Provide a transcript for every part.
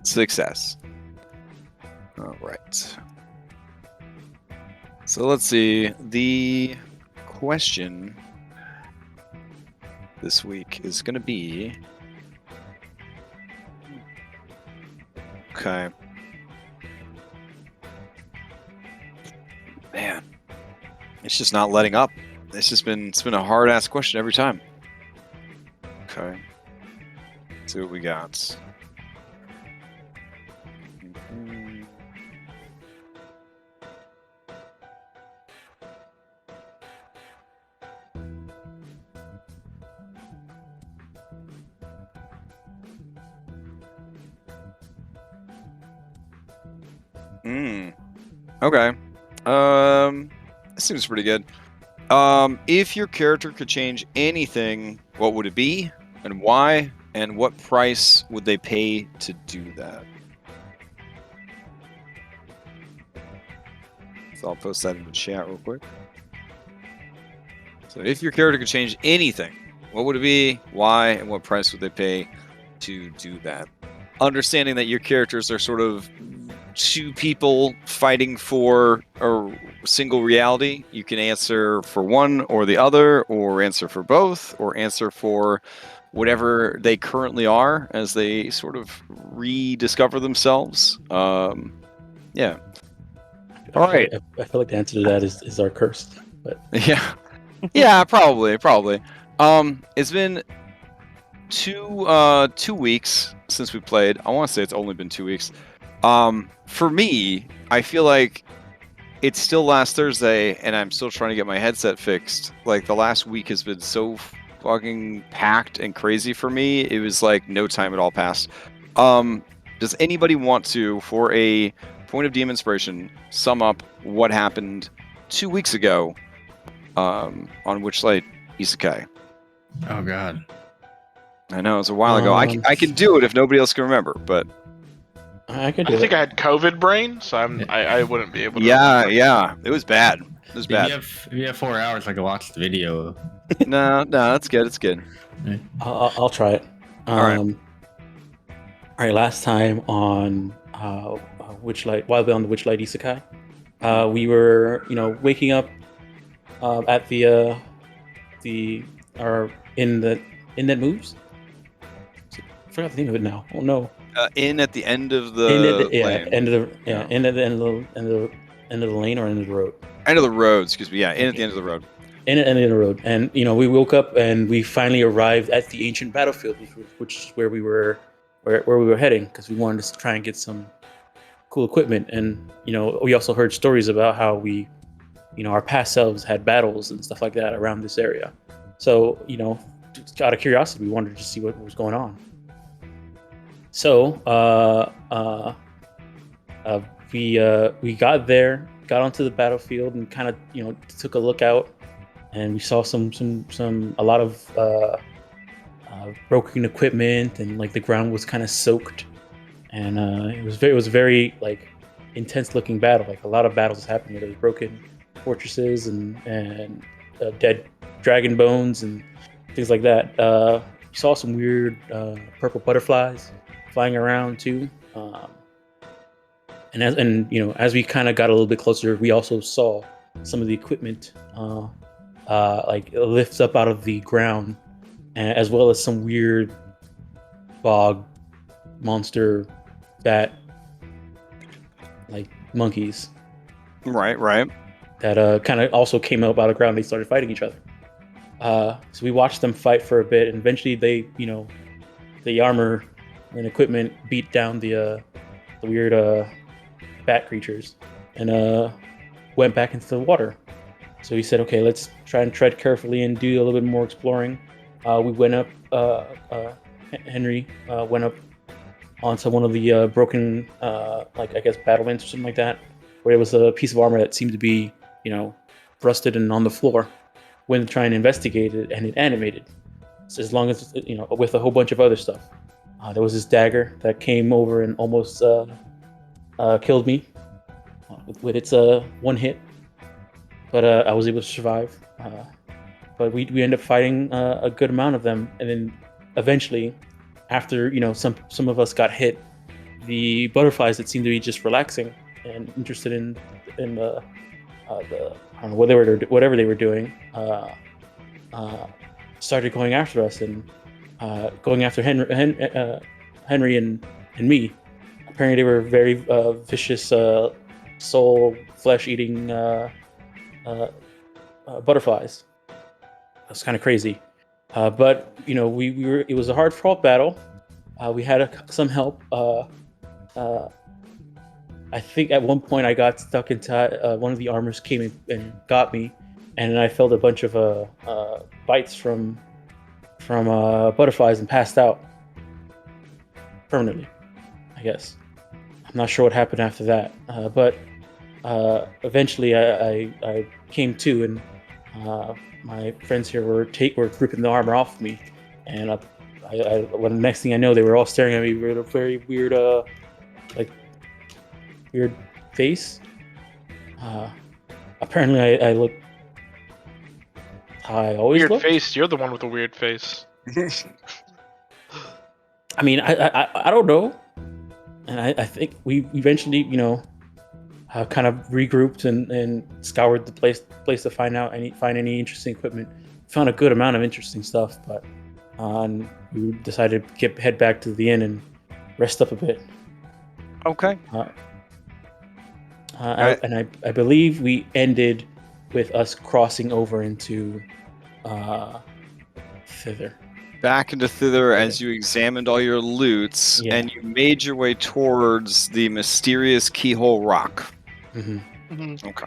Success. All right. So let's see. The question this week is going to be... Okay. Man. It's just not letting up. It's been a hard-ass question every time. Okay. Let's see what we got. Okay. This seems pretty good. If your character could change anything, what would it be, and why, and what price would they pay to do that? So I'll post that in the chat real quick. So if your character could change anything, what would it be, why, and what price would they pay to do that? Understanding that your characters are sort of two people fighting for a single reality, you can answer for one or the other, or answer for both, or answer for whatever they currently are as they sort of rediscover themselves. Yeah. All right. I feel like the answer to that is our cursed. But yeah, probably. It's been 2 weeks since we played. I want to say it's only been 2 weeks. For me, I feel like it's still last Thursday, and I'm still trying to get my headset fixed. Like, the last week has been so fucking packed and crazy for me. It was like no time at all passed. Does anybody want to, for a point of DM inspiration, sum up what happened 2 weeks ago on Witchlight Isekai? Oh, God. I know, it was a while ago. I can do it if nobody else can remember, but... I could do it. I think I had COVID brain, so I wouldn't be able to. Yeah. It was bad. It was bad. If you have 4 hours, I could watch the video. No, that's good. It's good. I'll try it. All right. All right. Last time on Witchlight, while on the Witchlight Isekai, we were, waking up at the Innet Moves. I forgot the name of it now. Oh no. In at the end of the lane. End of the lane or end of the road. End of the road. Excuse me. Yeah, in at the end of the road. In at the end of the road, and we woke up and we finally arrived at the ancient battlefield, which is where we were heading, because we wanted to try and get some cool equipment. And we also heard stories about how we, our past selves had battles and stuff like that around this area. So out of curiosity, we wanted to see what was going on. So we got there, got onto the battlefield, and kind of took a look out, and we saw a lot of broken equipment, and like the ground was kind of soaked, and it was very like intense looking battle. Like a lot of battles happening. There was broken fortresses and dead dragon bones and things like that. We saw some weird purple butterflies flying around too, and as we kind of got a little bit closer, we also saw some of the equipment like lifts up out of the ground, as well as some weird bog monster bat like monkeys. Right. That kind of also came up out of the ground. They started fighting each other. So we watched them fight for a bit, and eventually they, the armor and equipment beat down the weird bat creatures and went back into the water. So we said, okay, let's try and tread carefully and do a little bit more exploring. We went up, Henry went up onto one of the broken, battlements or something like that, where there was a piece of armor that seemed to be, rusted and on the floor. Went to try and investigate it, and it animated. So as long as, with a whole bunch of other stuff. There was this dagger that came over and almost killed me with its one hit. But I was able to survive. But we ended up fighting a good amount of them. And then eventually, after, some of us got hit the butterflies that seemed to be just relaxing and interested in the I don't know whatever they were doing, started going after us and going after Henry and me. Apparently, they were very vicious, soul flesh eating butterflies. That's kind of crazy. But we were. It was a hard fought battle. We had some help. I think at one point I got stuck into one of the armors came and got me, and I felt a bunch of bites from butterflies and passed out permanently, I guess. I'm not sure what happened after that, but eventually I came to, and my friends here were ripping the armor off of me, and when the next thing I know, they were all staring at me with a very weird, weird face. Apparently, I look. I always Weird looked. face. You're the one with the weird face. I mean, I don't know, and I think we eventually, kind of regrouped and scoured the place to find any interesting equipment. Found a good amount of interesting stuff, but we decided to head back to the inn and rest up a bit. Okay. And I believe we ended with us crossing over into Thither. Back into Thither as you examined all your loots, Yeah. and you made your way towards the mysterious keyhole rock. Mm-hmm. Okay.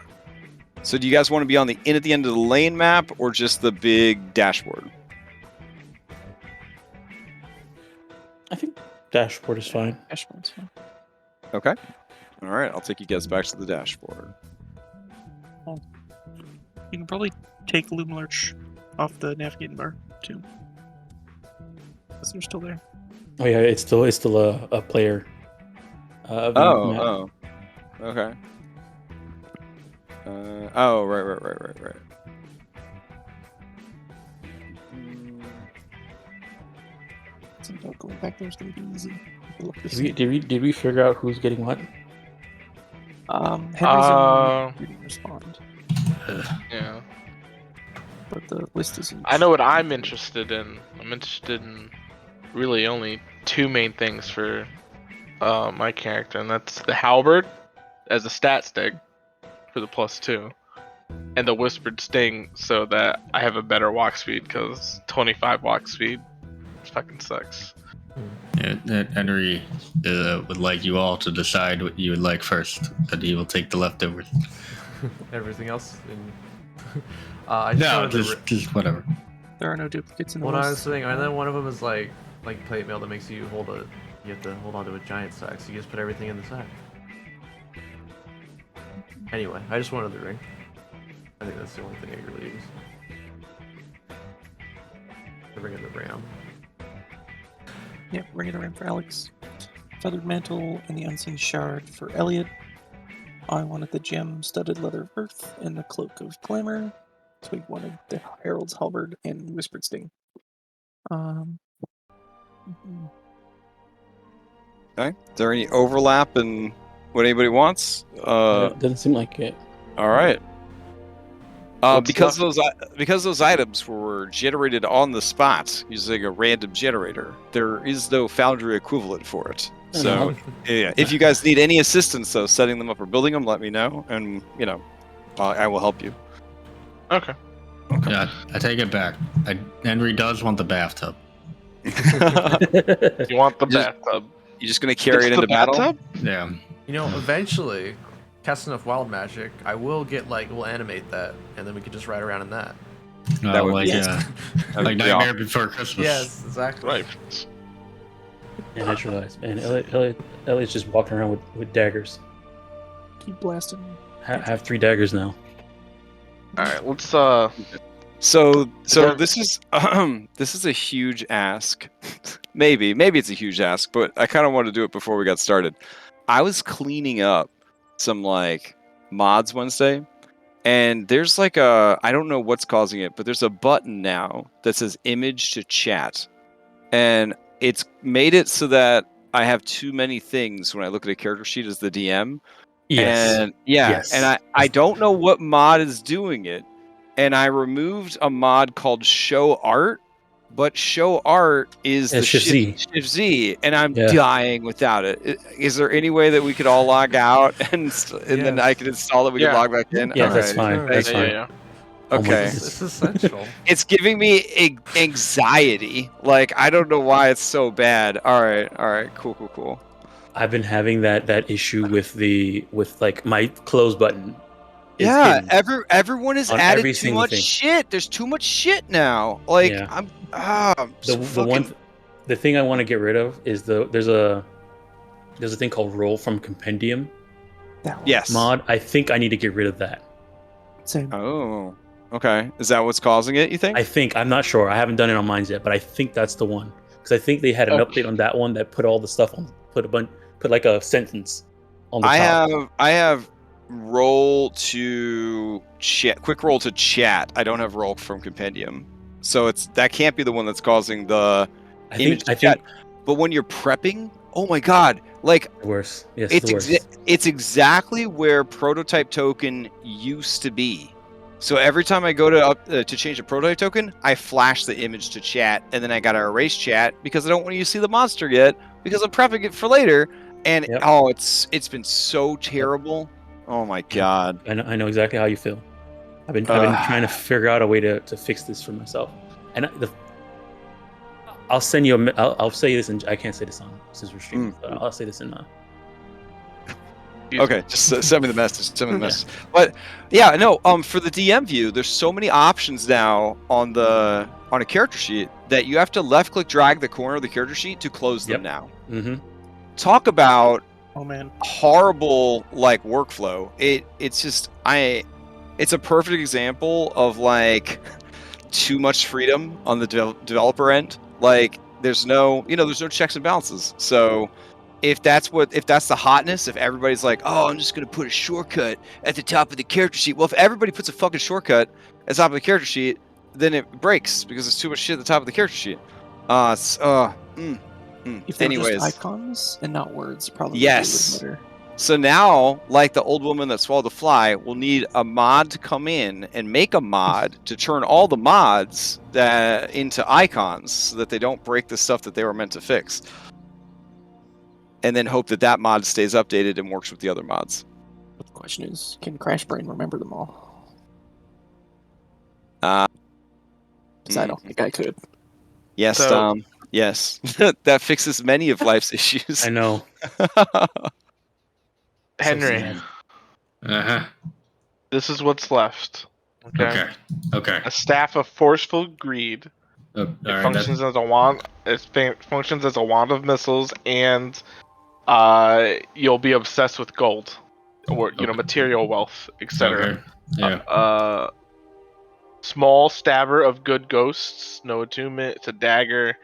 So do you guys want to be on the inn at the end of the lane map, or just the big dashboard? I think dashboard is fine. Dashboard's fine. Okay. All right, I'll take you guys back to the dashboard. You can probably take Loom Lurch off the navigating bar too, because they're still there. Oh yeah, it's still a player. View map. Oh. Okay. Right. So going back there is going to be easy. Did we figure out who's getting what? Henry's in reading respond, Yeah. but the list is. I know what I'm interested in. I'm interested in really only two main things for my character, and that's the halberd as a stat stick for the +2, and the whispered sting so that I have a better walk speed, because 25 walk speed fucking sucks. Yeah, Henry would like you all to decide what you would like first, and he will take the leftovers. Everything else in. Just whatever. There are no duplicates in the What I was list. saying, and then one of them is like plate mail that makes you you have to hold on to a giant sack, so you just put everything in the sack. Anyway, I just wanted the ring. I think that's the only thing I really use. The ring of the ram. Yep, Ring of the Ram for Alex. Feathered Mantle and the Unseen Shard for Elliot. I wanted the gem-studded leather of Earth and the Cloak of Glamour. So we wanted the Herald's Halberd and Whispered Sting. Okay. Is there any overlap in what anybody wants? Doesn't seem like it. All right. What's Because left? those items were generated on the spot using a random generator, there is no Foundry equivalent for it. So, yeah, if you guys need any assistance, though, setting them up or building them, let me know, and I will help you. Okay. Yeah, I take it back. Henry does want the bathtub. You want the Just- bathtub? You just gonna carry it It's into the battle? bathtub? Yeah. Eventually, cast enough wild magic, I will get we'll animate that, and then we could just ride around in that. That would like be- Yes. That'd like be Nightmare awesome. Before Christmas. Yes, exactly. Right. Yeah, naturalized. And Elliot's just walking around with daggers. Keep blasting. Have 3 daggers now. All right. Let's So Okay. this is this is a huge ask. maybe it's a huge ask, but I kind of wanted to do it before we got started. I was cleaning up some mods Wednesday, and there's I don't know what's causing it, but there's a button now that says image to chat, and it's made it so that I have too many things when I look at a character sheet as the DM. Yes. And yeah, Yes. and I don't know what mod is doing it. And I removed a mod called Show Art, but Show Art is the Shift Z. Shift Z, and I'm Yeah. dying without it. Is there any way that we could all log out and then I Yes. can install it? We Yeah. can log back in. Yeah, All that's right. fine. Sure. That's Yeah, fine. yeah. Oh my Okay. goodness. It's essential. It's giving me anxiety. Like I don't know why it's so bad. All right, cool. I've been having that issue with like my close button. is Yeah, hidden everyone has on added every too single much thing. shit. There's too much shit now. Like Yeah. I'm The thing I want to get rid of is there's a thing called roll from compendium That one. yes. mod. I think I need to get rid of that. Same. Oh, okay. Is that what's causing it? You think? I'm not sure. I haven't done it on mine yet, but I think that's the one because I think they had an update on that one that put all the stuff on, put like a sentence on the top. I have roll to chat. Quick roll to chat. I don't have roll from compendium, so that can't be the one that's causing the image to chat. But when you're prepping, oh my god, like Worse. Yes, it's the worst. it's exactly where prototype token used to be. So every time I go to change a prototype token, I flash the image to chat, and then I gotta erase chat because I don't want you to see the monster yet because I'm prepping it for later. And Yep. it's been so terrible. Oh my god. I know exactly how you feel. I've been trying to figure out a way to fix this for myself. And I'll send you I'll say this, and I can't say this on since we're streaming, but I'll say this in Okay, just send me the message. Send me the message. But yeah, no. For the DM view, there's so many options now on a character sheet that you have to left click drag the corner of the character sheet to close them now. Mm-hmm. Talk about Oh man. horrible like workflow. It's a perfect example of like too much freedom on the developer end. Like there's no checks and balances. So if that's the hotness, if everybody's like, oh, I'm just gonna put a shortcut at the top of the character sheet. Well, if everybody puts a fucking shortcut at the top of the character sheet, then it breaks because there's too much shit at the top of the character sheet. If they're Anyways, just icons and not words, probably Yes. would matter. so now, like the old woman that swallowed the fly, we'll need a mod to come in and make a mod to turn all the mods into icons so that they don't break the stuff that they were meant to fix. And then hope that mod stays updated and works with the other mods. But the question is, can Crashbrain remember them all? Uh, Because I don't think I could. Yes, So- Tom. Yes. That fixes many of life's issues. I know. Henry, sad. Uh-huh. this is what's left. Okay. Okay. A staff of forceful greed. Oh, It all right. functions as a wand. Functions as a wand of missiles, and you'll be obsessed with gold, or Okay. material wealth, etc. Okay. Yeah. Small stabber of good ghosts. No attunement. It's a dagger.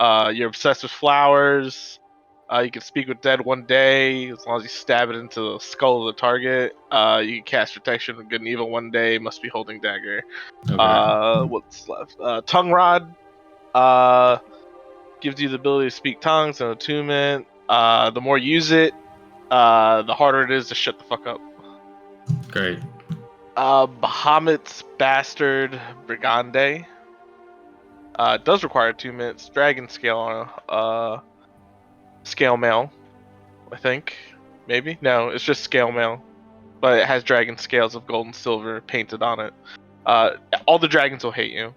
You're obsessed with flowers. You can speak with dead one day as long as you stab it into the skull of the target. You can cast protection with good and evil one day. Must be holding dagger. Okay. What's left? Tongue rod. Gives you the ability to speak tongues and attunement. The more you use it, the harder it is to shut the fuck up. Great. Bahamut's Bastard Brigande. It does require 2 minutes. Dragon scale scale mail, I think. Maybe? No, it's just scale mail. But it has dragon scales of gold and silver painted on it. All the dragons will hate you.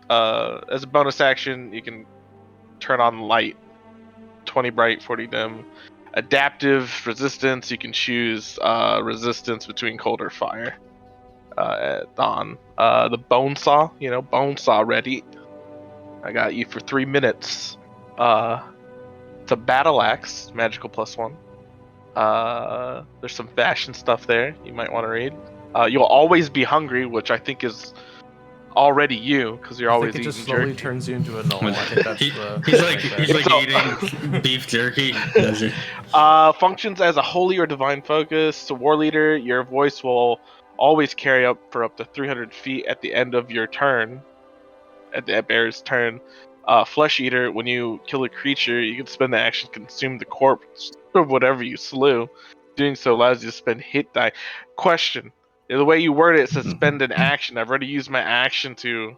As a bonus action, you can turn on light. 20 bright, 40 dim. Adaptive resistance, you can choose resistance between cold or fire. At dawn. The bone saw, bone saw ready. I got you for 3 minutes. It's a battle axe, magical +1. There's some fashion stuff there you might want to read. You'll always be hungry, which I think is already you, because you're always it eating just slowly jerky. turns you into a gnome. I think that's He's like eating beef jerky. Does he? Functions as a holy or divine focus. To war leader, your voice will always carry up for up to 300 feet at the end of your turn. At the bear's turn. Flesh Eater, when you kill a creature, you can spend the action to consume the corpse of whatever you slew. Doing so allows you to spend hit die. Question. The way you word it says spend an action. I've already used my action to...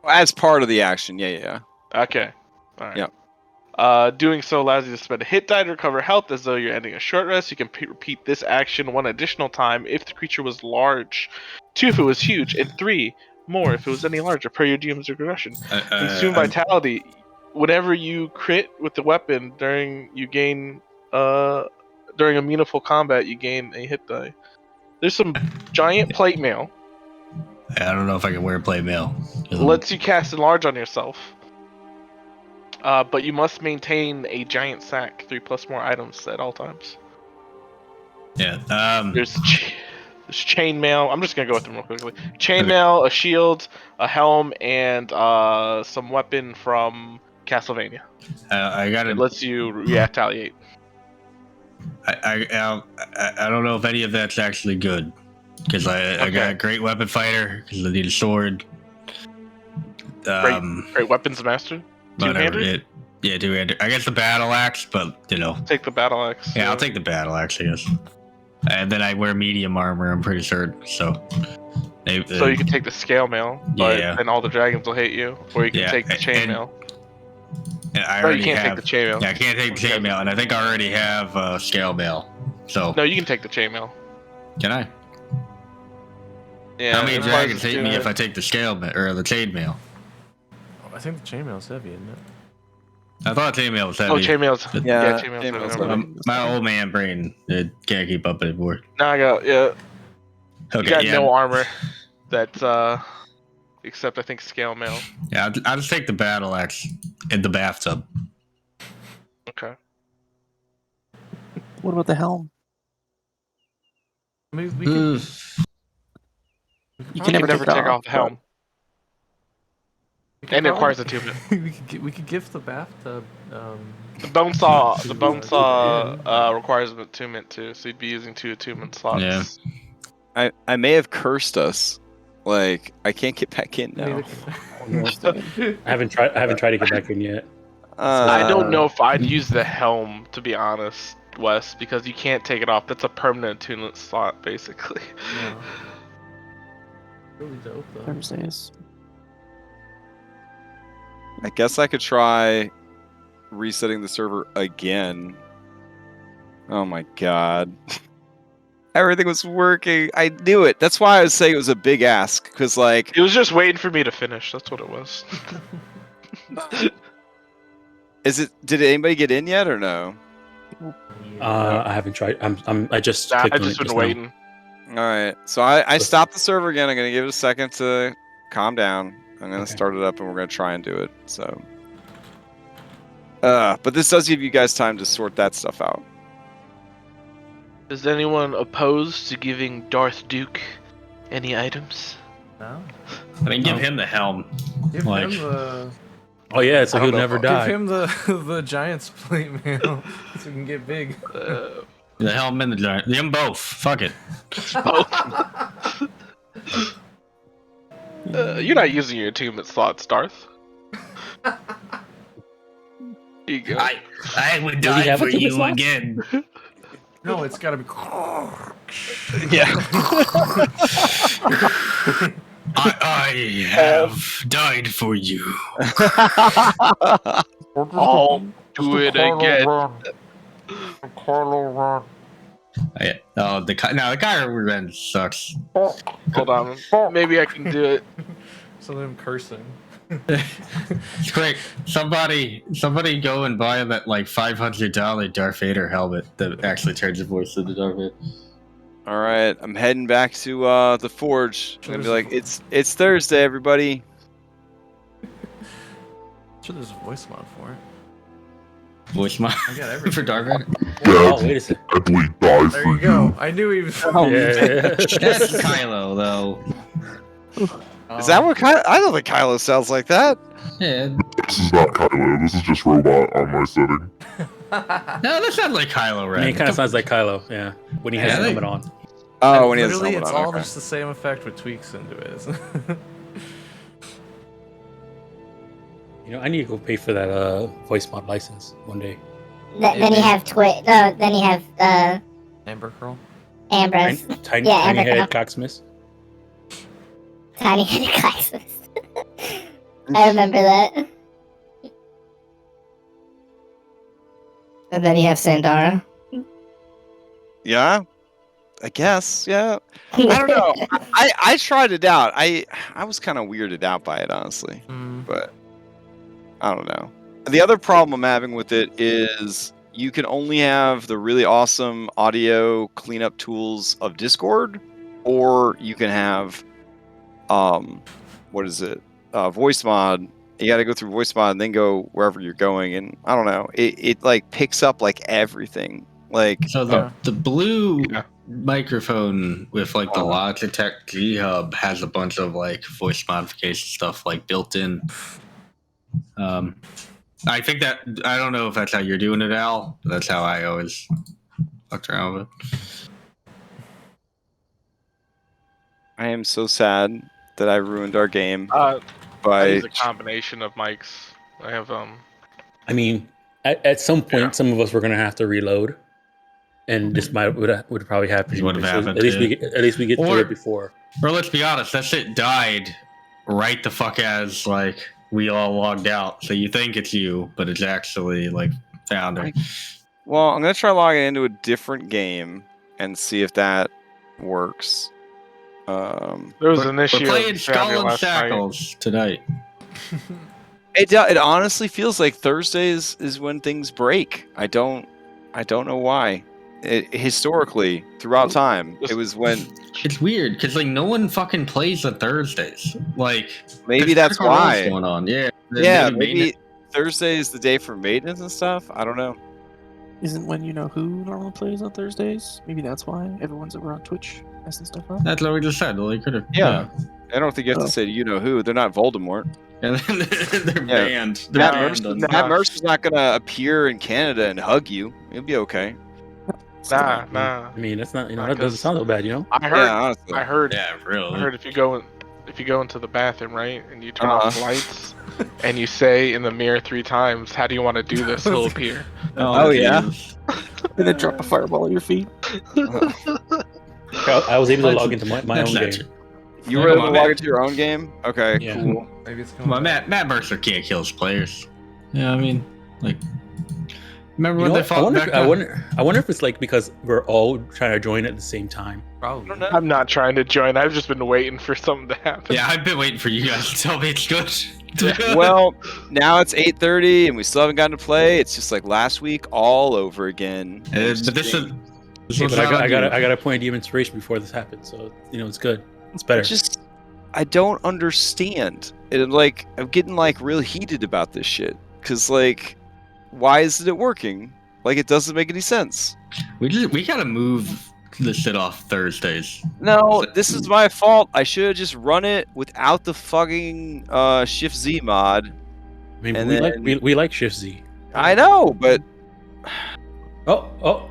As part of the action, yeah. Okay. Alright. Yep. Doing so allows you to spend a hit die to recover health as though you're ending a short rest. You can repeat this action 1 additional time if the creature was large, 2 if it was huge, and 3 more if it was any larger per your DM's regression. Consume Vitality. Whenever you crit with the weapon during a meaningful combat, you gain a hit die. There's some giant plate mail. I don't know if I can wear plate mail. Lets you cast enlarge on yourself. But you must maintain a giant sack, 3+ more items at all times. Yeah. There's chainmail. I'm just gonna go with them real quickly. Chainmail, a shield, a helm, and some weapon from Castlevania. I got It lets you retaliate. I don't know if any of that's actually good because I got a great weapon fighter because I need a sword. Great weapons master. Two-handed? Yeah, two-handed. I guess the battle axe, but you know. Take the battle axe. Yeah, I'll take the battle axe, I guess. And then I wear medium armor. I'm pretty sure. So you can take the scale mail, but then all the dragons will hate you, or you can take the chainmail. And I already can't take the chainmail. Yeah, I can't take the chainmail, and I think I already have scale mail. So no, you can take the chainmail. Can I? Yeah. How many dragons hate me if I take the scale or the chainmail? I think the chainmail's heavy, isn't it? I thought chainmail was heavy. Oh, chainmail's chainmail's heavy. My old man brain can't keep up anymore. No, I got Okay, you got no armor. That's except I think scale mail. Yeah, I'll just take the battle axe in the bathtub. Okay. What about the helm? I mean, we can, You can never take off the helm. And it requires a tune. we could gift the bathtub. The bone saw requires an attunement too, so you'd be using 2 attunement slots. Yeah. I may have cursed us. Like I can't get back in now. I haven't tried to get back in yet. I don't know if I'd use the helm, to be honest, Wes, because you can't take it off. That's a permanent attunement slot, basically. Yeah. Really dope though. Thursdays. I guess I could try resetting the server again. Oh my god. Everything was working. I knew it. That's why I was saying it was a big ask, because like It was just waiting for me to finish. That's what it was. Did anybody get in yet or no? I haven't tried. I just clicked I on just it been waiting. All right. So I stopped the server again. I'm gonna give it a second to calm down. I'm gonna start it up and we're gonna try and do it. So but this does give you guys time to sort that stuff out. Is anyone opposed to giving Darth Duke any items? No. I mean, give him the helm. Give Like- him the. Oh yeah, so he'll never die. Give him the giant's plate mail so we can get big. The helm and the giant. Them both. Fuck it. You're not using your attunement slots, Darth. Here you go. I would Does he die have for a two-bit you slot? again. No, it's gotta be. Yeah. I have died for you. I'll do it again. The Kyro revenge sucks. Hold on. Maybe I can do it. Some of them cursing. It's quick. Somebody go and buy that like $500 Darth Vader helmet that actually turns your voice into Darth Vader. All right. I'm heading back to the forge. I'm gonna be like, it's Thursday, everybody. I'm sure there's a voice mod for it. Voice mod I got everything. for Darth Vader. Oh, wait a second. Deadly die There for you go. I knew he was. Yeah. That's Kylo though. Is that what Kylo? I don't think Kylo sounds like that. Yeah. This is not Kylo. This is just robot on my setting. No, that sounds like Kylo Ren. I mean, it kind of sounds like Kylo. Yeah, when he has Yeah, the they- helmet on. Oh, when he has his Literally, helmet it's on, all okay. just the same effect with tweaks into it. You I need to go pay for that voice mod license one day. Then you have then you have Amber Curl. Ambrose. Tiny Yeah, Amber head Curl. cocksmith. Tiny headed Claxus. I remember that. And then you have Sandara. Yeah, I guess. Yeah, I don't know. I tried it out. I was kind of weirded out by it, honestly. But I don't know. The other problem I'm having with it is you can only have the really awesome audio cleanup tools of Discord, or you can have what is it? Voice mod. You got to go through voice mod and then go wherever you're going, and I don't know. It like picks up like everything. Like So the blue microphone with like the Logitech G Hub has a bunch of like voice modification stuff like built in. I think that I don't know if that's how you're doing it, Al. But that's how I always fucked around with it. I am so sad that I ruined our game I by use a combination of mics. I have I mean, at some point, some of us were gonna have to reload, and this would probably happen. Would have So happened, At least yeah. we get through it before. Or let's be honest, that shit died right the fuck as like we all logged out. So you think it's you, but it's actually like Founder. Well, I'm gonna try logging into a different game and see if that works. there was an issue. We're playing of Skull Foundry and last night. Shackles tonight. It honestly feels like Thursdays is when things break. I don't know why. Historically, throughout time, it was when. It's weird because like no one fucking plays on Thursdays. Like Maybe there's that's Critical Role's why. going on. Yeah. Yeah, maybe Thursday is the day for maintenance and stuff. I don't know. Isn't when you know who normally plays on Thursdays? Maybe that's why everyone's over on Twitch messing stuff up. That's what we just said. Like, Yeah. I don't think you have to say you know who. They're not Voldemort. And then they're banned. Matt Mercer's not gonna appear in Canada and hug you. You'll be okay. Nah. I mean, that's not. That doesn't sound so bad, I heard. Yeah, honestly. I heard. Yeah, really. I heard if you go into the bathroom, right, and you turn off the lights, and you say in the mirror 3 times, "How do you want to do this?" He'll appear. Oh yeah. And then drop a fireball at your feet. I was able to log into my own game. You were able to log into your own game? Okay, Yeah. cool. Maybe it's Well, Matt Mercer can't kill his players. Yeah, I mean, like, remember You when know they what? fought? I wonder if it's like because we're all trying to join at the same time. Probably. I'm not trying to join. I've just been waiting for something to happen. Yeah, I've been waiting for you guys to tell me it's good. Well, now it's 8:30 and we still haven't gotten to play. It's just like last week all over again. But this is. Yeah, but I got a point of inspiration before this happened, so it's good. It's better. I don't understand. I'm getting like real heated about this shit. Cause like, why isn't it working? Like it doesn't make any sense. We gotta move this shit off Thursdays. No, this is my fault. I should have just run it without the fucking Shift Z mod. I mean, we like Shift Z. I know, but Oh,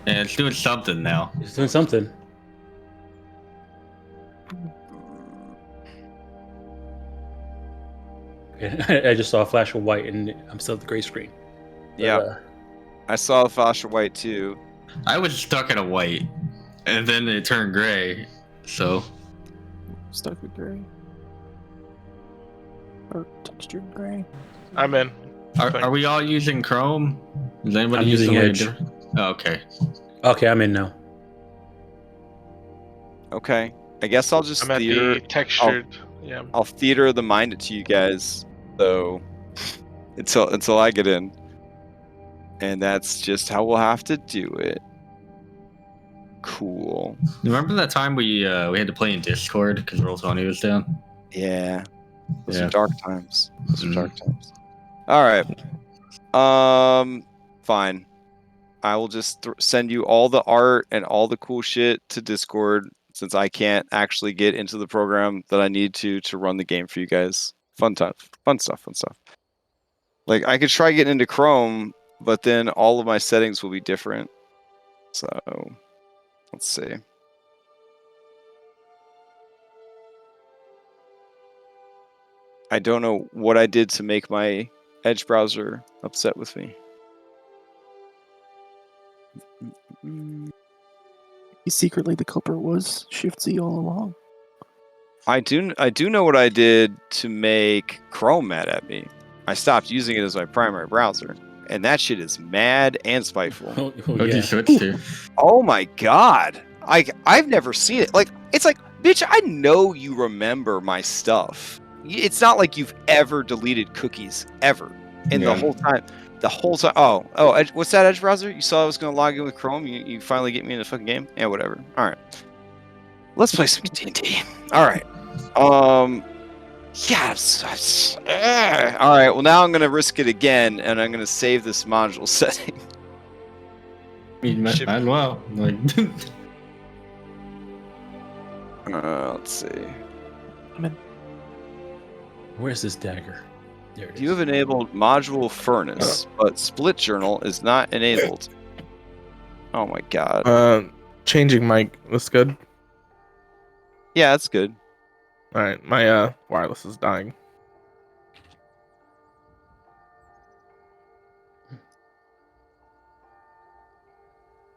Yeah, it's doing something now. it's doing something. Okay, I just saw a flash of white, and I'm still at the gray screen. yeah, I saw the flash of white too. I was stuck at a white, and then it turned gray. So Stuck with gray. Or textured gray. I'm in. are we all using Chrome? Is anybody I'm using Edge. Oh, okay. Okay, I'm in now. Okay, I guess I'll just I'm at the textured. Yeah. I'll theater the mind it to you guys, so until I get in, and that's just how we'll have to do it. Cool. Remember that time we had to play in Discord because Roll20 was down? Yeah, those Yeah. are dark times. Those are dark times. All right. Fine. I will just send you all the art and all the cool shit to Discord, since I can't actually get into the program that I need to run the game for you guys. Fun stuff. Like, I could try getting into Chrome, but then all of my settings will be different. So, let's see. I don't know what I did to make my Edge browser upset with me. Secretly, the culprit was Shift Z all along. I do know what I did to make Chrome mad at me. I stopped using it as my primary browser, and that shit is mad and spiteful. What'd you Yeah. switch to? Oh my god! I've never seen it. Like it's like, bitch, I know you remember my stuff. It's not like you've ever deleted cookies ever in the Yeah. whole time. The whole time. Oh, Edge, what's that Edge browser? You saw I was gonna log in with Chrome. You finally get me in the fucking game. Yeah, whatever. All right, let's play some D&D. All right. Yes. All right. Well, now I'm gonna risk it again, and I'm gonna save this module setting. I mean, might as well. Like, Let's see. Where's this dagger? There it is. You have enabled module furnace, but split journal is not enabled. Oh my god. Changing mic was good. Yeah, that's good. All right, my wireless is dying.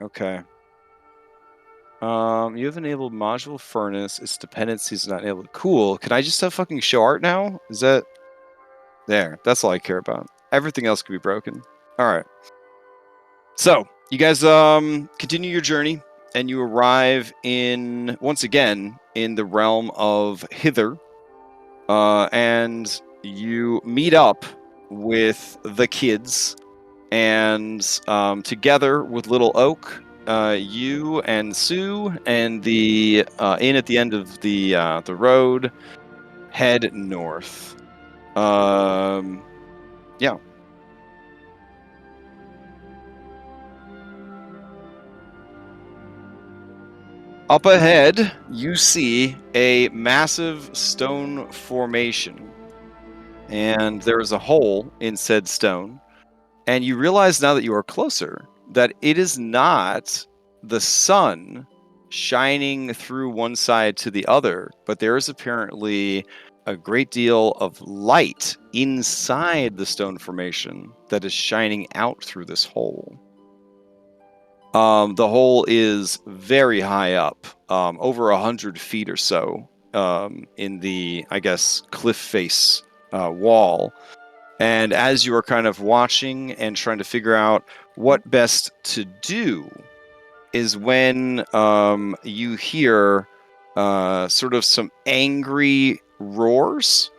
Okay. You have enabled module furnace. Its dependencies not enabled. Cool. Can I just have fucking show art now? Is that there? That's all I care about. Everything else can be broken. All right. So you guys continue your journey, and you arrive in once again in the realm of Thither, and you meet up with the kids, and together with Little Oak, you and Sue and the inn at the end of the road head north. Yeah. Up ahead, you see a massive stone formation, and there is a hole in said stone. And you realize now that you are closer that it is not the sun shining through one side to the other, but there is apparently a great deal of light inside the stone formation that is shining out through this hole. The hole is very high up, over 100 feet or so, in the, I guess, cliff face wall. And as you are kind of watching and trying to figure out what best to do, is when you hear sort of some angry roars.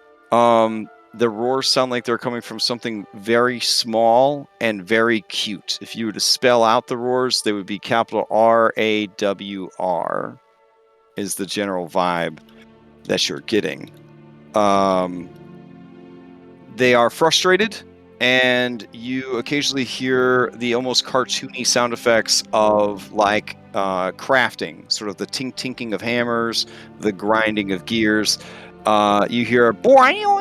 The roars sound like they're coming from something very small and very cute. If you were to spell out the roars, they would be capital RAWR, is the general vibe that you're getting. They are frustrated, and you occasionally hear the almost cartoony sound effects of like crafting, sort of the tinking of hammers, the grinding of gears. You hear a boing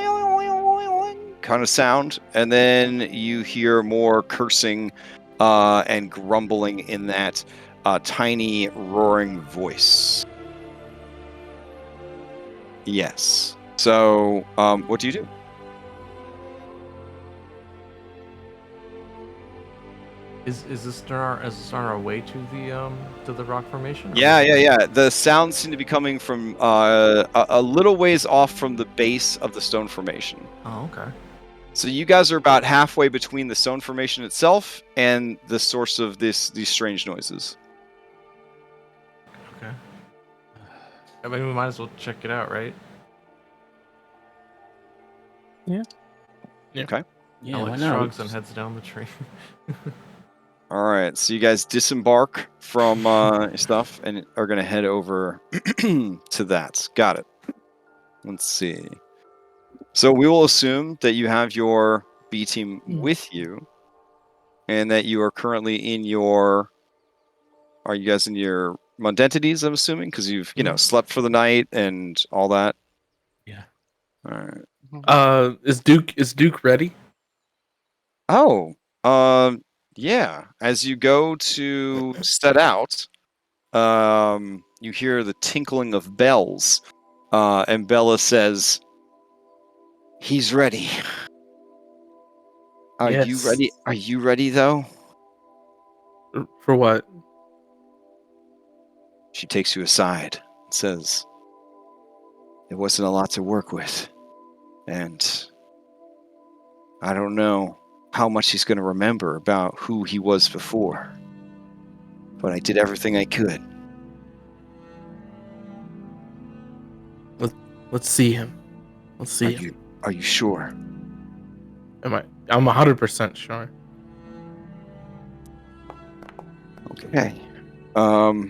kind of sound, and then you hear more cursing and grumbling in that tiny roaring voice. Yes. So, what do you do? Is this on our way to the rock formation? Yeah. The sounds seem to be coming from a little ways off from the base of the stone formation. Oh, okay. So you guys are about halfway between the stone formation itself and the source of these strange noises. Okay. I mean, we might as well check it out, right? Yeah. Okay. Yeah, Alex why not? shrugs and heads down the tree. All right. So you guys disembark from stuff and are going to head over to that. Got it. Let's see. So we will assume that you have your B team with you, and that you are currently in your. Are you guys in your Mundentities? I'm assuming because you've slept for the night and all that. Yeah. All right. Is Duke ready? Oh. Yeah. As you go to set out, you hear the tinkling of bells, and Bella says, He's ready. Are you Yes. ready? Are you ready, though? For what? She takes you aside and says, there wasn't a lot to work with. And I don't know how much he's going to remember about who he was before. But I did everything I could. Let's see him. Let's see him. Are you sure? I'm 100% sure. Okay. Oh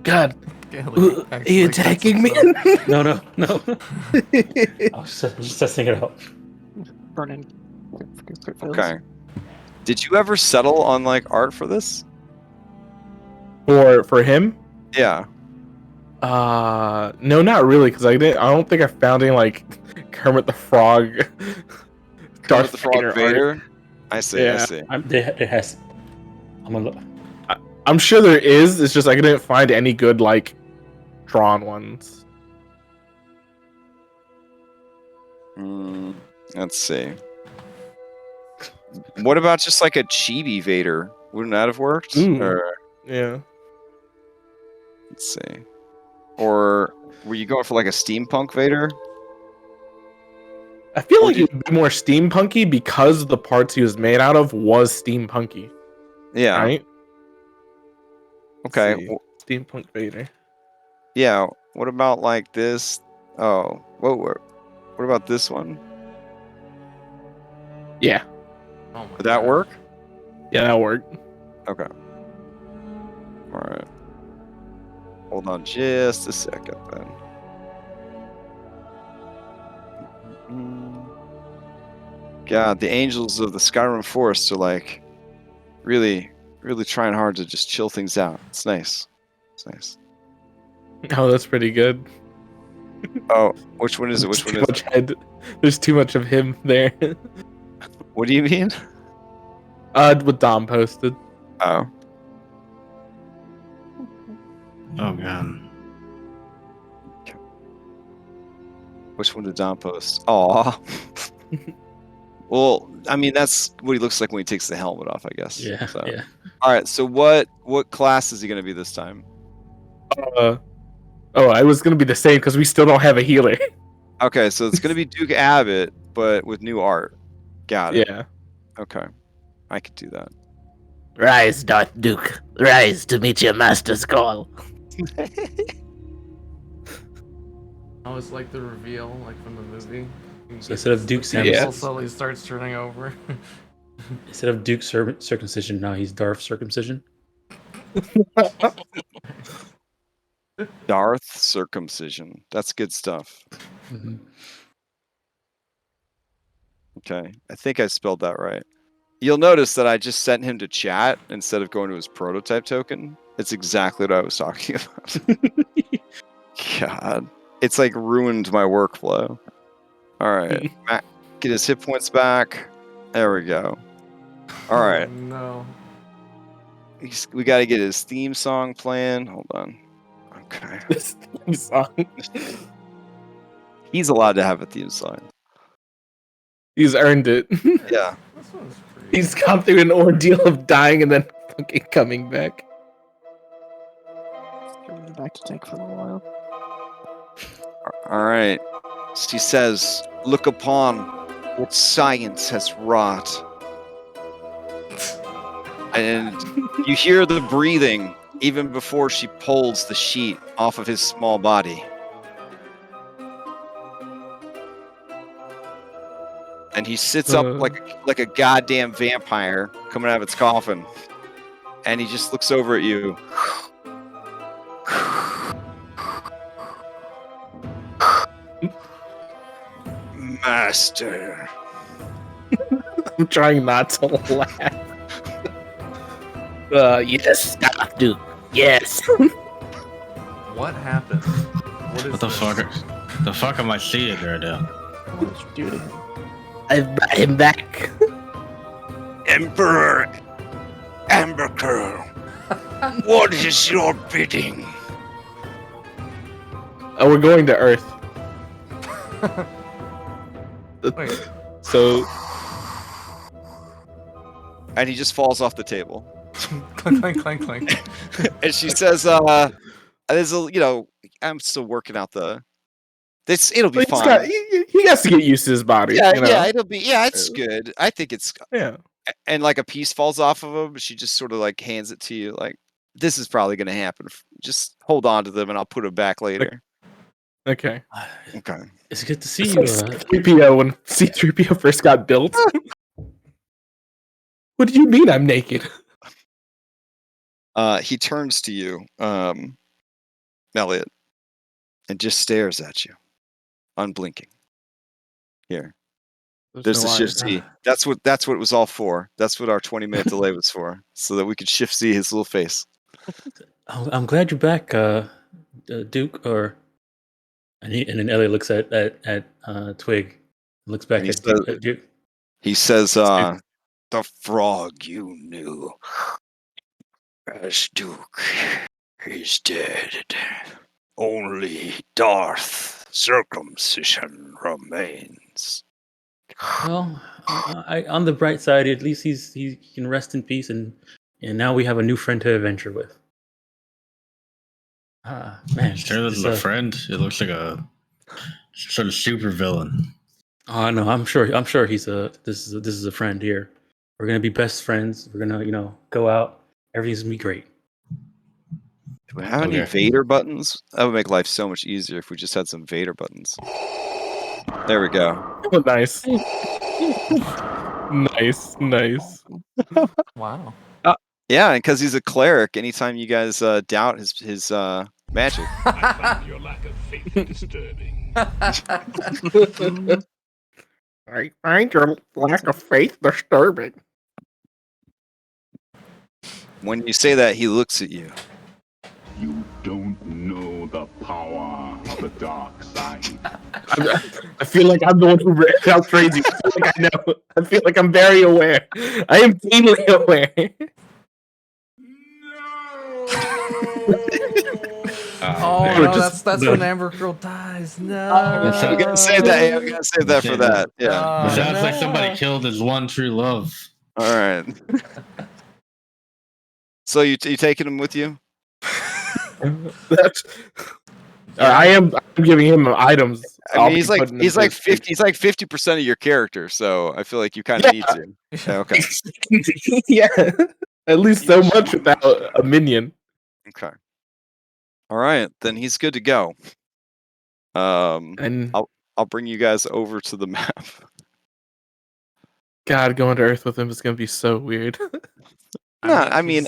God. Scaly Are you attacking me? No. I was just testing it out. Burning. Okay. Did you ever settle on like art for this? For him? Yeah. No, not really, because I don't think I found any like Kermit the Frog, Darth the Frog Vader. art. I see. Yeah. I see. It has. I'm gonna look. I'm sure there is. It's just I didn't find any good like drawn ones. Let's see. What about just like a chibi Vader? Wouldn't that have worked? Ooh. Or, Yeah. let's see. Or were you going for like a steampunk Vader? I feel like it would be more steampunky because the parts he was made out of was steampunky. Yeah. Right? Okay. Let's see. Steampunk Vader. Yeah. What about like this? Oh, what about this one? Yeah. Oh my Would that God. work? Yeah, that worked. Okay. All right. Hold on just a second then. God, the angels of the Skyrim Forest are like really, really trying hard to just chill things out. It's nice. It's nice. Oh, that's pretty good. Oh, which one is it? Which one is it? Head. There's too much of him there. What do you mean? What Dom posted. Oh. Oh god. Which one did Don post? Aw. Well, I mean, that's what he looks like when he takes the helmet off, I guess. Yeah. So. Yeah. All right. So what class is he going to be this time? I was gonna be the same because we still don't have a healer. Okay, so it's going to be Duke Abbott, but with new art. Got it. Yeah. Okay. I could do that. Rise, Darth Duke. Rise to meet your master's call. Oh, it's like the reveal, like from the movie. So instead of Duke's Campbell Yeah. slowly starts turning over. Instead of Duke circumcision, now he's Darth circumcision. Darth circumcision. That's good stuff. Mm-hmm. Okay. I think I spelled that right. You'll notice that I just sent him to chat instead of going to his prototype token. It's exactly what I was talking about. God. It's like ruined my workflow. All right. Matt, get his hit points back. There we go. All right. Oh, no. We got to get his theme song playing. Hold on. Okay. This theme song. He's allowed to have a theme song. He's earned it. Yeah. This one's pretty. He's gone through an ordeal of dying and then fucking coming back. Going back to tank for a while. All right. She says, look upon what science has wrought. And you hear the breathing even before she pulls the sheet off of his small body. And he sits up like a goddamn vampire coming out of its coffin. And he just looks over at you. Master. I'm trying not to laugh. Yes, Darth Duke. Yes. What happened? What is What the this? fuck? The fuck am I seeing there, now? What did you do to him? I've brought him back. Emperor Ambercurl, what is your bidding? We're going to Earth. Wait. So And he just falls off the table. Clink, clink, clink, clink. And she says, there's a, I'm still working out it'll be fine. He has to get used to his body. Yeah, you know? yeah, it's good. I think it's, Yeah. and like a piece falls off of him, she just sort of like hands it to you, like, this is probably going to happen. Just hold on to them and I'll put them back later. Okay. Okay. It's good to see It's you. like C-3PO when C-3PO first got built. What do you mean I'm naked? He turns to you, Elliot, and just stares at you, unblinking. Here. There's the shift C. That's what it was all for. That's what our 20-minute delay was for, so that we could shift see his little face. I'm glad you're back, Duke. And then Elliot looks at Twig, looks back at Duke. He says, "The frog you knew, as Duke, is dead. Only Darth circumcision remains." Well, on the bright side, at least he can rest in peace, and now we have a new friend to adventure with. Man, Sure, this is a friend. It looks like a sort of super villain. Oh no, I'm sure he's this is a friend here. We're gonna be best friends. We're gonna go out. Everything's gonna be great. Do we have any Vader buttons? That would make life so much easier if we just had some Vader buttons. There we go. Oh, nice. Nice. Wow. Yeah, and because he's a cleric, anytime you guys doubt his magic. I find your lack of faith disturbing. I find your lack of faith disturbing. When you say that, he looks at you. You don't know the power of the dark side. I feel like I'm the one who outraged you. I feel like I know. I feel like I'm very aware. I am keenly aware. Oh no, that's when Amber Girl dies. No. I'm gonna save that. I'm gonna save that for that. Yeah. It sounds like somebody killed his one true love. All right. So you taking him with you? I'm giving him items. I mean, he's like 50% of your character, so I feel like you kind of need to. Yeah, okay. Yeah, at least so much without a minion. Okay. All right, then he's good to go. And I'll bring you guys over to the map. God, going to Earth with him is gonna be so weird. I mean,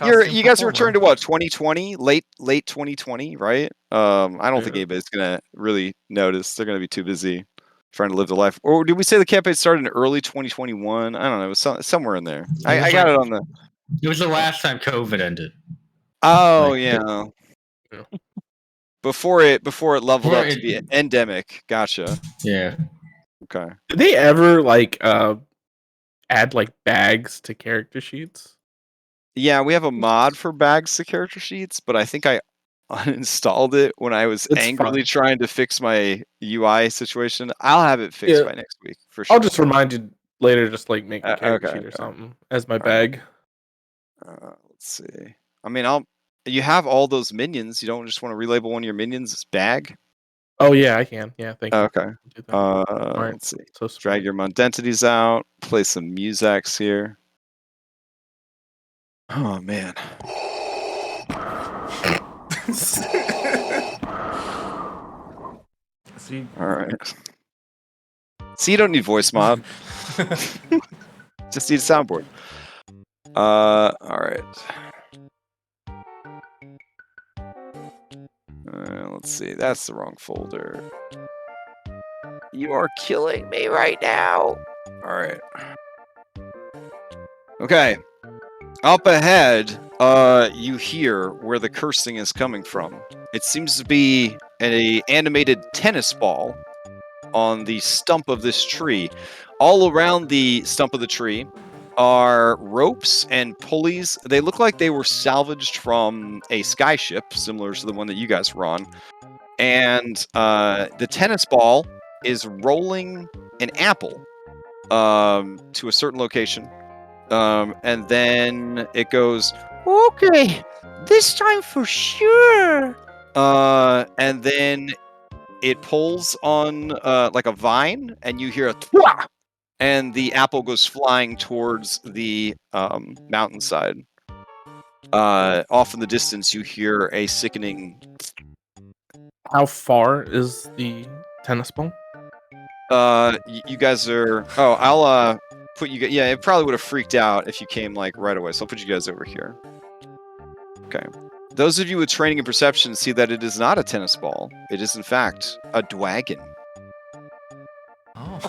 you guys returned to what, 2020, late 2020, right? I don't think anybody's gonna really notice. They're gonna be too busy trying to live the life. Or did we say the campaign started in early 2021? I don't know. It was somewhere in there. I got it on the. It was the last time COVID ended. Oh yeah. Before it leveled up to be an endemic. Gotcha. Yeah. Okay. Did they ever add bags to character sheets? Yeah, we have a mod for bags to character sheets, but I think I uninstalled it when I was angrily trying to fix my UI situation. I'll have it fixed by next week for sure. I'll just remind you later, just make a character sheet or something as my bag. Let's see. I mean, you have all those minions. You don't just want to relabel one of your minions as bag? Oh yeah, I can. Yeah, thank you. Okay. Let's see. So drag your Mundentities out. Play some Musax here. Oh man. See. All right. See, you don't need voice mod. Just need a soundboard. All right. Let's see. That's the wrong folder. You are killing me right now. All right. Okay. Up ahead, you hear where the cursing is coming from. It seems to be an animated tennis ball on the stump of this tree. All around the stump of the tree are ropes and pulleys. They look like they were salvaged from a skyship, similar to the one that you guys were on. And the tennis ball is rolling an apple to a certain location. And then it goes, okay, this time for sure. And then it pulls on like a vine, and you hear a thwah, and the apple goes flying towards the mountainside. Off in the distance, you hear a sickening. How far is the tennis ball? You guys are. Oh, I'll put you. Yeah, it probably would have freaked out if you came like right away. So I'll put you guys over here. Okay. Those of you with training and perception see that it is not a tennis ball. It is in fact a dwagon. Oh.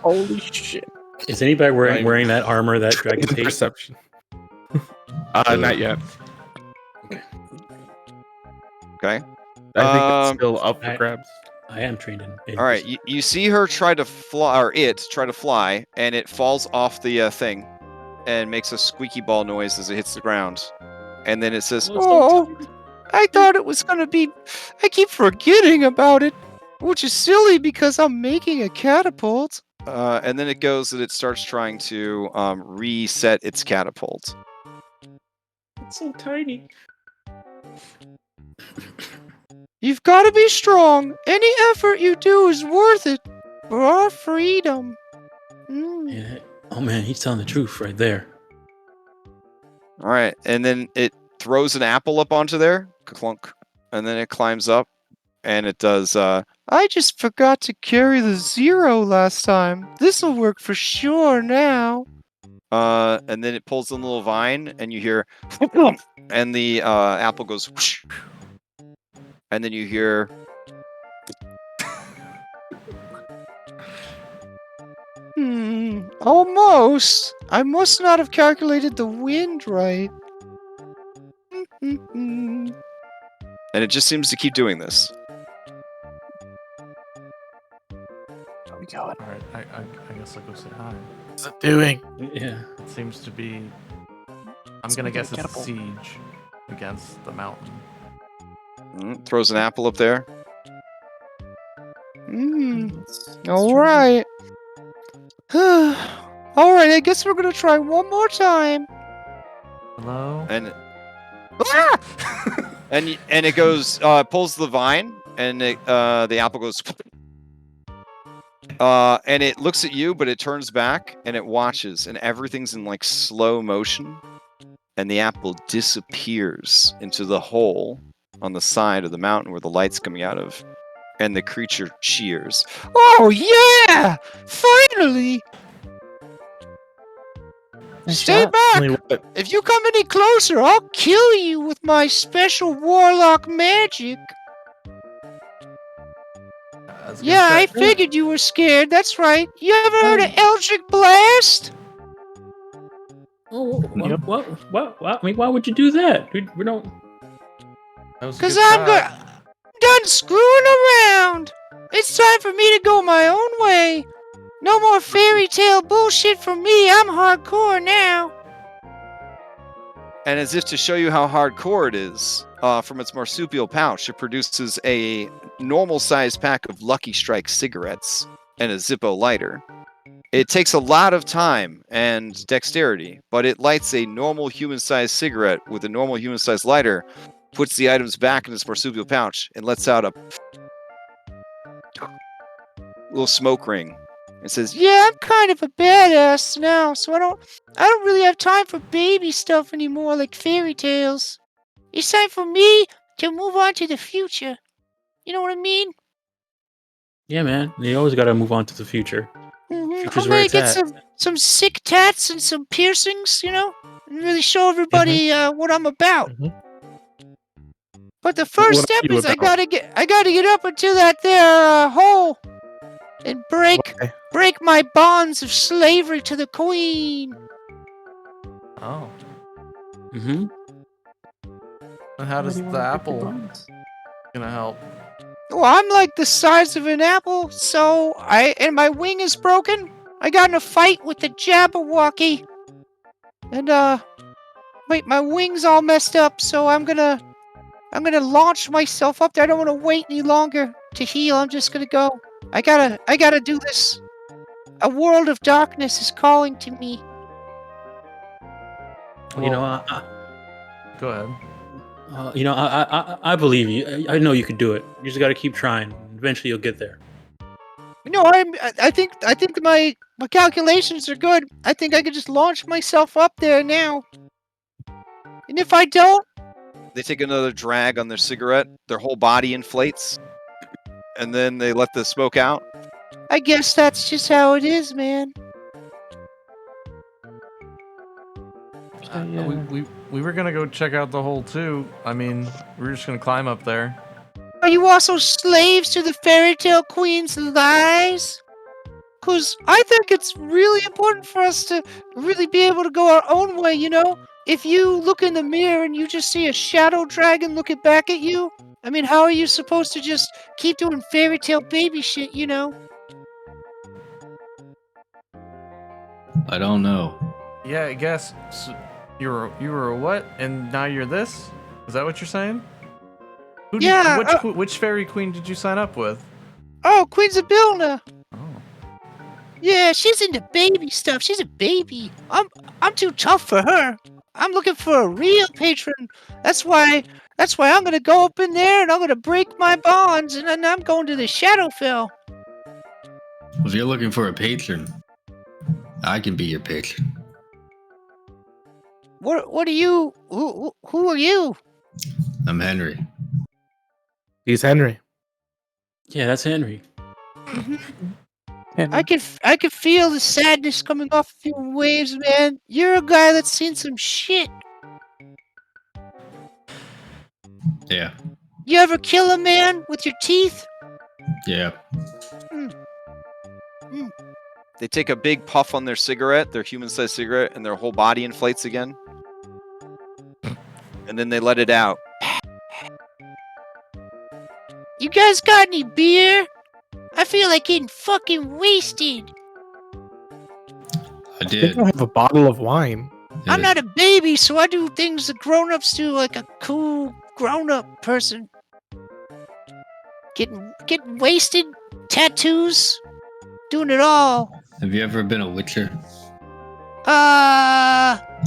Holy shit! Is anybody wearing that armor that dragon takes? Perception. Not yet. Okay. I think it's still up for grabs. I am trained in All right. You see her try to fly, or it try to fly, and it falls off the thing, and makes a squeaky ball noise as it hits the ground. And then it says, "Oh, I thought it was gonna be. I keep forgetting about it, which is silly because I'm making a catapult." And then it goes and it starts trying to reset its catapult. It's so tiny. You've got to be strong. Any effort you do is worth it for our freedom. Yeah. Oh man, he's telling the truth right there. All right, and then it throws an apple up onto there, clunk, and then it climbs up, and it does. I just forgot to carry the 0 last time. This'll work for sure now. And then it pulls a little vine, and you hear, and the apple goes, whoosh, and then you hear. Almost. I must not have calculated the wind right. And it just seems to keep doing this. How we going? All right, I guess I'll go say hi. What's it doing? Yeah. It seems to be. I'm gonna guess it's a siege against the mountain. Throws an apple up there. All right. All right, I guess we're gonna try one more time. Hello. And and it goes pulls the vine, and the apple goes. And it looks at you, but it turns back and it watches, and everything's in like slow motion, and the apple disappears into the hole on the side of the mountain where the light's coming out of, and the creature cheers. Oh yeah! Finally! Stay back! If you come any closer, I'll kill you with my special warlock magic. Yeah, I figured you were scared. That's right. You ever heard of Eldritch Blast? Oh, what? I mean, why would you do that? We don't. Because I'm done screwing around. It's time for me to go my own way. No more fairy tale bullshit for me. I'm hardcore now. And as if to show you how hardcore it is, from its marsupial pouch, it produces a normal-sized pack of Lucky Strike cigarettes and a Zippo lighter. It takes a lot of time and dexterity, but it lights a normal human-sized cigarette with a normal human-sized lighter, puts the items back in its marsupial pouch, and lets out a little smoke ring. It says, "Yeah, I'm kind of a badass now, so I don't really have time for baby stuff anymore like fairy tales. It's time for me to move on to the future. You know what I mean?" Yeah, man. You always got to move on to the future. I'm gonna get some sick tats and some piercings, and really show everybody what I'm about. But the first step is I gotta get up into that there hole and break my bonds of slavery to the queen. Oh. Mm-hmm. And how does the apple gonna help? Well, I'm like the size of an apple, so and my wing is broken. I got in a fight with the Jabberwocky, and my wing's all messed up. So I'm gonna launch myself up there. I don't want to wait any longer. to heal. I'm just gonna go. I gotta do this. A world of darkness is calling to me. You know, Go ahead. I believe you. I know you could do it. You just got to keep trying. Eventually, you'll get there. No, I think my calculations are good. I think I could just launch myself up there now. And if I don't, They take another drag on their cigarette. Their whole body inflates, and then they let the smoke out. I guess that's just how it is, man. We were gonna go check out the hole too. I mean, we were just gonna climb up there. Are you also slaves to the fairy tale queen's lies? Because I think it's really important for us to really be able to go our own way, you know? If you look in the mirror and you just see a shadow dragon looking back at you, I mean, how are you supposed to just keep doing fairy tale baby shit, you know? I don't know. Yeah, I guess. So you were a what? And now you're this? Is that what you're saying? Which fairy queen did you sign up with? Oh, Queen Zabilna. Oh. Yeah, she's into baby stuff. She's a baby. I'm too tough for her. I'm looking for a real patron. That's why I'm gonna go up in there and I'm gonna break my bonds and then I'm going to the Shadowfell. Well, if you're looking for a patron, I can be your patron. What are you? Who are you? I'm Henry. He's Henry. Yeah, that's Henry. I can feel the sadness coming off of your waves, man. You're a guy that's seen some shit. Yeah. You ever kill a man with your teeth? Yeah. They take a big puff on their cigarette, their human-sized cigarette, and their whole body inflates again. And then they let it out. You guys got any beer? I feel like getting fucking wasted. I I did. think I have a bottle of wine. I'm not a baby, so I do things that grown-ups do like a cool grown-up person. Getting wasted, tattoos, doing it all. Have you ever been a witcher?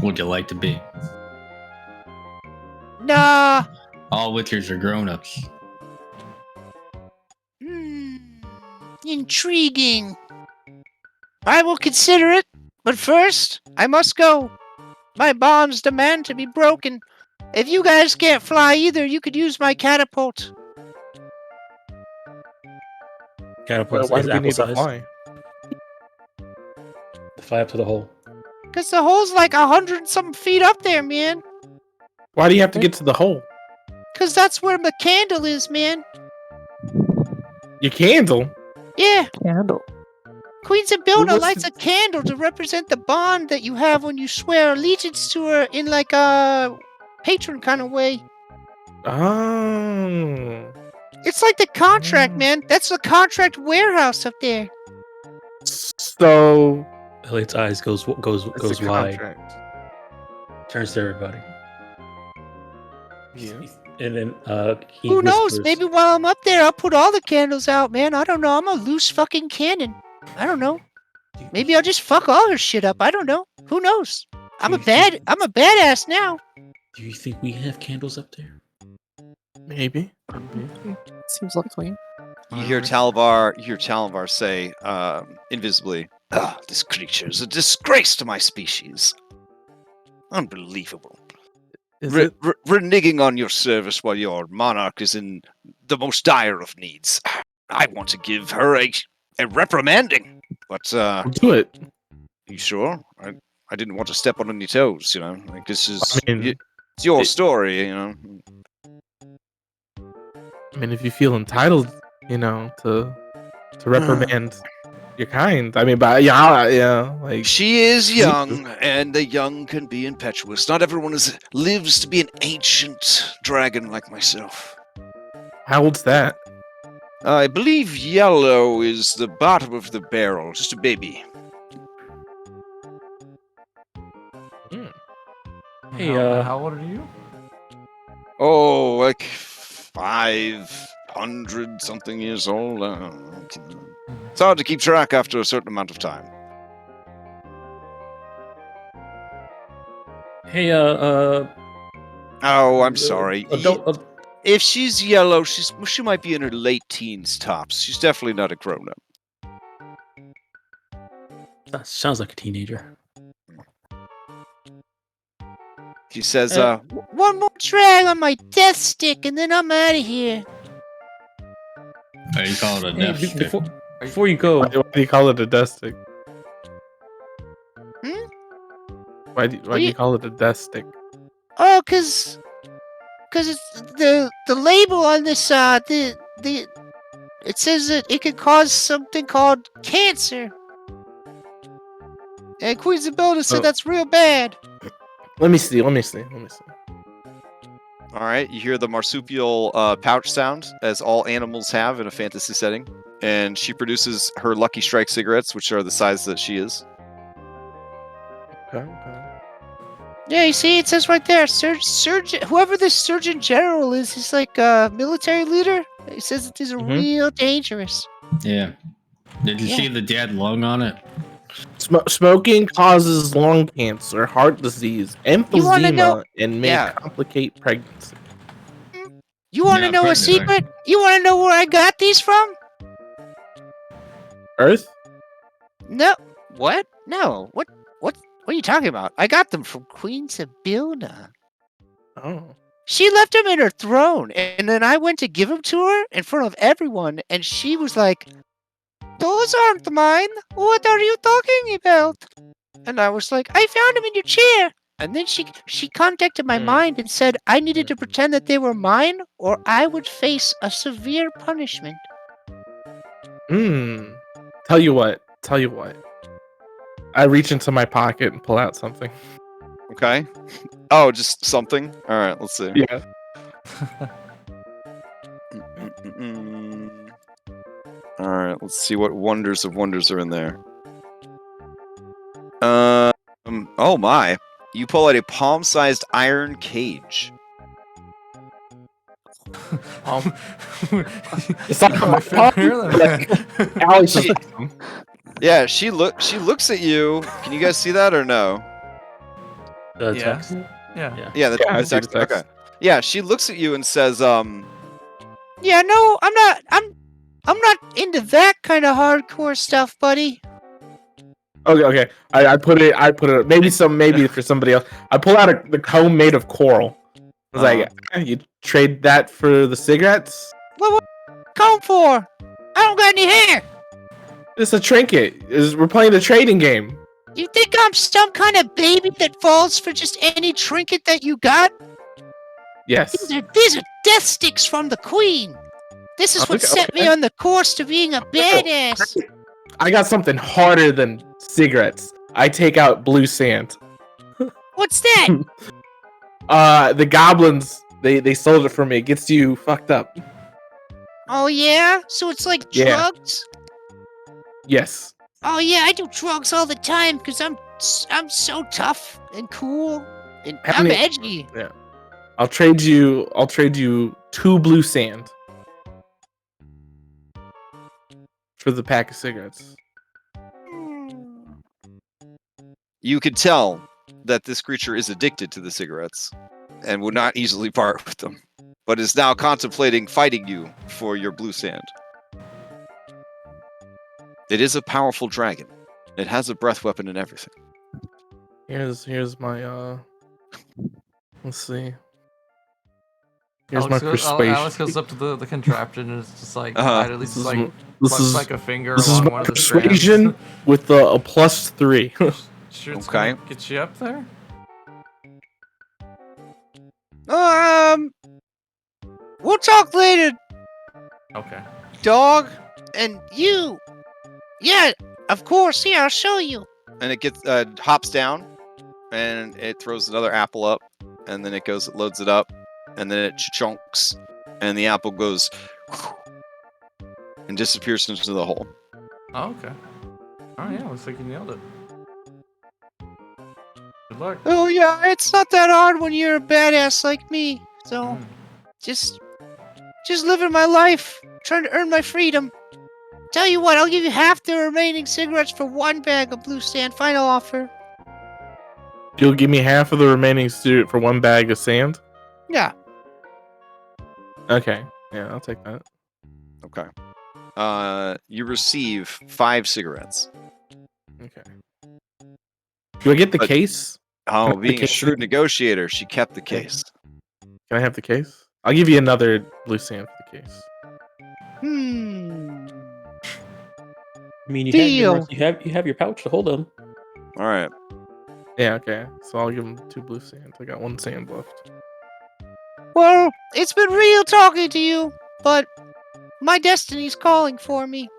Would you like to be? Nah. All witchers are grown-ups. Intriguing. I will consider it, but first, I must go. My bonds demand to be broken. If you guys can't fly either, you could use my catapult. Catapult Why is do we apple need to size. fly? To fly up to the hole. Because the hole's like 100-something feet up there, man. Why do you have to get to the hole? Because that's where the candle is, man. Your candle? Yeah. Candle. Queen Zabilna what's lights a candle to represent the bond that you have when you swear allegiance to her in like a patron kind of way. Oh. It's like the contract, man. That's the contract warehouse up there. So Elliot's eyes goes it's a wide. contract. Turns to everybody. Yeah. And then he Who knows? whispers, Maybe while I'm up there, I'll put all the candles out, man. I don't know. I'm a loose fucking cannon. I don't know. Maybe I'll just fuck all her shit up. I don't know. Who knows? I'm a badass now. Do you think we have candles up there? Maybe. Seems likely. You hear Talvar say, invisibly, this creature is a disgrace to my species. Unbelievable. Reneging on your service while your monarch is in the most dire of needs. I want to give her a reprimanding, but Do it. you sure? I didn't want to step on any toes, you know. Like this is I it's your story, you know. I mean, if you feel entitled, you know, to reprimand your kind. I mean, but yeah, like She is young, and the young can be impetuous. Not everyone lives to be an ancient dragon like myself. how old's that? I believe yellow is the bottom of the barrel, just a baby. Hey, how old are you? Oh, like 5, 100 something years old. It's hard to keep track after a certain amount of time. Hey, Oh, I'm sorry. If she's yellow, she might be in her late teens tops. She's definitely not a grown-up. That sounds like a teenager. She says, One more drag on my death stick, and then I'm out of here. Oh, you call it a Hey, death stick. before you go, Why do you call it a death stick? Why do you call it a death stick? Oh, cause it's the label on this it says that it could cause something called cancer. And Queen's Ability said that's real bad. Let me see. all right, you hear the marsupial pouch sound, as all animals have in a fantasy setting. And she produces her Lucky Strike cigarettes, which are the size that she is. Okay. Yeah, you see, it says right there, surgeon. Whoever this Surgeon General is, he's like a military leader. He says that these are real dangerous. Yeah. Did you see the dead lung on it? Smoking causes lung cancer, heart disease, emphysema, and may complicate pregnancy. You want to know a secret? You want to know where I got these from? Earth? No. What? No. What are you talking about? I got them from Queen Sibilna. Oh. She left them in her throne, and then I went to give them to her in front of everyone, and she was like, "Those aren't mine. What are you talking about?" And I was like, "I found them in your chair." And then she contacted my mind and said I needed to pretend that they were mine, or I would face a severe punishment. Tell you what. I reach into my pocket and pull out something. Okay. Oh, just something? Alright, let's see. Yeah. Alright, let's see what wonders of wonders are in there. Oh my. You pull out a palm-sized iron cage. It's not Yeah, she looks at you. Can you guys see that or no? The text. Yeah. Yeah, the text. Okay. Yeah, she looks at you and says, Yeah, no, I'm not into that kind of hardcore stuff, buddy. Okay. I put it. Maybe for somebody else. I pull out the comb made of coral. I was like, you trade that for the cigarettes? What comb for? I don't got any hair. It's a trinket. We're playing a trading game. You think I'm some kind of baby that falls for just any trinket that you got? Yes. These are death sticks from the Queen. This is what set me on the course to being a badass. I got something harder than cigarettes. I take out blue sand. What's that? The goblins, they sold it for me. It gets you fucked up. Oh yeah? So it's like drugs? Yes. Oh yeah, I do drugs all the time because I'm so tough and cool and I'm edgy. Yeah. I'll trade you 2 blue sand for the pack of cigarettes. you could tell that this creature is addicted to the cigarettes and would not easily part with them, but is now contemplating fighting you for your blue sand. It is a powerful dragon. It has a breath weapon and everything. Here's my let's see. Here's my persuasion. Alex goes up to the contraption and it's just like at least this is like a finger this is along my one of the persuasion with a +3. Sure, it's Okay. gonna get you up there. We'll talk later, Okay. dog. And you. Yeah, of course. Yeah, I'll show you. And it gets hops down, and it throws another apple up, and then it loads it up, and then it chunks, and the apple goes and disappears into the hole. Oh, okay. Oh yeah, looks like you nailed it. Good luck. Oh yeah, it's not that hard when you're a badass like me. So, just just living my life, trying to earn my freedom. Tell you what, I'll give you half the remaining cigarettes for 1 bag of blue sand. Final offer. You'll give me half of the remaining cigarette for 1 bag of sand? Yeah. Okay. Yeah, I'll take that. Okay. You receive 5 cigarettes. Okay. Do I get the But- case? Oh, Can I being a take shrewd negotiator, she kept the case. Can I have the case? I'll give you another blue sand for the case. I mean, Deal. you have your pouch to hold them. All right. Yeah, okay. So I'll give him 2 blue sands. I got 1 sand left. Well, it's been real talking to you, but my destiny's calling for me.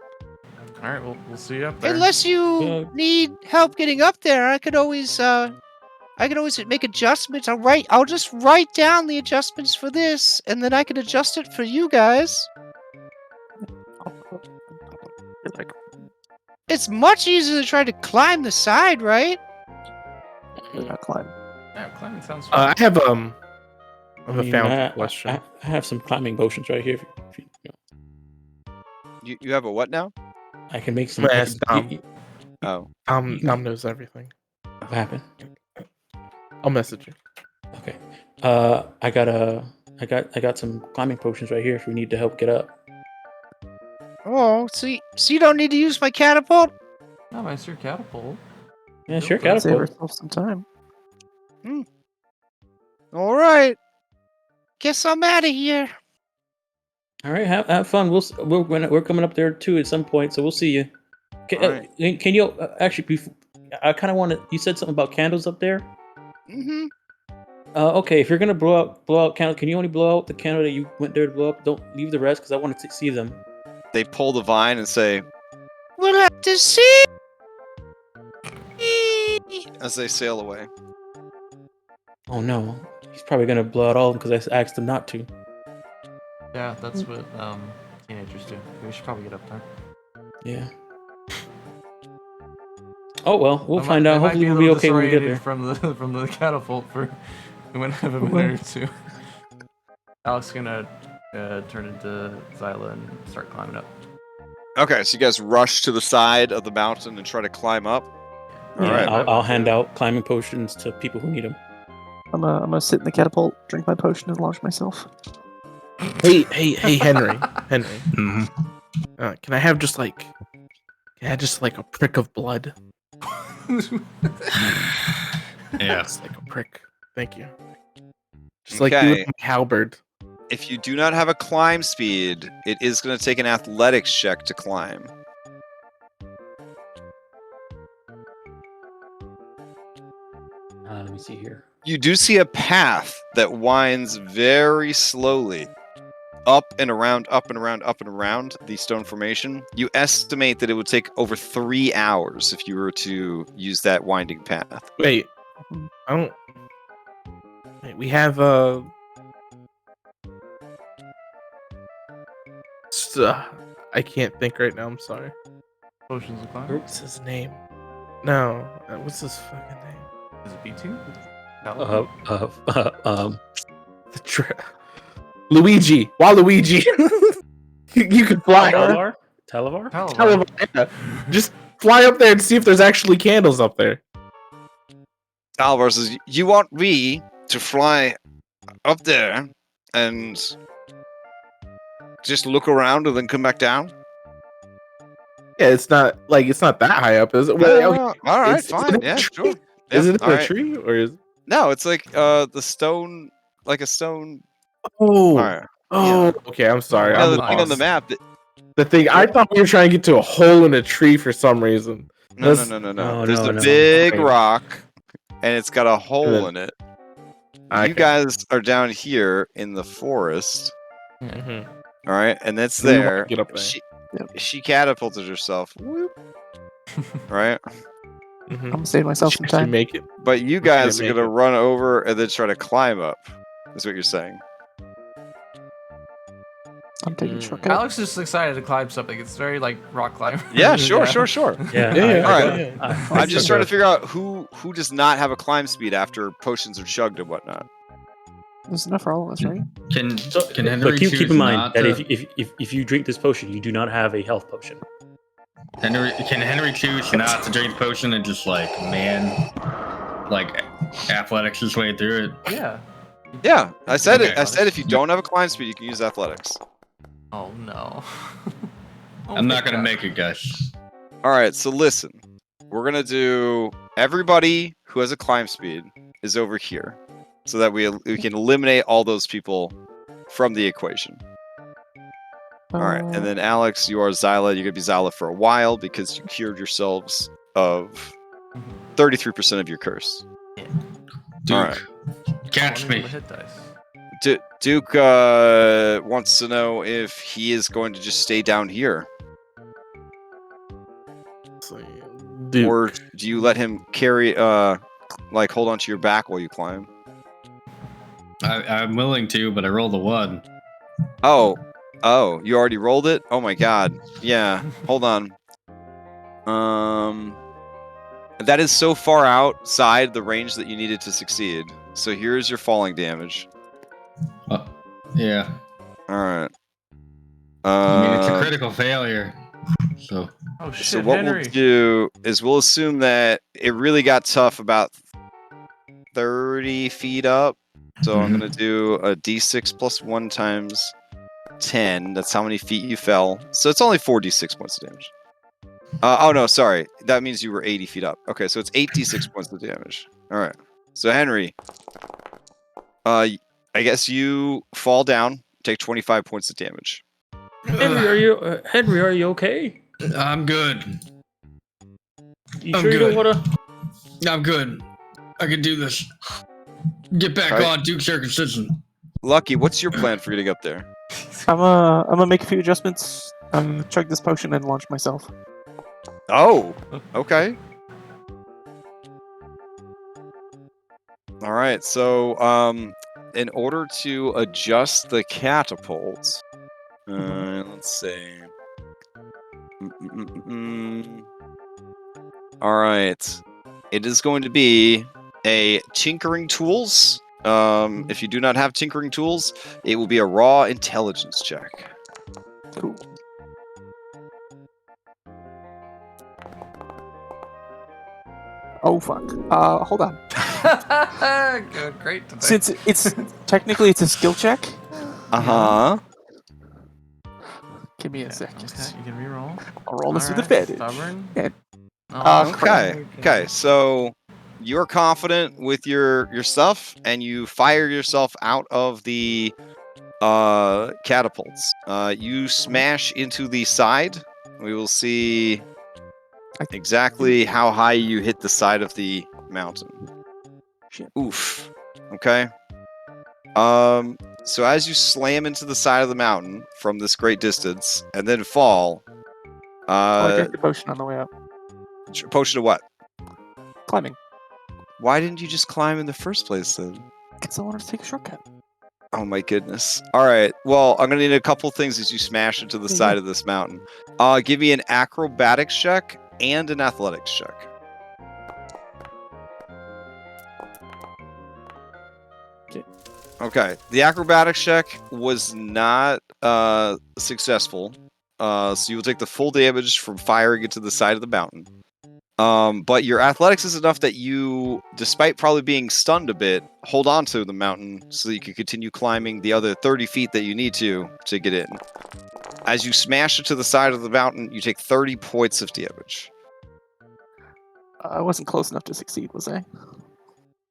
All right, we'll see you up there. Unless you Yeah. need help getting up there, I could always make adjustments. I'll just write down the adjustments for this, and then I can adjust it for you guys. It's much easier to try to climb the side, right? Not climb. Yeah, climbing sounds fun. I have a I found question. I have some climbing potions right here. If You have a what now? I can make some. I'm gonna ask Dom. Oh. Dom knows everything. What happened? I'll message you. Okay. I got some climbing potions right here if we need to help get up. Oh, so you don't need to use my catapult? Oh, my Sir Catapult. Yeah, sure, Let's save catapult. ourselves some time. All right. Guess I'm out of here. All right, have fun. We're coming up there too at some point, so we'll see you. Can you actually? I kind of want to. You said something about candles up there. Mm-hmm. Okay, if you're gonna blow out candle, can you only blow out the candle that you went there to blow up? Don't leave the rest because I want to see them. They pull the vine and say, We'll have to see. as they sail away. Oh no, he's probably gonna blow out all of them because I asked him not to. Yeah, that's what teenagers do. We should probably get up there. Yeah. Oh well, we'll find out. Hopefully we'll be okay when we get there. From the catapult for we might have a minute or two. Alex is gonna turn into Zyla and start climbing up. Okay, so you guys rush to the side of the mountain and try to climb up. All right. I'll hand out climbing potions to people who need them. I'm gonna sit in the catapult, drink my potion, and launch myself. Hey, Henry. Can I have just like a prick of blood? Yeah. Just like a prick. Thank you. Just like you with my halberd. If you do not have a climb speed, it is going to take an athletics check to climb. Let me see here. You do see a path that winds very slowly up and around, up and around, up and around the stone formation. You estimate that it would take over 3 hours if you were to use that winding path. Wait, I don't. Wait, we have I can't think right now. I'm sorry. Potions of climb. What's his name? No, what's his fucking name? Is it B2? Luigi. Waluigi. you could fly. Talavar? Yeah. Just fly up there and see if there's actually candles up there. Alvar says, you want me to fly up there and just look around and then come back down? Yeah, it's not that high up, is it? Well, all right, fine. Yeah, sure. Is it all a right. tree or is? No, it's like the stone, like a stone. Oh, all right. Okay. I'm sorry. Yeah, I'm the thing on the lost. map. The thing I thought we were trying to get to a hole in a tree for some reason. No. There's a big rock, and it's got a hole in it. Okay. You guys are down here in the forest. Mm-hmm. All right, and that's We want there. to get up there. She catapulted herself. Whoop. Right? Mm-hmm. I'm gonna save myself some time. Make it. But you guys are gonna run over and then try to climb up. That's what you're saying. I'm taking a shortcut. Alex is just excited to climb something. It's very like rock climbing. Yeah, sure. Yeah. All right. I'm just trying to figure out who does not have a climb speed after potions are chugged and whatnot. There's enough for all of us, right? Can Henry But keep choose in mind not that to- if you drink this potion, you do not have a health potion. can Henry choose not to drink the potion and just like athletics his way through it? Yeah. Yeah, I said it. Okay. I said if you don't have a climb speed, you can use athletics. Oh no. I'm not gonna make a guess. All right, so listen. We're gonna do everybody who has a climb speed is over here, so that we can eliminate all those people from the equation. All right, and then Alex, you are Zyla. You're gonna be Zyla for a while because you cured yourselves of 33% of your curse. Duke, All right. catch me. Hit dice. Duke wants to know if he is going to just stay down here, Duke. or do you let him carry, hold onto your back while you climb? I'm willing to, but I rolled a 1. Oh, you already rolled it? Oh my god. Yeah, hold on. That is so far outside the range that you needed to succeed. So here's your falling damage. Yeah. Alright. I mean, it's a critical failure. So. Oh shit, So what Henry. we'll do is we'll assume that it really got tough about 30 feet up. So I'm going to do a d6 plus 1 times 10. That's how many feet you fell. So it's only 4d6 points of damage. Oh no, sorry. That means you were 80 feet up. Okay, so it's 8d6 points of damage. Alright. So Henry, I guess you fall down, take 25 points of damage. Henry, are you okay? I'm good. You I'm sure you good. don't wanna? I'm good. I can do this. Get back on Duke Circumcision. Lucky, what's your plan for getting up there? I'm gonna make a few adjustments. Chug this potion and launch myself. Oh, okay. All right, so in order to adjust the catapult, let's see. All right, it is going to be a tinkering tools. If you do not have tinkering tools, it will be a raw intelligence check. Cool. Oh fuck. Hold on. Good, great. Today. Since it's technically it's a skill check. Uh-huh. Give me a second. Okay, you can reroll. I'll roll this with Alright, advantage. Stubborn. And, Okay. So you're confident with your stuff, and you fire yourself out of the catapults. You smash into the side. We will see exactly how high you hit the side of the mountain. Shit. Oof. Okay. So as you slam into the side of the mountain from this great distance and then fall, I drank the potion on the way up. potion of what? Climbing. Why didn't you just climb in the first place then? Because I wanted to take a shortcut. Oh my goodness. All right. Well, I'm going to need a couple things as you smash into the side of this mountain. Give me an acrobatics check and an athletics check. Okay. The acrobatics check was not successful. So you will take the full damage from firing into the side of the mountain. But your athletics is enough that you, despite probably being stunned a bit, hold on to the mountain so that you can continue climbing the other 30 feet that you need to get in. As you smash it to the side of the mountain, you take 30 points of damage. I wasn't close enough to succeed, was I?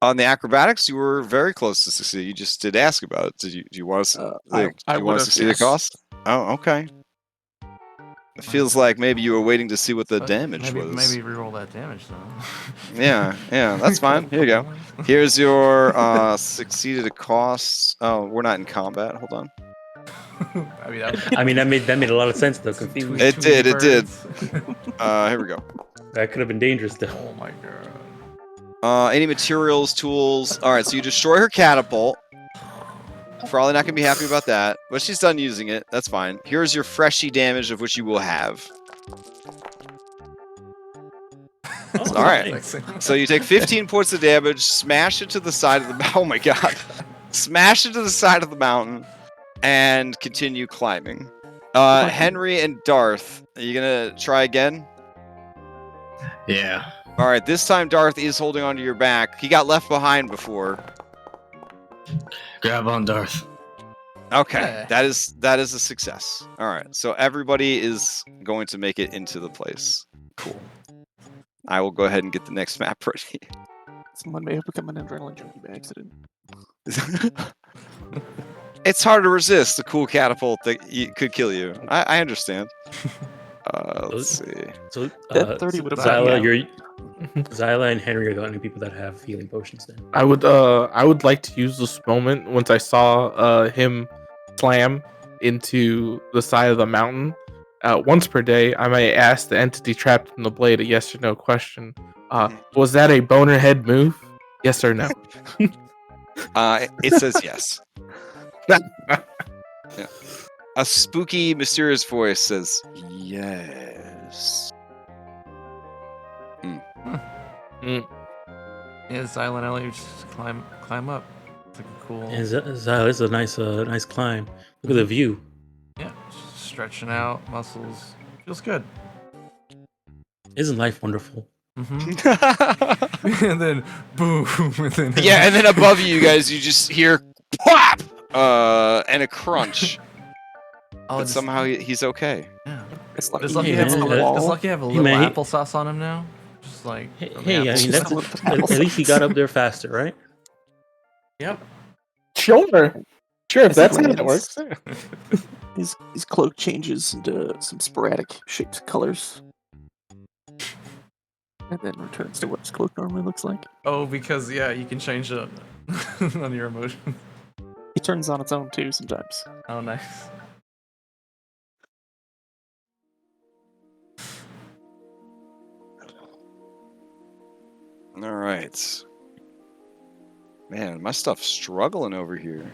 On the acrobatics, you were very close to succeed. You just did ask about it. Do you want to? I do you want would've, to see yes. the cost? Oh, okay. It feels like maybe you were waiting to see what the damage was. Maybe reroll that damage though. Yeah, that's fine. Here you go. Here's your succeeded costs. Oh, we're not in combat. Hold on. I mean, that made a lot of sense though. Confused. It did. Here we go. That could have been dangerous though. Oh my god. Any materials, tools. All right, so you destroy her catapult. Probably not gonna be happy about that, but she's done using it. That's fine. Here's your freshy damage, of which you will have. All right. So you take 15 points of damage, smash it to the side of the. Oh my god. smash into the side of the mountain, and continue climbing. Henry and Darth, are you gonna try again? Yeah. All right, this time Darth is holding onto your back. He got left behind before. Grab on, Darth. Okay, Yeah. that is a success. All right, so everybody is going to make it into the place. Cool. I will go ahead and get the next map ready. Someone may have become an adrenaline junkie by accident. It's hard to resist a cool catapult that could kill you. I understand. Let's see. So, That 30 would have Zyla and Henry are the only people that have healing potions. Then I would like to use this moment once I saw him slam into the side of the mountain. Once per day, I may ask the entity trapped in the blade a yes or no question. Was that a bonerhead move? Yes or no? It says yes. Yeah. A spooky, mysterious voice says yes. Yeah, Zyla and Elliot just climb up. It's like a cool. Zyla, it's a nice climb. Look at the view. Yeah, just stretching out muscles. Feels good. Isn't life wonderful? Mm-hmm. And then boom. And then Yeah, and then above you guys, you just hear pop, and a crunch. But somehow he's okay. Yeah. It's like Does Lucky have a little applesauce on him now? Just like Hey, I mean, at least he got up there faster, right? Yep. Sure, if that's how it works. His cloak changes into some sporadic shaped colors. And then returns to what his cloak normally looks like. Oh, because you can change it on your emotions. It turns on its own too sometimes. Oh, nice. All right. Man, my stuff's struggling over here.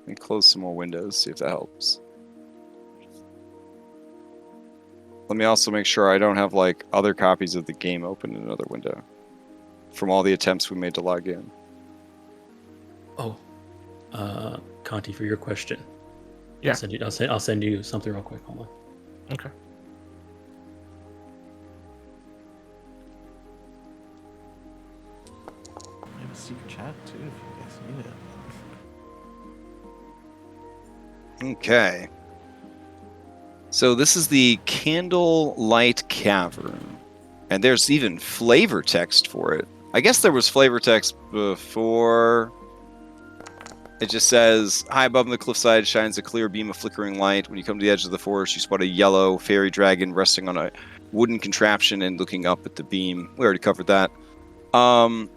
Let me close some more windows, see if that helps. Let me also make sure I don't have like other copies of the game open in another window from all the attempts we made to log in. Oh, Conti, for your question. Yeah. I'll send you something real quick. Hold on. Okay. I have a secret chat too, if you guys need it. Okay. So this is the Candlelight Cavern. And there's even flavor text for it. I guess there was flavor text before. It just says, high above the cliffside shines a clear beam of flickering light. When you come to the edge of the forest, you spot a yellow fairy dragon resting on a wooden contraption and looking up at the beam. We already covered that. All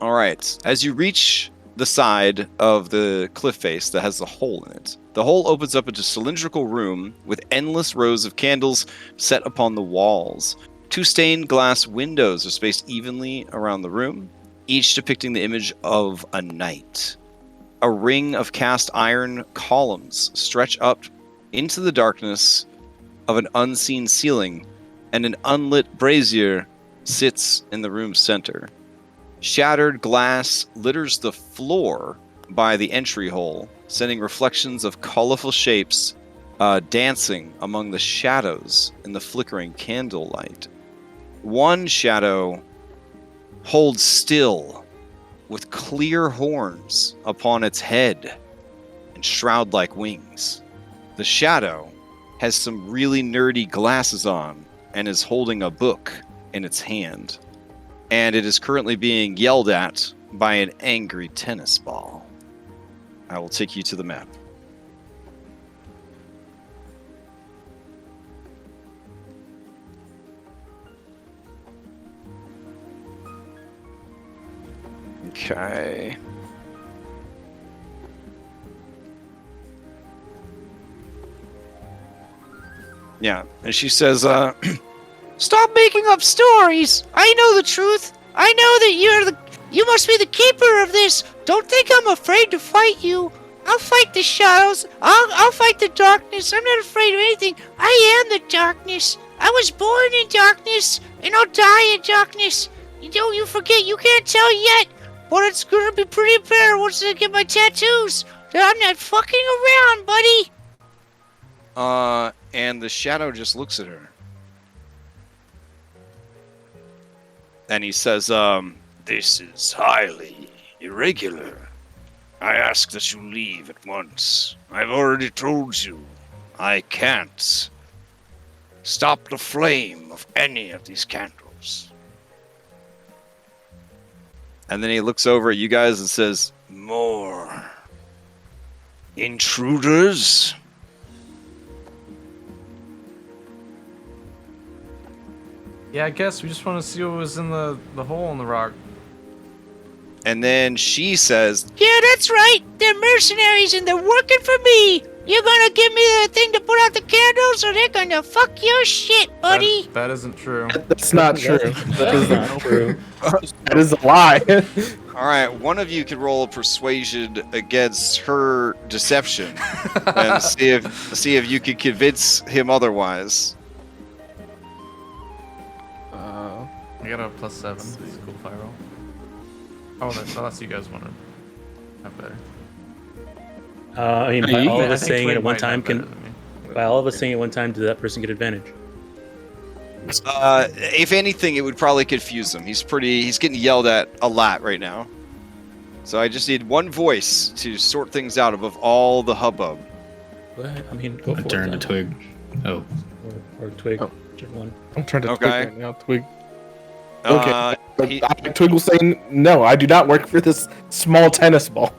right. As you reach the side of the cliff face that has the hole in it, the hole opens up into a cylindrical room with endless rows of candles set upon the walls. 2 stained glass windows are spaced evenly around the room, each depicting the image of a knight. A ring of cast iron columns stretch up into the darkness of an unseen ceiling, and an unlit brazier sits in the room's center. Shattered glass litters the floor by the entry hole, sending reflections of colorful shapes dancing among the shadows in the flickering candlelight. One shadow holds still with clear horns upon its head and shroud-like wings. The shadow has some really nerdy glasses on and is holding a book in its hand. And it is currently being yelled at by an angry tennis ball. I will take you to the map. Okay. Yeah, and she says, Stop making up stories! I know the truth! I know that you must be the keeper of this! Don't think I'm afraid to fight you! I'll fight the shadows! I'll fight the darkness! I'm not afraid of anything! I am the darkness! I was born in darkness, and I'll die in darkness! You forget, you can't tell yet, but it's gonna be pretty apparent once I get my tattoos that I'm not fucking around, buddy. And the shadow just looks at her. And he says, this is highly irregular. I ask that you leave at once. I've already told you, I can't stop the flame of any of these candles. And then he looks over at you guys and says, more intruders? Yeah, I guess we just want to see what was in the hole in the rock. And then she says, Yeah, that's right. They're mercenaries and they're working for me. You're gonna give me the thing to put out the candles or they're gonna fuck your shit, buddy. That isn't true. That's not true. That is not true. That is a lie. all right, one of you can roll a persuasion against her deception and see if you can convince him otherwise. I got a +7. This is a cool fire roll. Oh, unless you guys want to have better. I mean, by all of us I think saying it Twig at one might time, have better than me. by all of us saying it at one time, does that person get advantage? If anything, it would probably confuse him. He's getting yelled at a lot right now. So I just need one voice to sort things out above all the hubbub. I mean, go I for turned it. to Twig. Oh. Or Twig, Oh. whichever one. I'm trying to Okay. Twig right now. Twig. Okay. He- Twig will say, no, I do not work for this small tennis ball.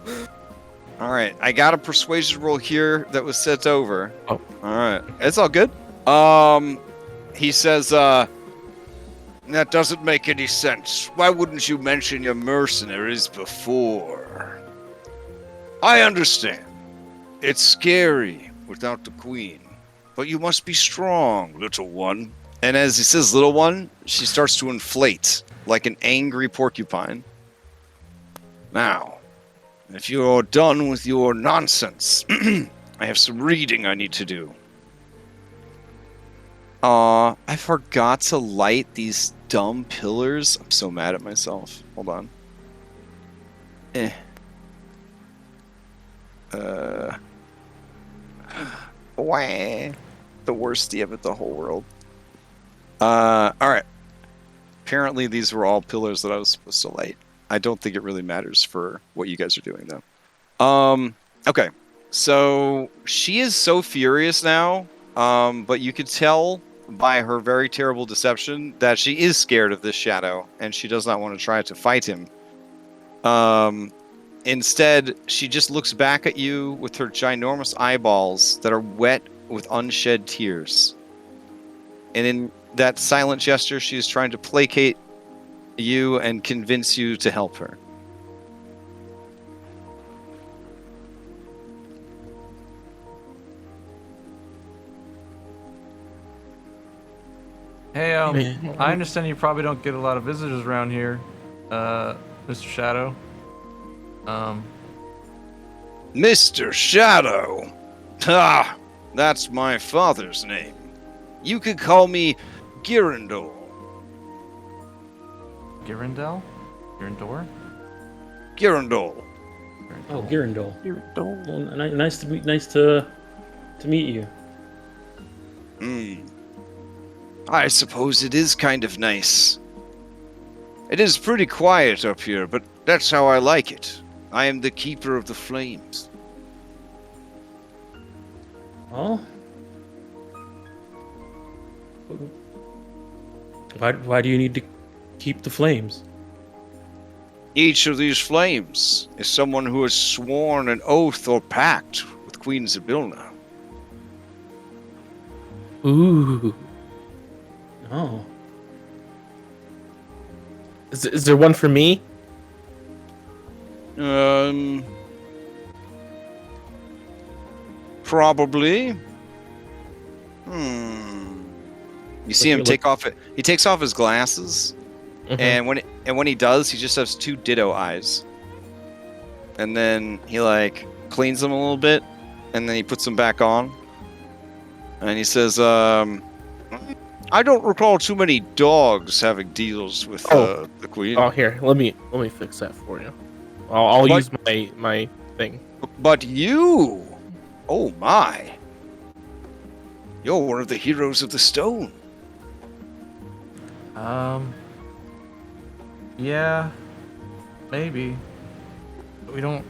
all right, I got a persuasion roll here that was sent over. Oh. All right, it's all good. He says, that doesn't make any sense. Why wouldn't you mention your mercenaries before? I understand. It's scary without the queen, but you must be strong, little one. And as he says little one, she starts to inflate like an angry porcupine. Now, if you're done with your nonsense, I have some reading I need to do. I forgot to light these dumb pillars. I'm so mad at myself. Hold on. Wah. The worst DM of the whole world. Alright. Apparently these were all pillars that I was supposed to light. I don't think it really matters for what you guys are doing though. Okay. So she is so furious now, but you could tell by her very terrible deception that she is scared of this shadow and she does not want to try to fight him. Instead, she just looks back at you with her ginormous eyeballs that are wet with unshed tears. And in that silent gesture, she is trying to placate you and convince you to help her. Hey, I understand you probably don't get a lot of visitors around here, Mr. Shadow. Mr. Shadow? Ah, that's my father's name. You could call me Girindol. Girindel? Girindor? Girindol. Oh, Girindol. Girindol. Well, nice to meet you. I suppose it is kind of nice. It is pretty quiet up here, but that's how I like it. I am the keeper of the flames. Oh? Why do you need to keep the flames? Each of these flames is someone who has sworn an oath or pact with Queen Zybilna. Ooh. Oh. Is there one for me? Probably. You see him take off it. He takes off his glasses, and when he does, he just has two ditto eyes. And then he like cleans them a little bit, and then he puts them back on. And he says, I don't recall too many dogs having deals with the queen. Oh, here, let me fix that for you. I'll But- use my thing. But you, oh my, you're one of the heroes of the stone. Yeah, maybe. We don't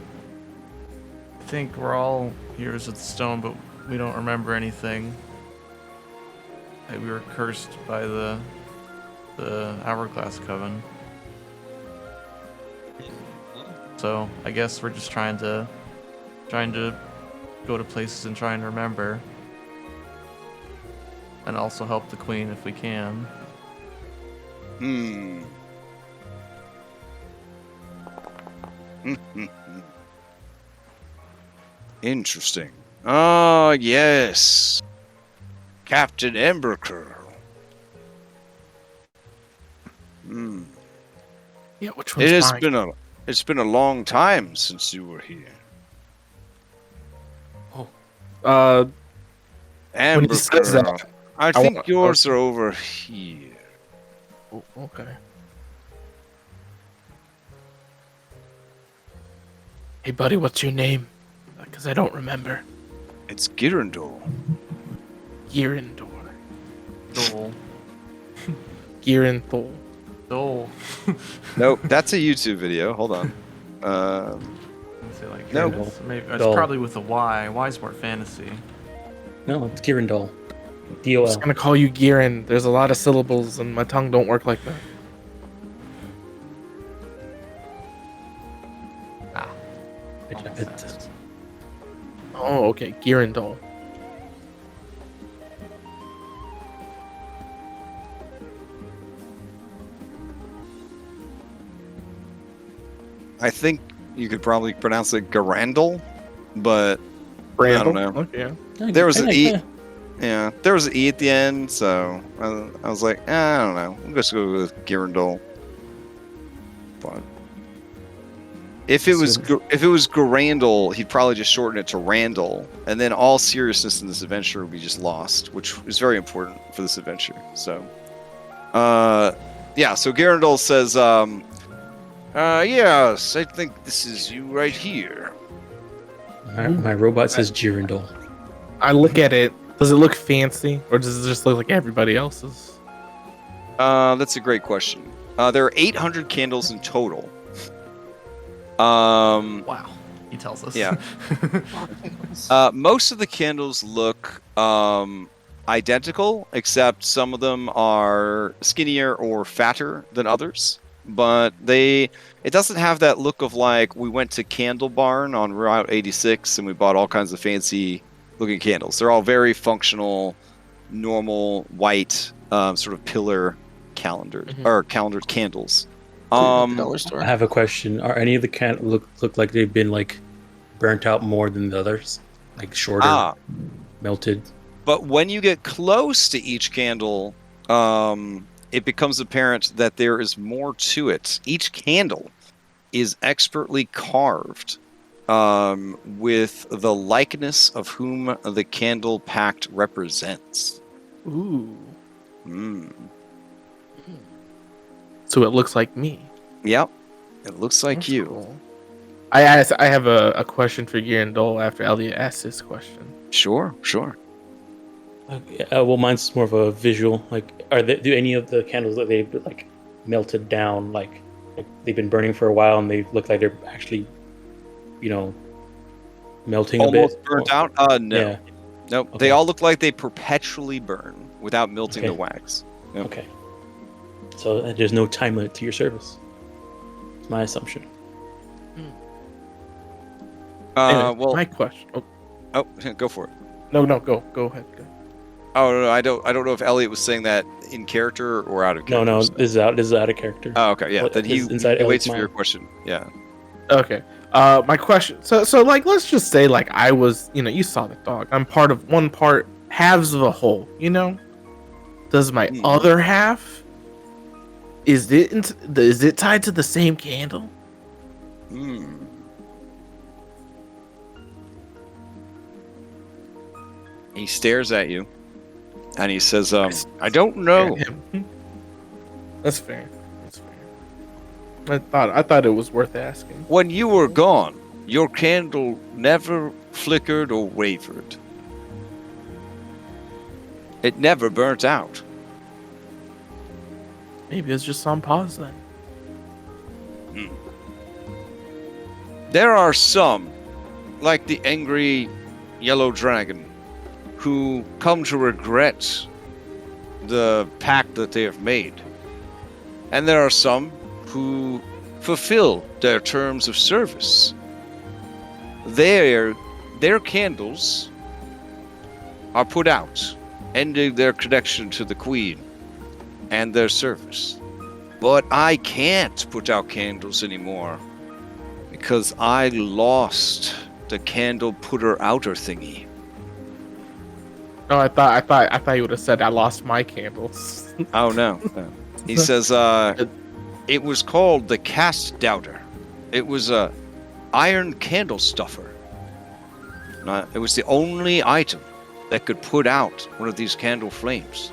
think we're all heroes of the stone, but we don't remember anything. Like, we were cursed by the hourglass coven. So I guess we're just trying to go to places and try and remember, and also help the queen if we can. Interesting. Ah, yes. Captain Embercurl. Yeah, which one's mine? It's been a long time since you were here. When he says that, Embercurl. I think yours are over here. Oh, okay. Hey, buddy, what's your name? Because I don't remember. It's Girandol. Girandor. Dole. Girandol. Dole. Nope, that's a YouTube video. Hold on. Say like No. maybe it's Dole. probably with a Y. Y's more fantasy. No, it's Girandol. I'm DOL. just gonna call you Girin. There's a lot of syllables, and my tongue don't work like that. Oh, okay, Girandol. I think you could probably pronounce it Garandal, but I don't know. Okay. There was an E. Yeah, there was an E at the end, so I was like, I don't know. I'm just go with Girandol. But if it was Garandal, he'd probably just shorten it to Randall, and then all seriousness in this adventure would be just lost, which is very important for this adventure. So, yeah. So Garandal says, yes, I think this is you right here. My robot says Girandol. I look at it. Does it look fancy, or does it just look like everybody else's? That's a great question. There are 800 candles in total. Wow, he tells us. Yeah. Most of the candles look identical, except some of them are skinnier or fatter than others. But it doesn't have that look of like we went to Candle Barn on Route 86 and we bought all kinds of fancy looking candles. They're all very functional, normal, white, sort of pillar calendared or calendared candles. Dollar store. I have a question. Are any of the candles look like they've been like burnt out more than the others? Like shorter, melted? But when you get close to each candle, it becomes apparent that there is more to it. Each candle is expertly carved with the likeness of whom the candle pact represents. Ooh. So it looks like me. Yep. It looks like That's you. cool. I have a question for Girandol after Elliot asks this question. Sure. Well, mine's more of a visual. Like, do any of the candles that they've like melted down, like they've been burning for a while, and they look like they're actually, melting Almost a bit? burnt out? No. Yeah. Nope. Okay. They all look like they perpetually burn without melting the wax. Yep. Okay. So there's no time limit to your service. It's my assumption. Anyway, Well, my question. Oh, go for it. No, go ahead. Go. Oh no, I don't know if Elliot was saying that in character or out of character. No, this is out of character. Oh, okay, yeah. What Then he is inside waits Elliot's for your mind? question. question. Yeah. Okay. My question. So like, let's just say like I was, you saw the dog. I'm part of one part, halves of a whole. Does my other half? Is it tied to the same candle? He stares at you, And he says, I don't know. That's fair. That's fair. I thought it was worth asking. When you were gone, your candle never flickered or wavered. It never burnt out. Maybe it's just on pause then. There are some, like the angry yellow dragon, who come to regret the pact that they have made. And there are some who fulfill their terms of service. Their candles are put out, ending their connection to the Queen and their service. But I can't put out candles anymore because I lost the candle putter outer thingy. No, I thought you would have said I lost my candles. Oh no. He says it was called the cast doubter. It was a iron candle stuffer. It was the only item that could put out one of these candle flames.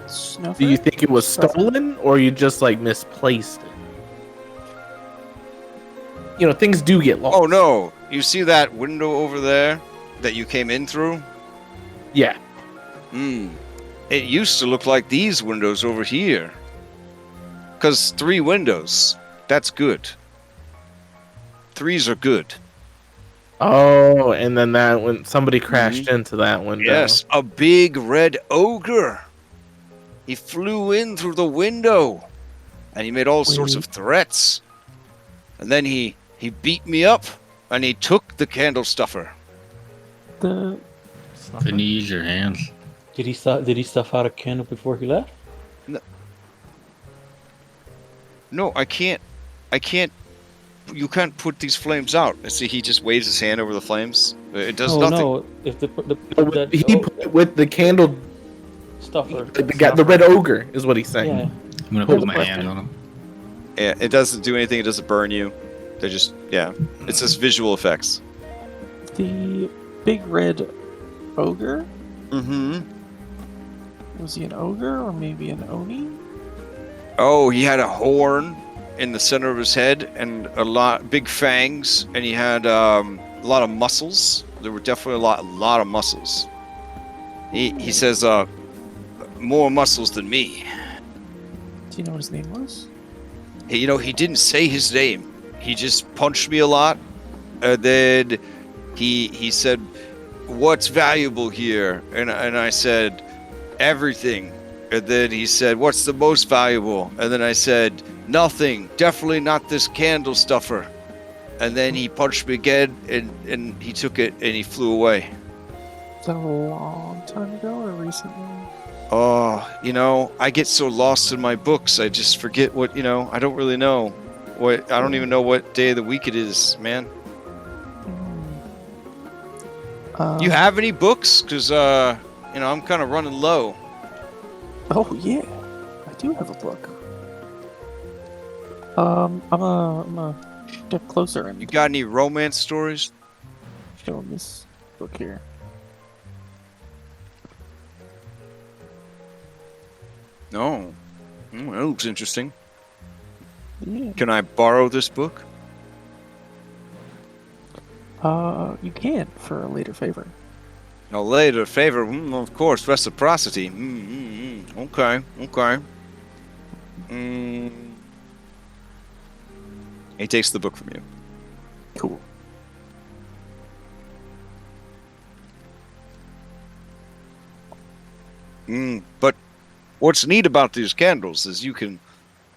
Snuffer? Do you think it was stolen, or you just like misplaced it? You know, things do get lost. Oh no! You see that window over there that you came in through? Yeah. It used to look like these windows over here. 'Cause 3 windows, that's good. 3s are good. Oh, and then that when somebody crashed into that window. Yes, a big red ogre. He flew in through the window, and he made all sorts of threats. And then he beat me up, and he took the candle stuffer. Couldn't you use your hands? Did he stuff out a candle before he left? No, I can't. You can't put these flames out. See, he just waves his hand over the flames. It does nothing. No, if He put it with the candle stuffer. The red ogre is what he's saying. Yeah. I'm gonna put my hand on him. Yeah, it doesn't do anything. It doesn't burn you. They just, it's just visual effects. The big red ogre? Mm-hmm. Was he an ogre or maybe an oni? Oh, he had a horn in the center of his head and big fangs, and he had a lot of muscles. There were definitely a lot of muscles. He says, more muscles than me. Do you know what his name was? He didn't say his name. He just punched me a lot, and then he said, "What's valuable here?" And I said, "Everything." And then he said, "What's the most valuable?" And then I said, "Nothing. Definitely not this candle stuffer." And then he punched me again, and he took it, and he flew away. Is that a long time ago or recently? Oh, I get so lost in my books, I just forget what, I don't really know. I don't even know what day of the week it is, man. You have any books? Because, I'm kind of running low. Oh, yeah. I do have a book. I'm a step closer and You got any romance stories? show him this book here. No. That looks interesting. Yeah. Can I borrow this book? You can for a later favor. A later favor? Of course, reciprocity. Okay. He takes the book from you. Cool. But what's neat about these candles is you can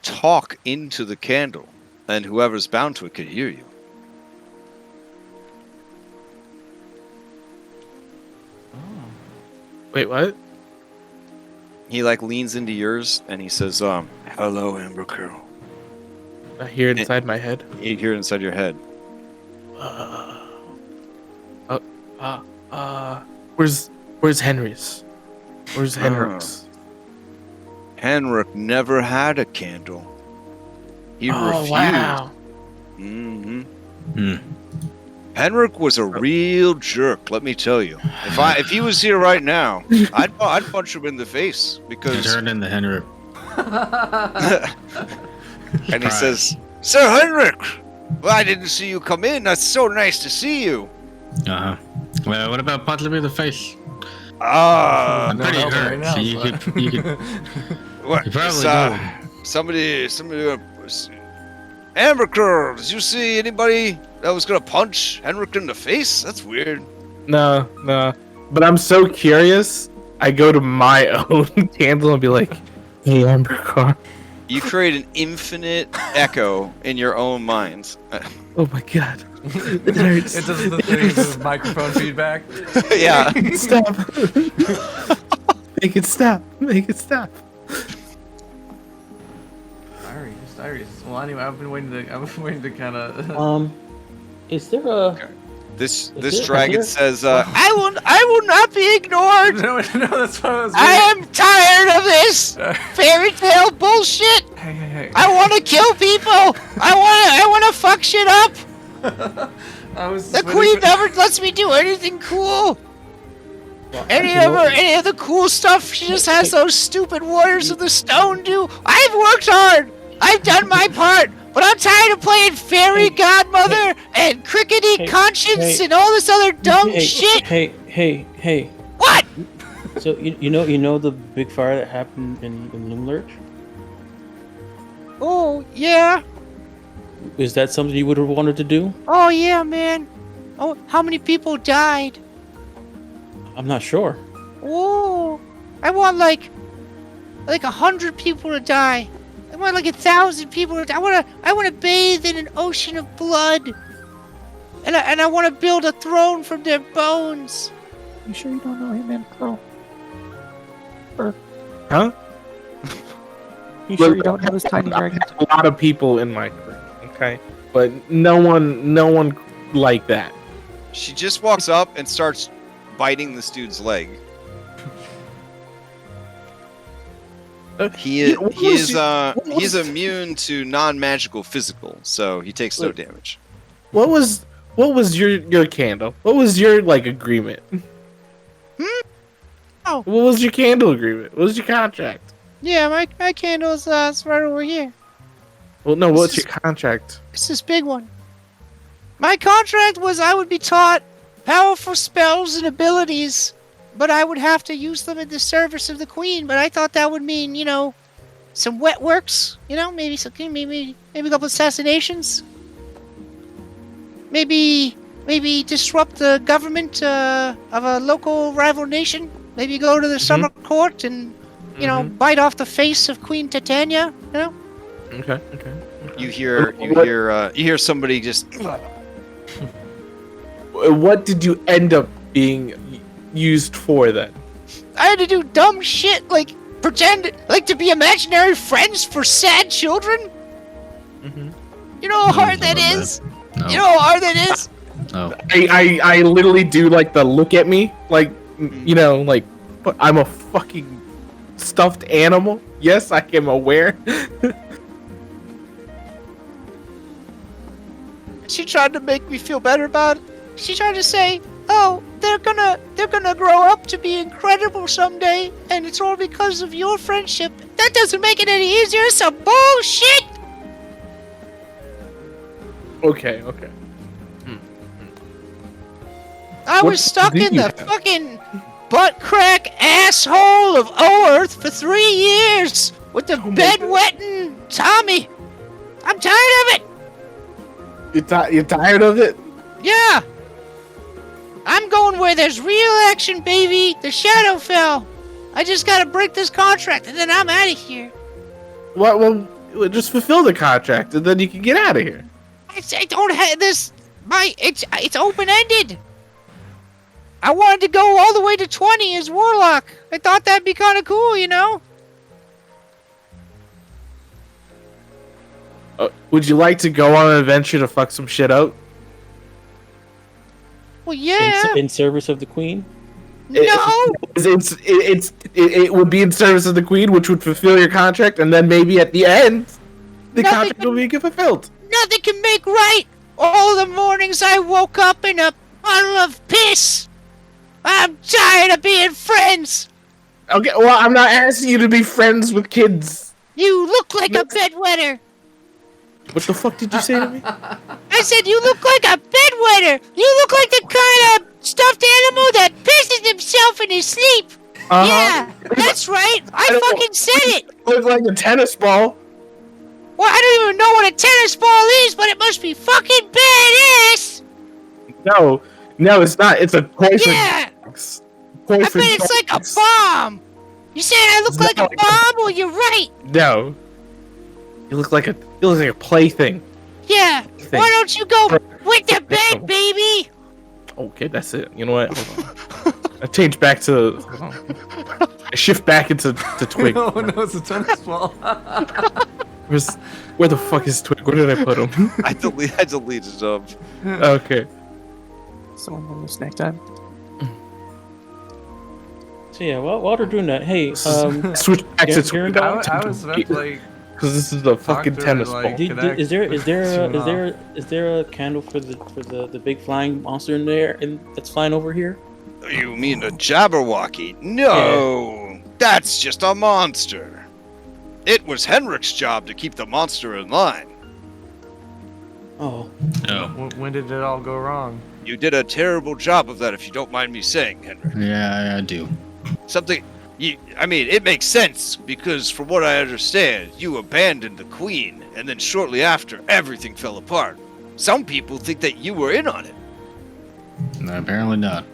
talk into the candle, and whoever's bound to it can hear you. Wait, what? He leans into yours and he says, "Hello, Amber Girl." I hear it inside my head. You hear it inside your head. Where's Henry's? Where's Henrik's? Henrik never had a candle. He refused. Wow. Henrik was a real jerk, let me tell you. If he was here right now, I'd punch him in the face because. Turn into Henrik. And he says, "Sir Henrik, well, I didn't see you come in. That's so nice to see you." Well, what about punching me in the face? I'm pretty help hurt. right now, so you so- could. What? You probably Somebody. Amber Girl, did you see anybody that was gonna punch Henrik in the face? That's weird. No. But I'm so curious. I go to my own candle and be like, "Hey, Amber Car." You create an infinite echo in your own mind. Oh my god. It hurts. It does the thing with microphone feedback. Yeah. Stop. Make it stop. Make it stop. Diaries. Well, anyway, I've been waiting to kind of. Is there a? This there- dragon is there- says, I will not be ignored. No, that's what I was. I am tired of this fairy tale bullshit. Hey. I want to kill people. I want to fuck shit up. The queen never lets me do anything cool. Any of the cool stuff she just has those stupid warriors of the stone do. I've worked hard. I've done my part. But I'm tired of playing fairy godmother and crickety conscience and all this other dumb shit. Hey. What? So you know the big fire that happened in Loomlurch? Oh yeah. Is that something you would have wanted to do? Oh yeah, man. Oh, how many people died? I'm not sure. Oh, I want like 100 people to die. I want like 1,000 people to die. I want to bathe in an ocean of blood. And I want to build a throne from their bones. You sure you don't know him, man, Carl? Huh? You sure you don't have this tiny dragon? A lot of people in my crew, okay? But no one like that. she just walks up and starts biting this dude's leg. He's immune to non-magical physical, so he takes no damage. What was your candle? What was your agreement? Oh. What was your candle agreement? What was your contract? Yeah, my candle's it's right over here. Well, no, what's your contract? It's this big one. My contract was I would be taught powerful spells and abilities, but I would have to use them in the service of the queen. But I thought that would mean, some wet works. Maybe a couple assassinations. Maybe disrupt the government of a local rival nation. Maybe go to the summer court and bite off the face of Queen Titania. Okay. You hear somebody just. What did you end up being used for then? I had to do dumb shit like pretend to be imaginary friends for sad children. You know how hard that is? No. You know how hard that is? No. I literally do the look at me but I'm a fucking stuffed animal. Yes, I am aware. She tried to make me feel better about it. She tried to say, "Oh, they're gonna grow up to be incredible someday, and it's all because of your friendship." That doesn't make it any easier. It's some bullshit. Okay. I was stuck in the fucking butt crack asshole of O-Earth for 3 years with the bedwetting Tommy. I'm tired of it. You're tired of it? Yeah. I'm going where there's real action, baby. The Shadowfell. I just gotta break this contract and then I'm out of here. Well, just fulfill the contract and then you can get out of here. I don't have this. It's open-ended. I wanted to go all the way to 20 as Warlock. I thought that'd be kind of cool, Would you like to go on an adventure to fuck some shit out? Well, yeah. In service of the queen? No. It would be in service of the queen, which would fulfill your contract, and then maybe at the end, the contract will be fulfilled. Nothing can make right All the mornings I woke up in a puddle of piss. I'm tired of being friends. Okay, well, I'm not asking you to be friends with kids. You look like a bedwetter. What the fuck did you say to me? I said you look like a bedwetter. You look like the kind of stuffed animal that pisses himself in his sleep. Yeah, that's right. I fucking said it. Look like a tennis ball. Well, I don't even know what a tennis ball is, but it must be fucking badass. No, it's not. It's a toy for Yeah. dogs. I bet it's like a bomb. You saying I look like a bomb? Well, you're right. No. You look like a plaything. Yeah. Why don't you go with the bed, baby? Okay, that's it. You know what? Hold on. I change back to. Hold on. I shift back into Twig. Oh no, it's a tennis ball. Where the fuck is Twig? Where did I put him? I deleted him. Okay. Someone want to snack time? So yeah, while they're doing that, hey, switch back to Twig. I was about to like. Because this is the fucking tennis ball. Is there a candle for the big flying monster in there and that's flying over here? You mean a Jabberwocky? No, that's just a monster. It was Henrik's job to keep the monster in line. Oh. No. When did it all go wrong? You did a terrible job of that, if you don't mind me saying, Henrik. Yeah, I do. It makes sense, because from what I understand, you abandoned the queen, and then shortly after, everything fell apart. Some people think that you were in on it. No, apparently not.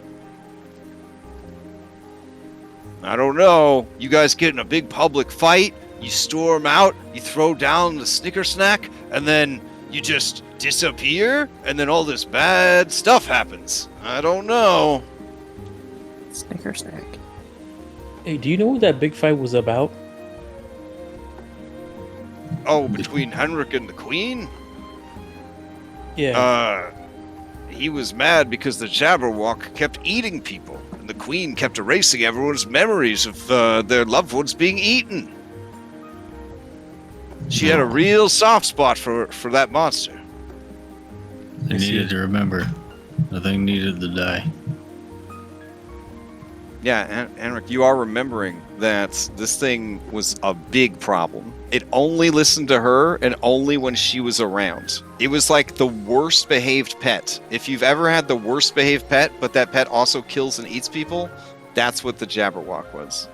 I don't know. You guys get in a big public fight, you storm out, you throw down the Snicker snack, and then you just disappear, and then all this bad stuff happens. I don't know. Snicker snack. Hey, do you know what that big fight was about? Oh, between Henrik and the queen? Yeah. He was mad because the Jabberwock kept eating people, and the queen kept erasing everyone's memories of their loved ones being eaten. She had a real soft spot for that monster. They needed to remember. Nothing needed to die. Yeah, Henrik, you are remembering that this thing was a big problem. It only listened to her, and only when she was around. It was like the worst behaved pet. If you've ever had the worst behaved pet, but that pet also kills and eats people, that's what the Jabberwock was.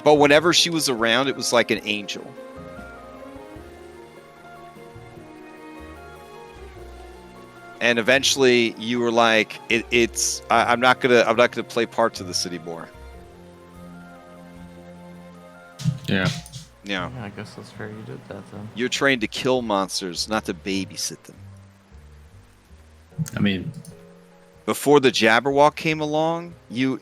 But whenever she was around, it was like an angel. And eventually, you were like, I'm not gonna play parts of the city more. Yeah. Yeah. I guess that's fair. You did that then. You're trained to kill monsters, not to babysit them. I mean, before the Jabberwock came along, you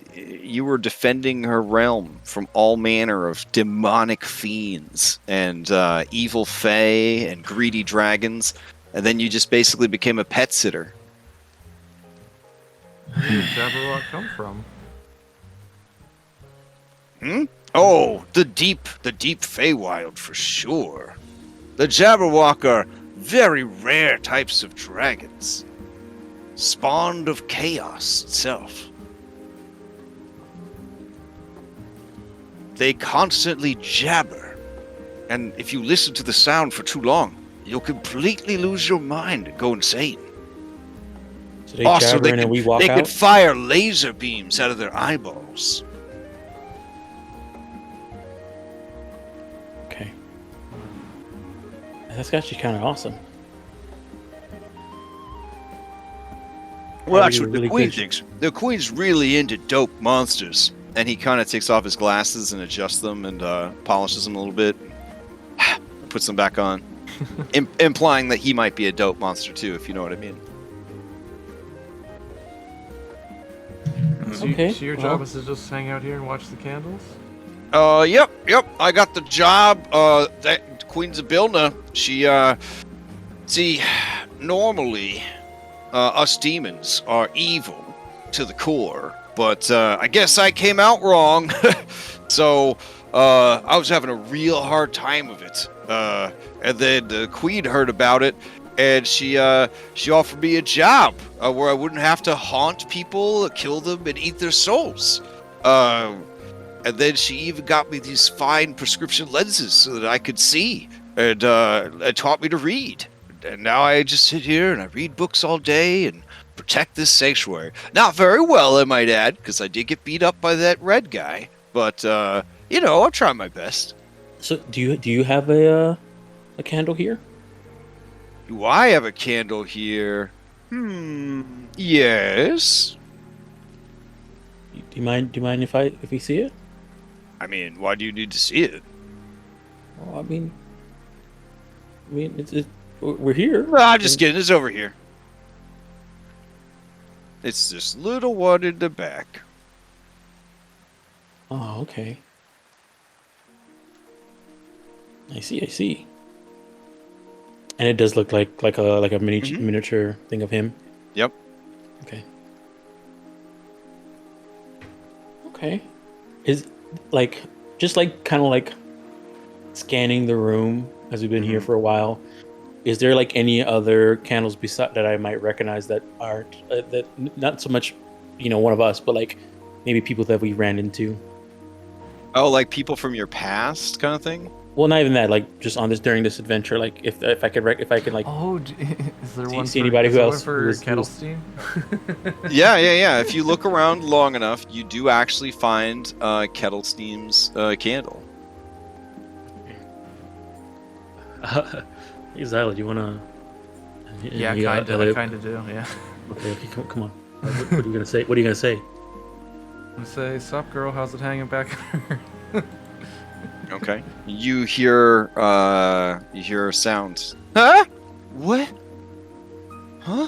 were defending her realm from all manner of demonic fiends and evil fae and greedy dragons. And then you just basically became a pet sitter. Where did Jabberwock come from? Oh, the deep Feywild for sure. The Jabberwock are very rare types of dragons, spawned of chaos itself. They constantly jabber, and if you listen to the sound for too long, you'll completely lose your mind and go insane. So they jabber in and we walk they out? could fire laser beams out of their eyeballs. Okay. That's actually kind of awesome. Well, actually, the Queen's really into dope monsters. And he kind of takes off his glasses and adjusts them and polishes them a little bit. Puts them back on. Implying that he might be a dope monster too, if you know what I mean. So your job is to just hang out here and watch the candles? Yep. I got the job. That Queen Zabilna, she, see, normally, us demons are evil to the core, but I guess I came out wrong. So I was having a real hard time of it. And then the Queen heard about it, and she offered me a job where I wouldn't have to haunt people, kill them, and eat their souls. And then she even got me these fine prescription lenses so that I could see, and taught me to read. And now I just sit here and I read books all day and protect this sanctuary. Not very well, I might add, because I did get beat up by that red guy. But I'll try my best. So do you have a candle here? Do I have a candle here? Yes. Do you mind if we see it? I mean, why do you need to see it? Well, I mean, we're here. No, I'm just kidding. It's over here. It's this little one in the back. Oh, okay. I see. And it does look like a miniature thing of him. Yep. Okay. Is kind of like scanning the room as we've been here for a while. Is there like any other candles beside that I might recognize that aren't that not so much, one of us, but like maybe people that we ran into? Oh, like people from your past, kind of thing. Well, not even that. Like just during this adventure, like if I could like. Oh, is there one? See anybody who else for Kettlestein? Yeah. If you look around long enough, you do actually find Kettlesteam's candle. Hey, Zyla, do you wanna? Yeah, I kind of do. Yeah. Okay, come on. What are you gonna say? What are you gonna say? I'm gonna say, "Sup, girl? How's it hanging back?" Okay. You hear a sound. Huh? What? Huh?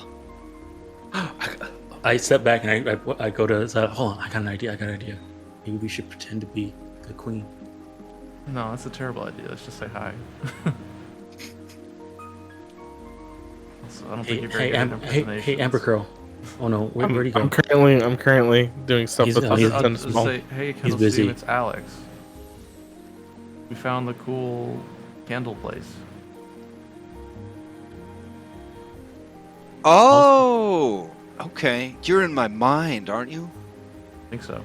I step back and I go to Zyla. Hold on, I got an idea. Maybe we should pretend to be the queen. No, that's a terrible idea. Let's just say hi. Also, I don't think you're very good at impersonations. Hey, Amber Crow. Oh no, where'd he go? I'm currently doing stuff with I'll the just say, hey, he's busy. It's Alex. We found the cool candle place. Oh, okay. You're in my mind, aren't you? I think so.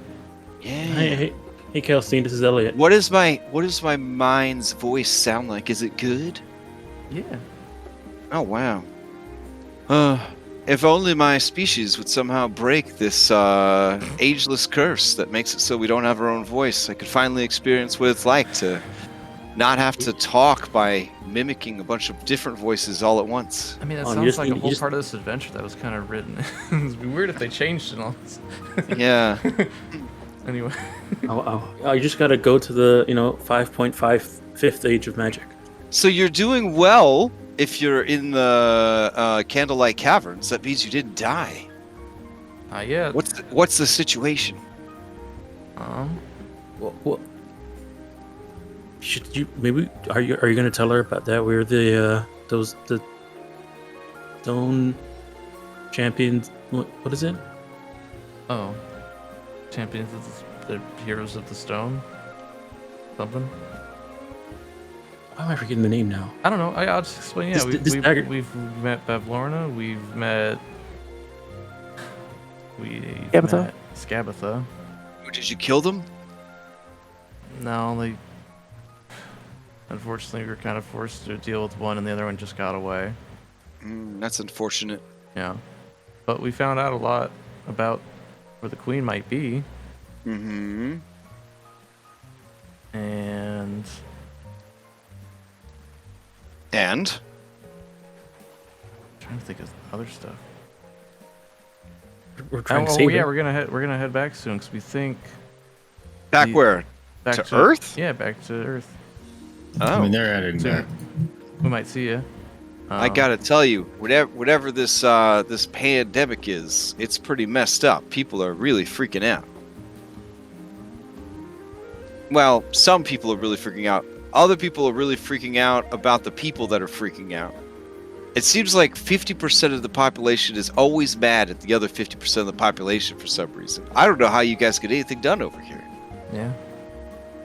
Yeah. Hey, Kelstein, this is Elliot. What does my mind's voice sound like? Is it good? Yeah. Oh wow. If only my species would somehow break this ageless curse that makes it so we don't have our own voice. I could finally experience what it's like to not have to talk by mimicking a bunch of different voices all at once. I mean, that sounds like a whole part of this adventure that was kind of written. It'd be weird if they changed it all. Yeah. Anyway. You just gotta go to the 5.5 age of magic. So you're doing well. If you're in the Candlelight Caverns, that means you didn't die. Not yet. What's the situation? Well, should you maybe are you gonna tell her about that? We're the stone champions. What is it? Oh, champions of the heroes of the stone. Something. Why am I forgetting the name now? I don't know. I'll just explain. Yeah, we've met Bavlorna. We've met Skabatha. Did you kill them? No, they. Unfortunately, we were kind of forced to deal with one, and the other one just got away. That's unfortunate. Yeah, but we found out a lot about where the queen might be. Mm-hmm. And. I'm trying to think of other stuff. We're trying to save her. We're gonna head back soon because we think. Back where? Back to Earth? Yeah, back to Earth. Oh. I mean, they're heading back. We might see you. I gotta tell you, whatever this this pandemic is, it's pretty messed up. People are really freaking out. Well, some people are really freaking out. Other people are really freaking out about the people that are freaking out. It seems like 50% of the population is always mad at the other 50% of the population for some reason. I don't know how you guys get anything done over here. Yeah.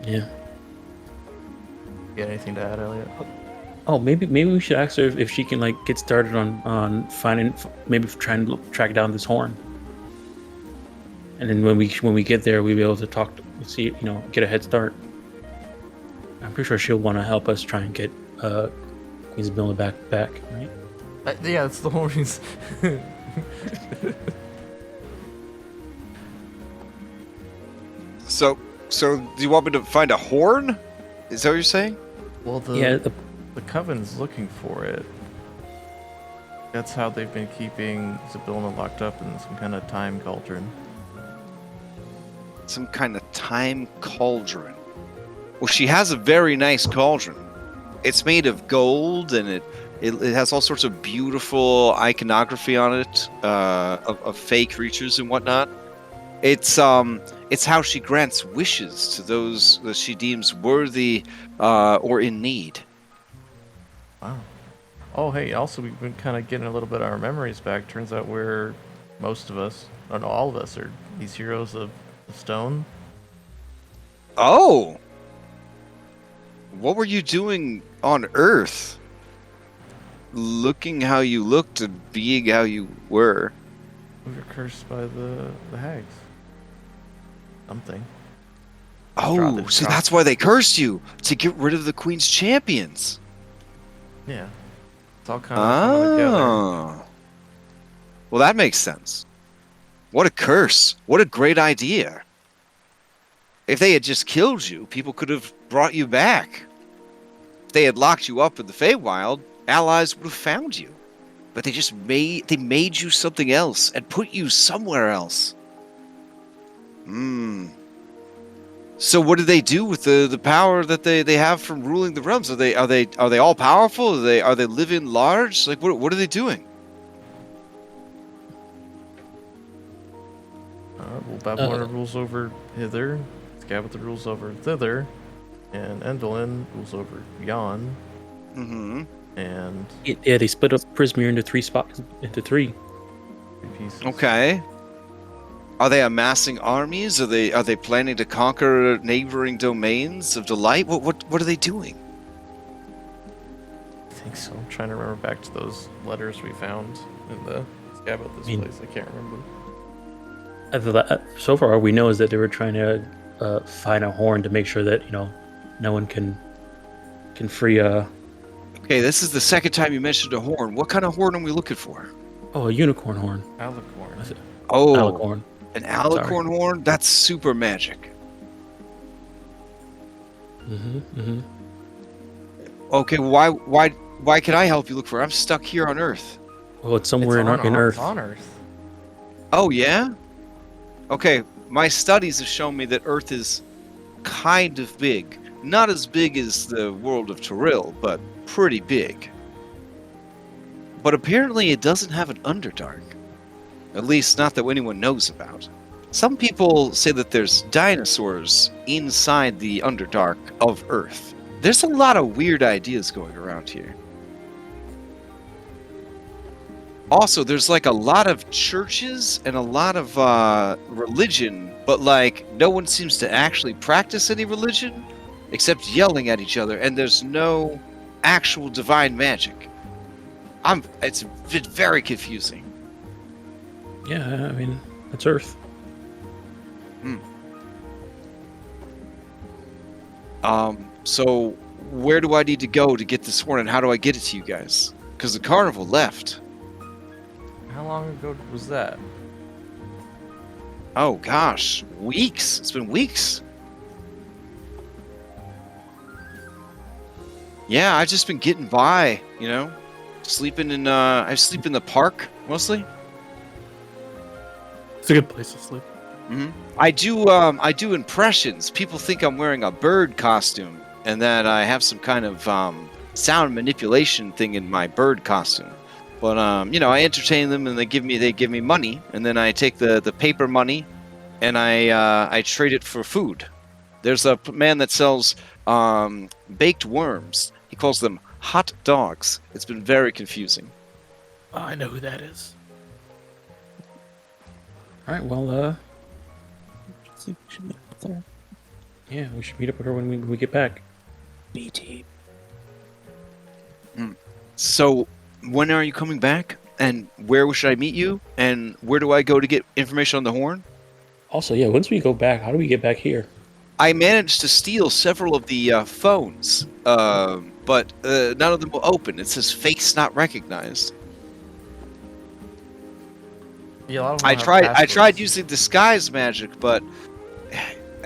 Yeah. You got anything to add, Elliot? Oh, maybe we should ask her if she can like get started on finding, maybe trying to track down this horn. And then when we get there, we'll be able to talk, see, get a head start. I'm pretty sure she'll want to help us try and get Queen's Miller back, right? Yeah, that's the whole reason. So do you want me to find a horn? Is that what you're saying? Well, the Coven's looking for it. That's how they've been keeping Zybilna locked up in some kind of time cauldron. Some kind of time cauldron. Well, she has a very nice cauldron. It's made of gold, and it has all sorts of beautiful iconography on it, of fey creatures and whatnot. It's how she grants wishes to those that she deems worthy or in need. Wow. Oh, hey, also we've been kind of getting a little bit of our memories back. Turns out most of us, or no, all of us, are these heroes of the stone. Oh! What were you doing on Earth? Looking how you looked and being how you were. We were cursed by the hags. Something. Oh, so that's why they cursed you, to get rid of the Queen's champions. Yeah. It's all kind of coming together. Well, that makes sense. What a curse. What a great idea. If they had just killed you, people could have brought you back. If they had locked you up in the Feywild, allies would have found you. But they made you something else and put you somewhere else. So what do they do with the power that they have from ruling the realms? Are they all powerful? Are they living large? Like what are they doing? Well, Babylon rules over Hither, Scabbeth rules over Thither, and Endolin rules over Yon. Mm-hmm. And yeah, they split up Prismere into three pieces. Okay. Are they amassing armies? Are they planning to conquer neighboring domains of delight? What are they doing? I think so. I'm trying to remember back to those letters we found in the Scabbeth place. I can't remember. So far, all we know is that they were trying to find a horn to make sure that no one can free Okay, this is the second time you mentioned a horn. What kind of horn are we looking for? Oh, a unicorn horn. Alicorn. Oh, alicorn. An alicorn horn? That's super magic. Okay, why can I help you look for it? I'm stuck here on Earth. Well, it's somewhere in Earth. It's on Earth. Oh, yeah? Okay, my studies have shown me that Earth is kind of big. Not as big as the world of Toril, but pretty big. But apparently it doesn't have an Underdark. At least not that anyone knows about. Some people say that there's dinosaurs inside the Underdark of Earth. There's a lot of weird ideas going around here. Also, there's like a lot of churches and a lot of religion, but like no one seems to actually practice any religion except yelling at each other, and there's no actual divine magic. It's very confusing. Yeah, I mean, it's Earth. So where do I need to go to get this horn, and how do I get it to you guys? Because the carnival left. How long ago was that? Oh gosh, weeks. It's been weeks. Yeah, I've just been getting by, sleeping in. I sleep in the park mostly. It's a good place to sleep. I do impressions. People think I'm wearing a bird costume, and that I have some kind of sound manipulation thing in my bird costume. But I entertain them, and they give me money, and then I take the paper money, and I trade it for food. There's a man that sells baked worms. He calls them hot dogs. It's been very confusing. Oh, I know who that is. All right, well, We should meet up there. yeah, we should meet up with her when we get back. B-team. So, when are you coming back? And where should I meet you? And where do I go to get information on the horn? Also, yeah, once we go back, how do we get back here? I managed to steal several of the phones, but none of them will open. It says face not recognized. Yeah, a lot of them I have tried passwords. using disguise magic, but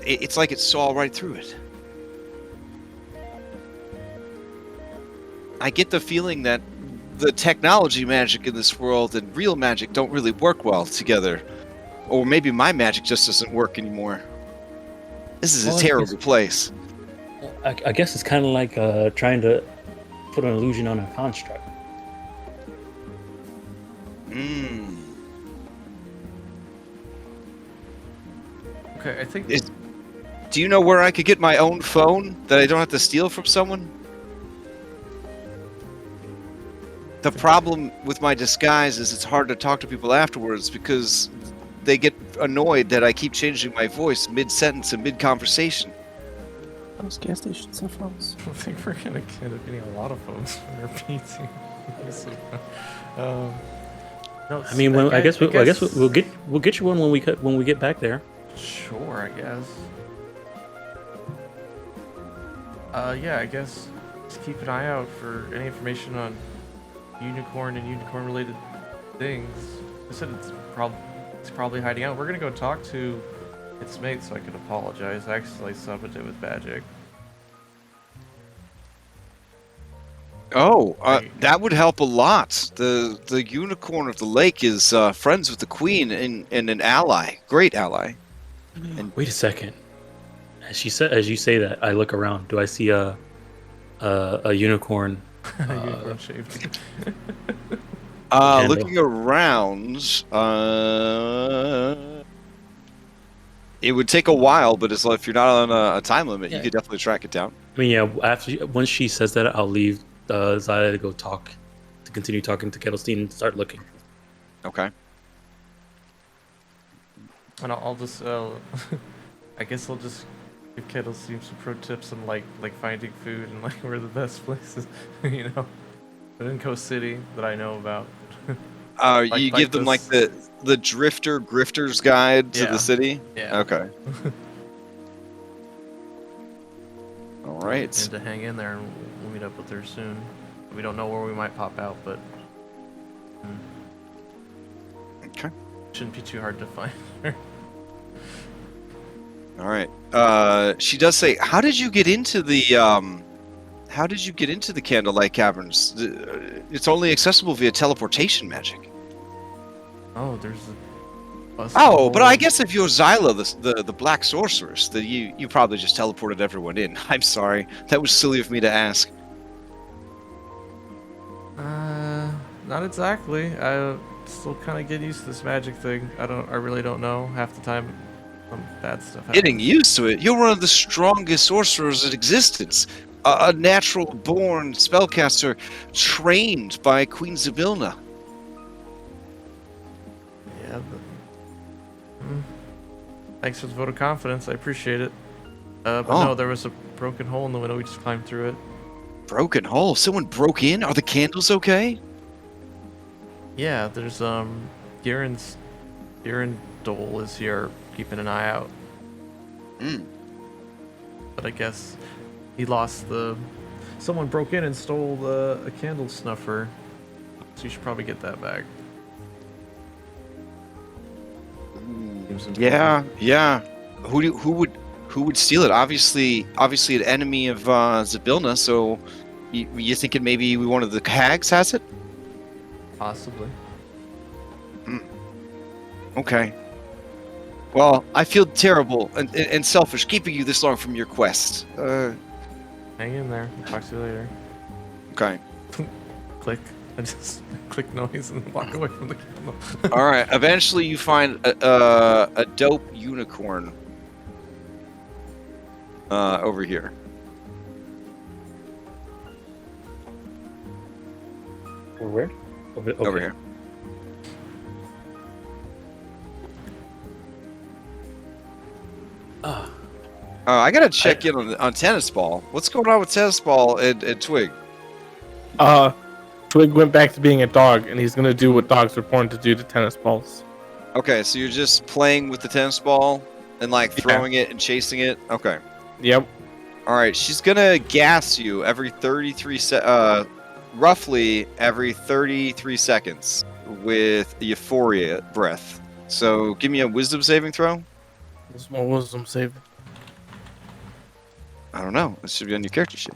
it's like it saw right through it. I get the feeling that the technology magic in this world and real magic don't really work well together. Or maybe my magic just doesn't work anymore. This is a terrible place. I guess it's kind of like trying to put an illusion on a construct. Okay, I think. Do you know where I could get my own phone that I don't have to steal from someone? The problem with my disguise is it's hard to talk to people afterwards because they get annoyed that I keep changing my voice mid-sentence and mid-conversation. Those gas stations have phones. I think we're gonna end up getting a lot of phones from our PT. No, I mean, I guess we'll get you one when we get back there. Sure, I guess. Yeah, I guess just keep an eye out for any information on unicorn and unicorn-related things. I said it's probably hiding out. We're gonna go talk to its mate so I can apologize. I accidentally summoned it with magic. Oh, that would help a lot. The unicorn of the lake is friends with the queen and an ally, great ally. And wait a second. As you say that, I look around. Do I see a unicorn? Unicorn shaped. Looking around, it would take a while, but it's like if you're not on a time limit, you could definitely track it down. I mean, yeah. Once she says that, I'll leave Zaya to continue talking to Kettlestein and start looking. Okay. And I'll just, I guess I'll just give Kettlestein some pro tips on like finding food and like where the best places, you know, but in Coast City that I know about. You give them like the grifter's guide to the city? Yeah. Okay. All right. And to hang in there, and we'll meet up with her soon. We don't know where we might pop out, but okay, shouldn't be too hard to find her. All right. She does say, "How did you get into the Candlelight Caverns? It's only accessible via teleportation magic." Oh, there's a Oh, but I guess if you're Xyla, the black sorceress, that you probably just teleported everyone in. I'm sorry, that was silly of me to ask. Not exactly. I still kind of get used to this magic thing. I really don't know half the time. Some bad stuff happens. Getting used to it. You're one of the strongest sorcerers in existence. A natural-born spellcaster trained by Queen Zybilna. Yeah, but... Thanks for the vote of confidence. I appreciate it. But no, there was a broken hole in the window. We just climbed through it. Broken hole? Someone broke in? Are the candles okay? Yeah, there's Garen Dole is here keeping an eye out. But I guess he lost someone broke in and stole a candle snuffer. So you should probably get that back. Yeah. Who would steal it? Obviously an enemy of Zybilna, so you thinking maybe one of the hags has it? Possibly. Okay. Well, I feel terrible and selfish keeping you this long from your quest. Hang in there. I'll talk to you later. Okay. Click. I just click noise and walk away from the candle. All right. Eventually, you find a dope unicorn over here. Where? Over here. I gotta check in on tennis ball. What's going on with tennis ball and Twig? Twig went back to being a dog, and he's gonna do what dogs were born to do to tennis balls. Okay, so you're just playing with the tennis ball and like throwing it and chasing it. Okay. Yep. All right. She's gonna gas you every roughly every 33 seconds with a euphoria breath. So give me a wisdom saving throw. What wisdom saving? I don't know. This should be on your character sheet.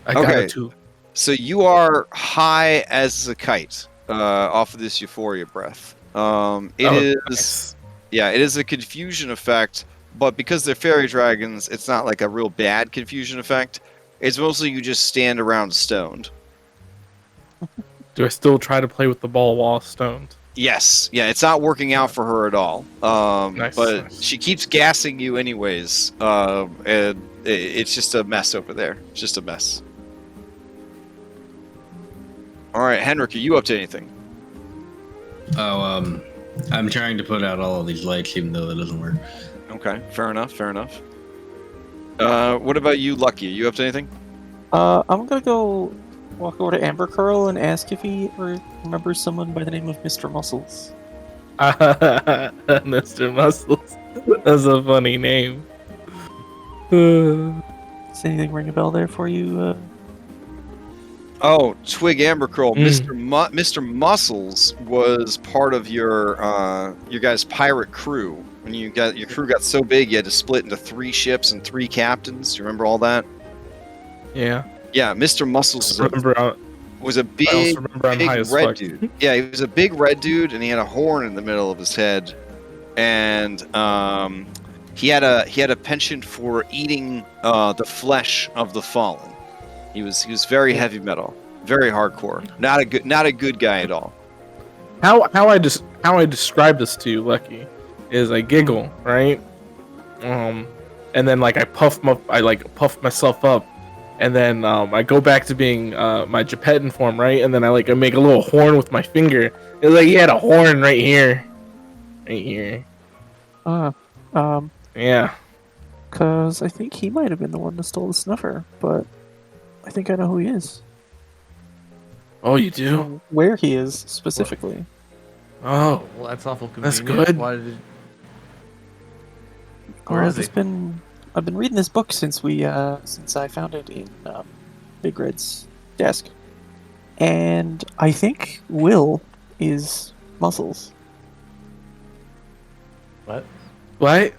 I got it too. So you are high as a kite off of this euphoria breath. It is a confusion effect, but because they're fairy dragons, it's not like a real bad confusion effect. It's mostly you just stand around stoned. Do I still try to play with the ball while stoned? Yes. Yeah, it's not working out for her at all. Nice, but nice. she keeps gassing you anyways. And it's just a mess over there. It's just a mess. All right, Henrik, are you up to anything? Oh, I'm trying to put out all of these lights, even though that doesn't work. Okay, fair enough, fair enough. What about you, Lucky? Are you up to anything? I'm gonna go walk over to Amber Curl and ask if he remembers someone by the name of Mr. Muscles. Mr. Muscles. That's a funny name. Does anything ring a bell there for you? Oh, Twig Amber Curl. Mr. Muscles was part of your guys' pirate crew. When your crew got so big, you had to split into 3 ships and 3 captains. Do you remember all that? Yeah. Yeah, Mr. Muscles was a big red fuck. dude. Yeah, he was a big red dude, and he had a horn in the middle of his head, and he had a penchant for eating the flesh of the fallen. He was very heavy metal, very hardcore. Not a good guy at all. How I describe this to you, Lucky, is I giggle, right? And then like I puff myself up, and then I go back to being my Gepetin form, right? And then I make a little horn with my finger. It's like he had a horn right here. Yeah. Because I think he might have been the one that stole the snuffer, but I think I know who he is. Oh, you do? Where he is specifically. Oh, well, that's awful that's convenient. good. Why did it... I've been reading this book since I found it in Big Red's desk, and I think Will is Muscles. What? What?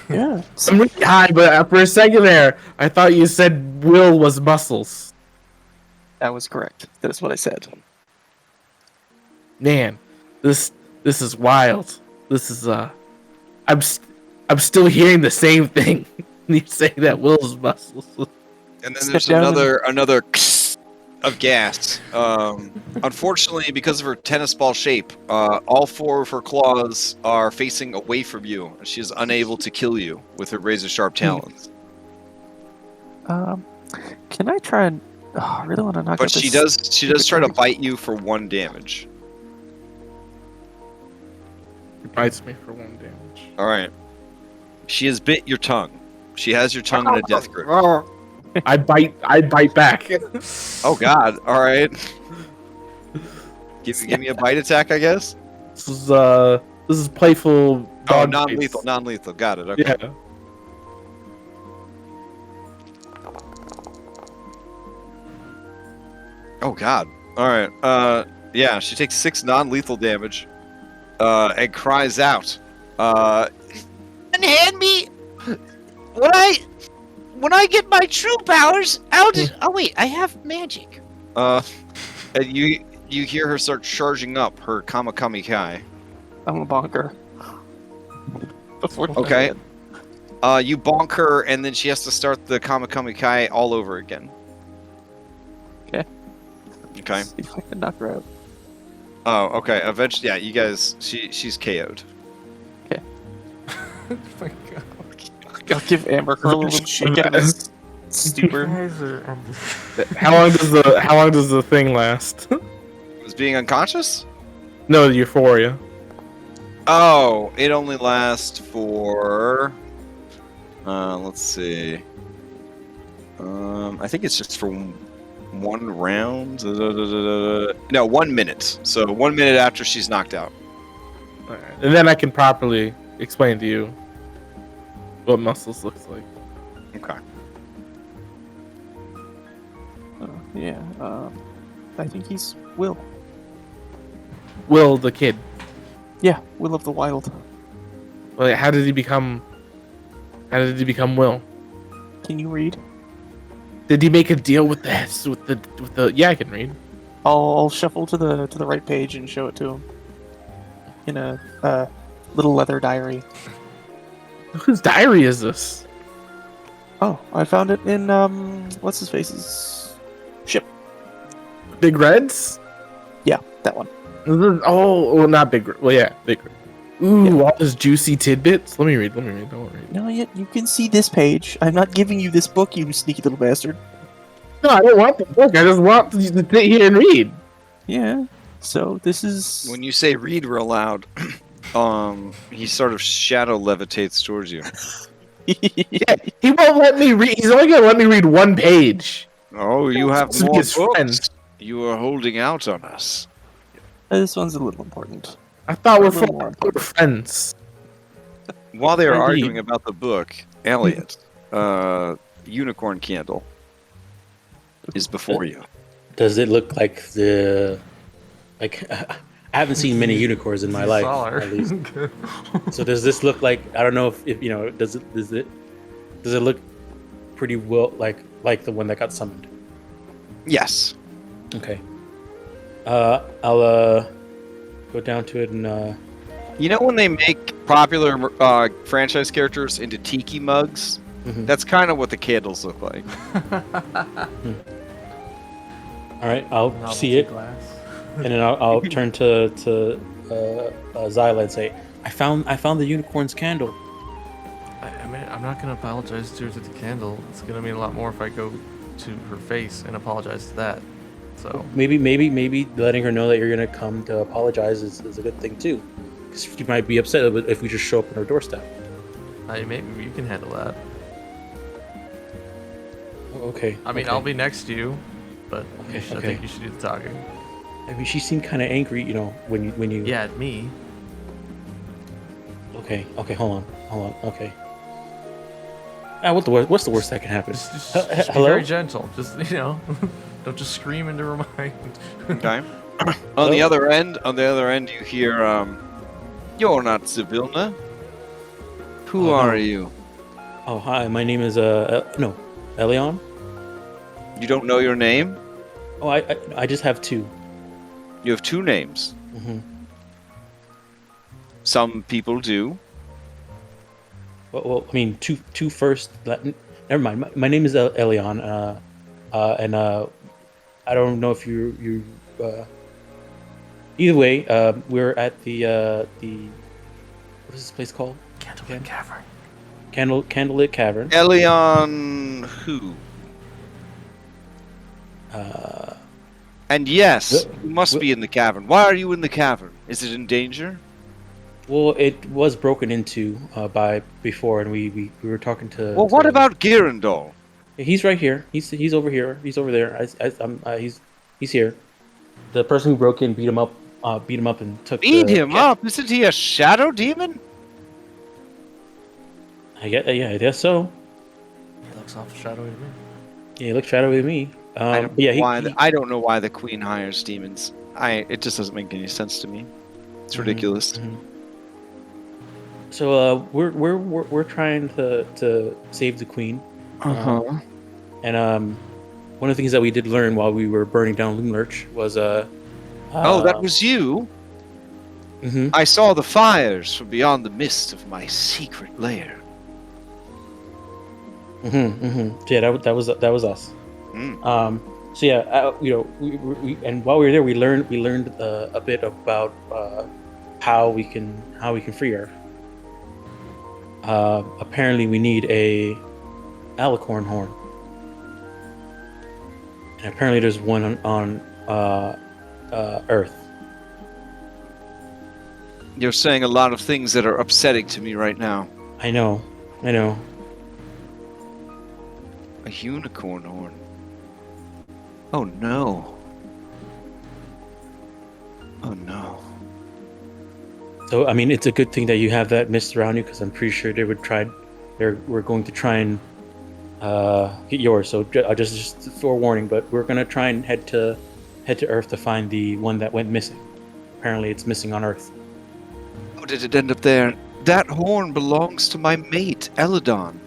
Yeah. I'm really high, but for a second there, I thought you said Will was Muscles. That was correct. That is what I said. Man, this is wild. This is I'm still hearing the same thing. You say that Will's Muscles. And then there's another of gas. Unfortunately, because of her tennis ball shape, all 4 of her claws are facing away from you. She is unable to kill you with her razor-sharp talons. Can I try and... Oh, I really want to knock out But this... she does try to bite you for 1 damage. He bites me for 1 damage. All right. She has bit your tongue. She has your tongue in a death grip. I bite back. Oh God! All right. Give me a bite attack, I guess. This is playful. Oh, non-lethal. Got it. Okay. Yeah. Oh God! All right. Yeah. She takes 6 non-lethal damage, and cries out. Unhand me when I get my true powers. Oh wait, I have magic. And you hear her start charging up her Kamakami Kai. I'm a bonker. Okay. You bonk her, and then she has to start the Kamakami Kai all over again. Okay. Okay. See if I can knock her out. Oh, okay. Eventually, yeah. You guys, she's KO'd. Okay. Oh my God. I'll give Amber Curl a little shake out of his stupor. How long does the thing last? Was being unconscious? No, the euphoria. Oh, it only lasts for. Let's see. I think it's just for one round. No, 1 minute. So 1 minute after she's knocked out. All right. And then I can properly explain to you what muscles looks like. Okay. Yeah. I think he's Will. Will the kid. Yeah, Will of the Wild. Well, how did he become Will? Can you read? Did he make a deal with the? Yeah, I can read. I'll shuffle to the right page and show it to him. In a little leather diary. Whose diary is this? Oh, I found it in what's his face's ship. Big Reds? Yeah, that one. Oh, well, not Big Red. Well, yeah, Big Red. Ooh, all those juicy tidbits. Let me read. Don't worry. No, yet you can see this page. I'm not giving you this book, you sneaky little bastard. No, I don't want the book. I just want you to sit here and read. Yeah. So this is When you say read real loud, he sort of shadow levitates towards you. Yeah, he won't let me read. He's only gonna let me read one page. Oh, you have To more his books. friend. You are holding out on us. this one's a little important. I thought A we're little more friends. While they are Indeed. arguing about the book, Elliot, unicorn candle is before you. Does it look like I haven't seen many unicorns in my life, at least. So does this look like, I don't know if you know, does it look pretty well like the one that got summoned? Yes. Okay. I'll go down to it and You know when they make popular franchise characters into tiki mugs? Mhm. That's kind of what the candles look like. all right, I'll see it, and then I'll turn to Zyla and say, I found the unicorn's candle. I mean, I'm not gonna apologize to her to the candle. It's gonna mean a lot more if I go to her face and apologize to that. So Maybe letting her know that you're gonna come to apologize is a good thing too, because she might be upset if we just show up on her doorstep. maybe you can handle that. Oh, okay. I mean, okay. I'll be next to you, but Okay, I okay. think you should do the talking. I mean, she seemed kind of angry, you know, when you. Yeah, at me. Okay. Hold on. Okay. What's the worst that can happen? Just be Hello? very gentle. Just don't just scream into her mind. Okay. On the other end, you hear, "You're not Sivilna. Who Oh, are no. you? Oh, hi. My name is Elion. You don't know your name? Oh, I just have two. You have two names. Mm-hmm. Some people do. Well, I mean, two first. Never mind. My name is Elion. And I don't know if you. Either way, we're at the what is this place called? Candlelit Cavern. Candlelit Cavern. Elion who? And yes, you must be in the cavern. Why are you in the cavern? Is it in danger? Well, it was broken into by before, and we were talking to. Well, what about Girandol? He's right here. He's over here. He's over there. He's here. The person who broke in beat him up and took. Beat him up? Isn't he a shadow demon? I guess so. He looks awful shadowy to me. Yeah, he looks shadowy to me. I don't yeah, know why I don't know why the queen hires demons. It just doesn't make any sense to me. It's ridiculous. Mhm. So we're trying to save the queen. And one of the things that we did learn while we were burning down Loomlurch was Oh, that was you? Mhm. I saw the fires from beyond the mist of my secret lair. Yeah, that was us. Mm. So yeah, we and while we were there, we learned a bit about how we can free her. Apparently, we need a alicorn horn, and apparently there's one on Earth. You're saying a lot of things that are upsetting to me right now. I know. A unicorn horn. Oh no. Oh no. So I mean, it's a good thing that you have that mist around you, because I'm pretty sure they would try. We're going to try and get yours. So just forewarning, but we're gonna try and head to Earth to find the one that went missing. Apparently, it's missing on Earth. How did it end up there? That horn belongs to my mate, Eladon.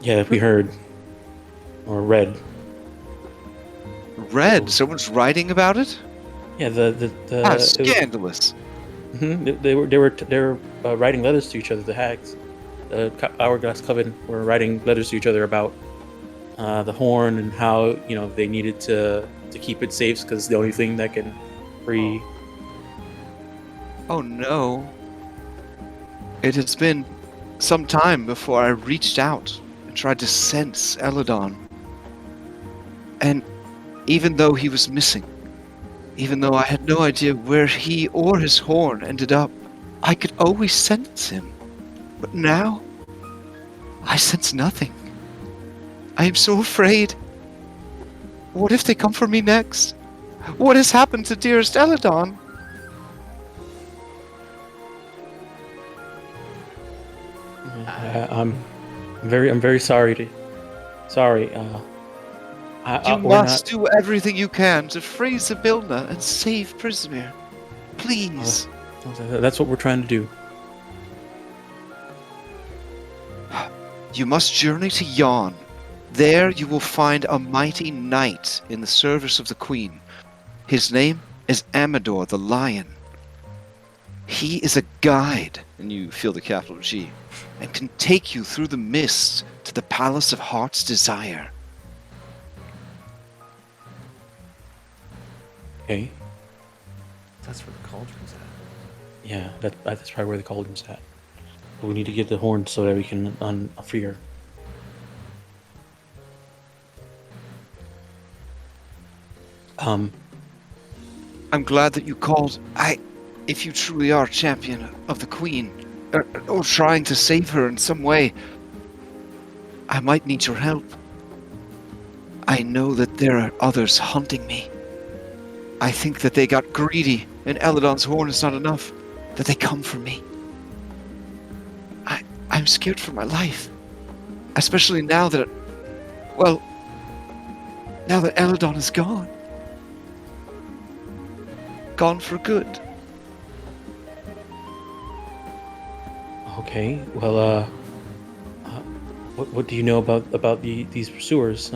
Yeah, we heard or read. Read? Someone's writing about it? Yeah, the How scandalous. They were writing letters to each other. The hags, the Hourglass Coven, were writing letters to each other about the horn and how they needed to keep it safe because it's the only thing that can free. Oh no. It has been some time before I reached out and tried to sense Eladon. And even though he was missing, even though I had no idea where he or his horn ended up, I could always sense him. But now, I sense nothing. I am so afraid. What if they come for me next? What has happened to dearest Eladon? I'm very sorry. Sorry. You must do everything you can to free Sibilna and save Prisoner. Please. That's what we're trying to do. You must journey to Yon. There you will find a mighty knight in the service of the Queen. His name is Amador the Lion. He is a guide, and you feel the capital G, and can take you through the mist to the Palace of Heart's Desire. Okay. That's where the cauldron's at. Yeah, that's probably where the cauldron's at. But we need to get the horn so that we can free her. I'm glad that you called. If you truly are champion of the Queen, or trying to save her in some way, I might need your help. I know that there are others hunting me. I think that they got greedy, and Eladon's horn is not enough, that they come for me. I'm scared for my life. Especially now that, now that Eladon is gone. Gone for good. Okay, well, what do you know about these pursuers?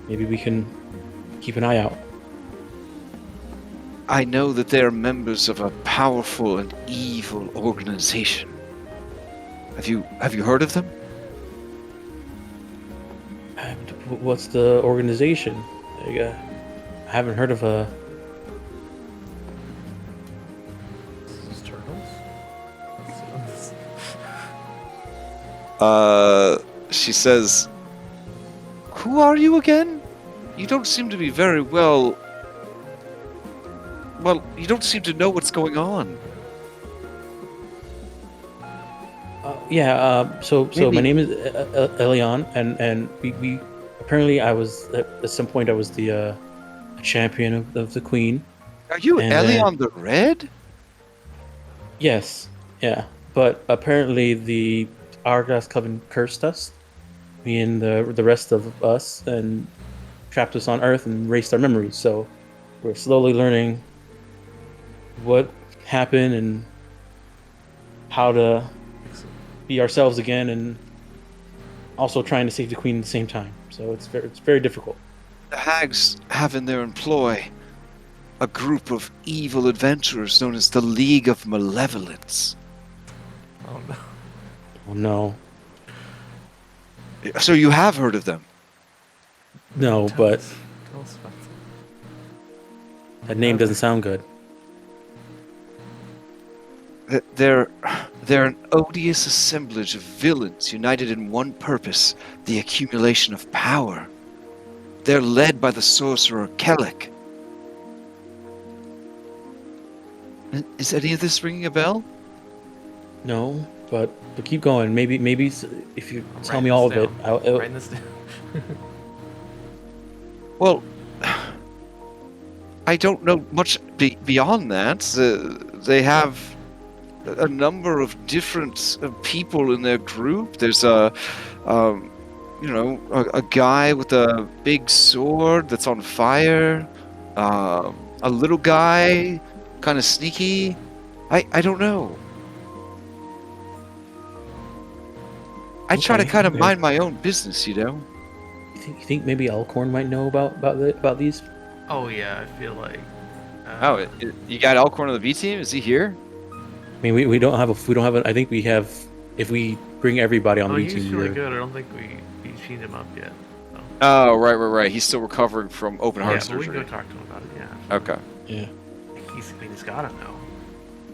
Maybe we can keep an eye out. I know that they are members of a powerful and evil organization. Have you heard of them? What's the organization? I haven't heard of a. She says, "Who are you again? You don't seem to be very well, you don't seem to know what's going on." So my name is Elion, and we apparently I was at some point I was the champion of the Queen. Are you Elion the Red? Yes, yeah, but apparently the Hourglass Coven cursed us, me and the rest of us, and trapped us on Earth and erased our memories. So we're slowly learning what happened and how to be ourselves again, and also trying to save the Queen at the same time. So it's very difficult. The hags have in their employ a group of evil adventurers known as the League of Malevolence. Oh no. Oh no. So you have heard of them? No, but Tell us about that name doesn't sound good. They're an odious assemblage of villains united in one purpose, the accumulation of power. They're led by the sorcerer Kellic. Is any of this ringing a bell? No, but keep going. Maybe if you tell me writing all this of it, down. Writing this down. Well, I don't know much beyond that. They have a number of different people in their group. There's a guy with a big sword that's on fire. A little guy, kind of sneaky. I don't know. I try to kind of mind my own business, You think maybe Elkhorn might know about these? Oh yeah, I feel like. You got Elkhorn on the B team? Is he here? I mean, we don't have a. I think we have. If we bring everybody on the B He's team, really good. I don't think we seen him up yet. So. Oh, right. He's still recovering from open heart But we surgery. can go talk to him about it. Yeah. Okay. Yeah. He's gotta know.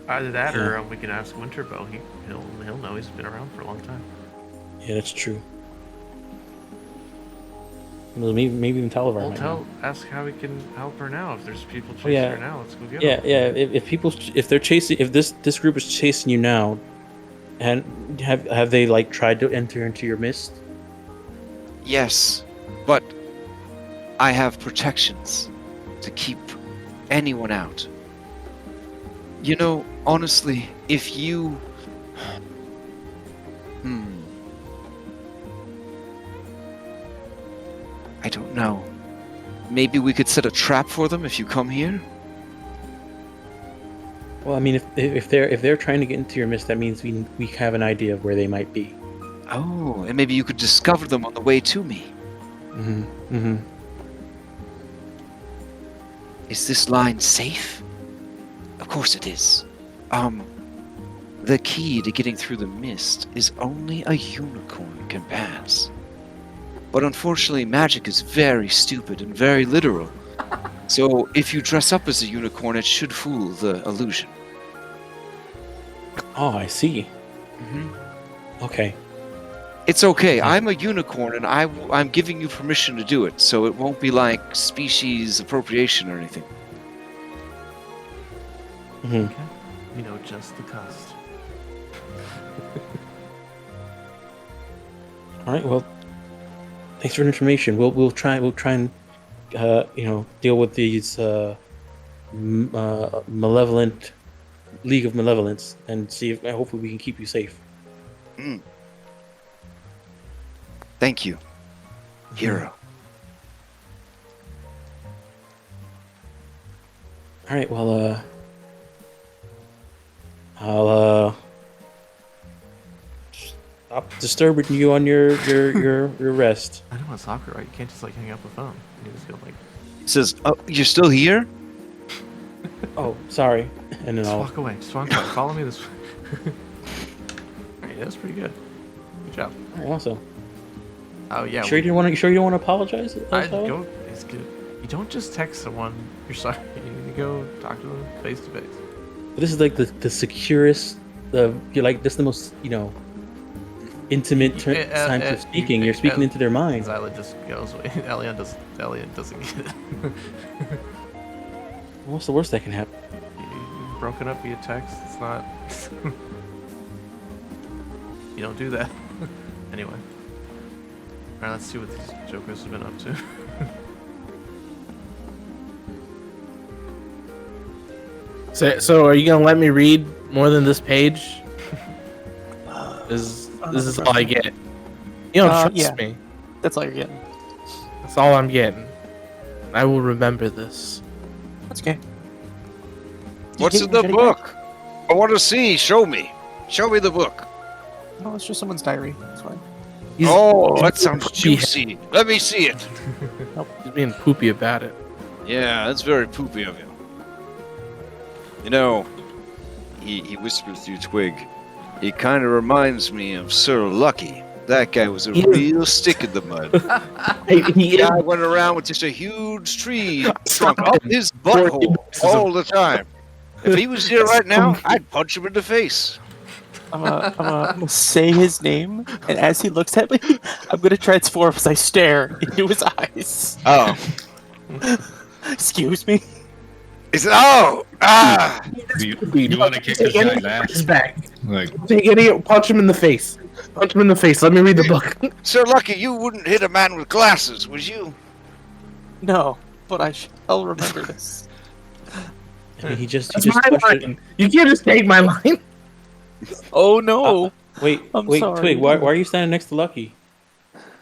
Either that, or we can ask Winterbow. He'll know. He's been around for a long time. Yeah, that's true. Well, maybe even Talivar. Ask how we can help her now. If there's people chasing her now, let's go get them. Yeah. If they're chasing, if this group is chasing you now, and have they like tried to enter into your mist? Yes, but I have protections to keep anyone out. Honestly, if you... I don't know. Maybe we could set a trap for them if you come here? Well, I mean, if they're trying to get into your mist, that means we have an idea of where they might be. Oh, and maybe you could discover them on the way to me. Is this line safe? Of course it is. The key to getting through the mist is only a unicorn can pass. But unfortunately, magic is very stupid and very literal. So if you dress up as a unicorn, it should fool the illusion. Oh, I see. Okay. It's okay. I'm a unicorn, and I'm giving you permission to do it, so it won't be like species appropriation or anything. Okay. We know just the cost. All right. Well, thanks for the information. We'll try and deal with these malevolent League of Malevolence and see if hopefully we can keep you safe. Thank you, hero. All right. Well, I'll stop disturbing you on your rest. I know it's awkward, right? You can't just hang up the phone. You just go It says, "Oh, you're still here?" Oh, sorry. And then I'll walk away. Just walk away. Follow me this way. Alright, that's pretty good. Good job. All right, awesome. Oh yeah. You don't want to apologize? It's good. You don't just text someone you're sorry. You need to go talk to them face to face. But this is like the securest. This is the most intimate time for speaking. You're speaking into their minds. Zyla just goes away. Elian doesn't get it. What's the worst that can happen? You've broken up via text. It's not. You don't do that. Anyway. Alright, let's see what these jokers have been up to. So are you gonna let me read more than this page? This is all I get. You don't trust me. That's all you're getting. That's all I'm getting. I will remember this. That's okay. What's in the book? I want to see. Show me. Show me the book. No, it's just someone's diary. It's fine. That sounds juicy. Let me see it. He's being poopy about it. Yeah, that's very poopy of him. He whispers through Twig. He kind of reminds me of Sir Lucky. That guy was a real stick in the mud. Guy went around with just a huge tree trunk up his butthole all the time. If he was here right now, I'd punch him in the face. I'm gonna say his name, and as he looks at me, I'm gonna transform as I stare into his eyes. Oh. Excuse me. Is it? Oh! Ah! Do you want to kick this guy's ass? Like, Take any, punch him in the face. Punch him in the face. Let me read the book. Sir Lucky, you wouldn't hit a man with glasses, would you? No, but I shall remember this. I mean, he just That's pushed my it. line. You can't just take my line. Oh no! Wait, I'm wait, sorry. Twig, why are you standing next to Lucky?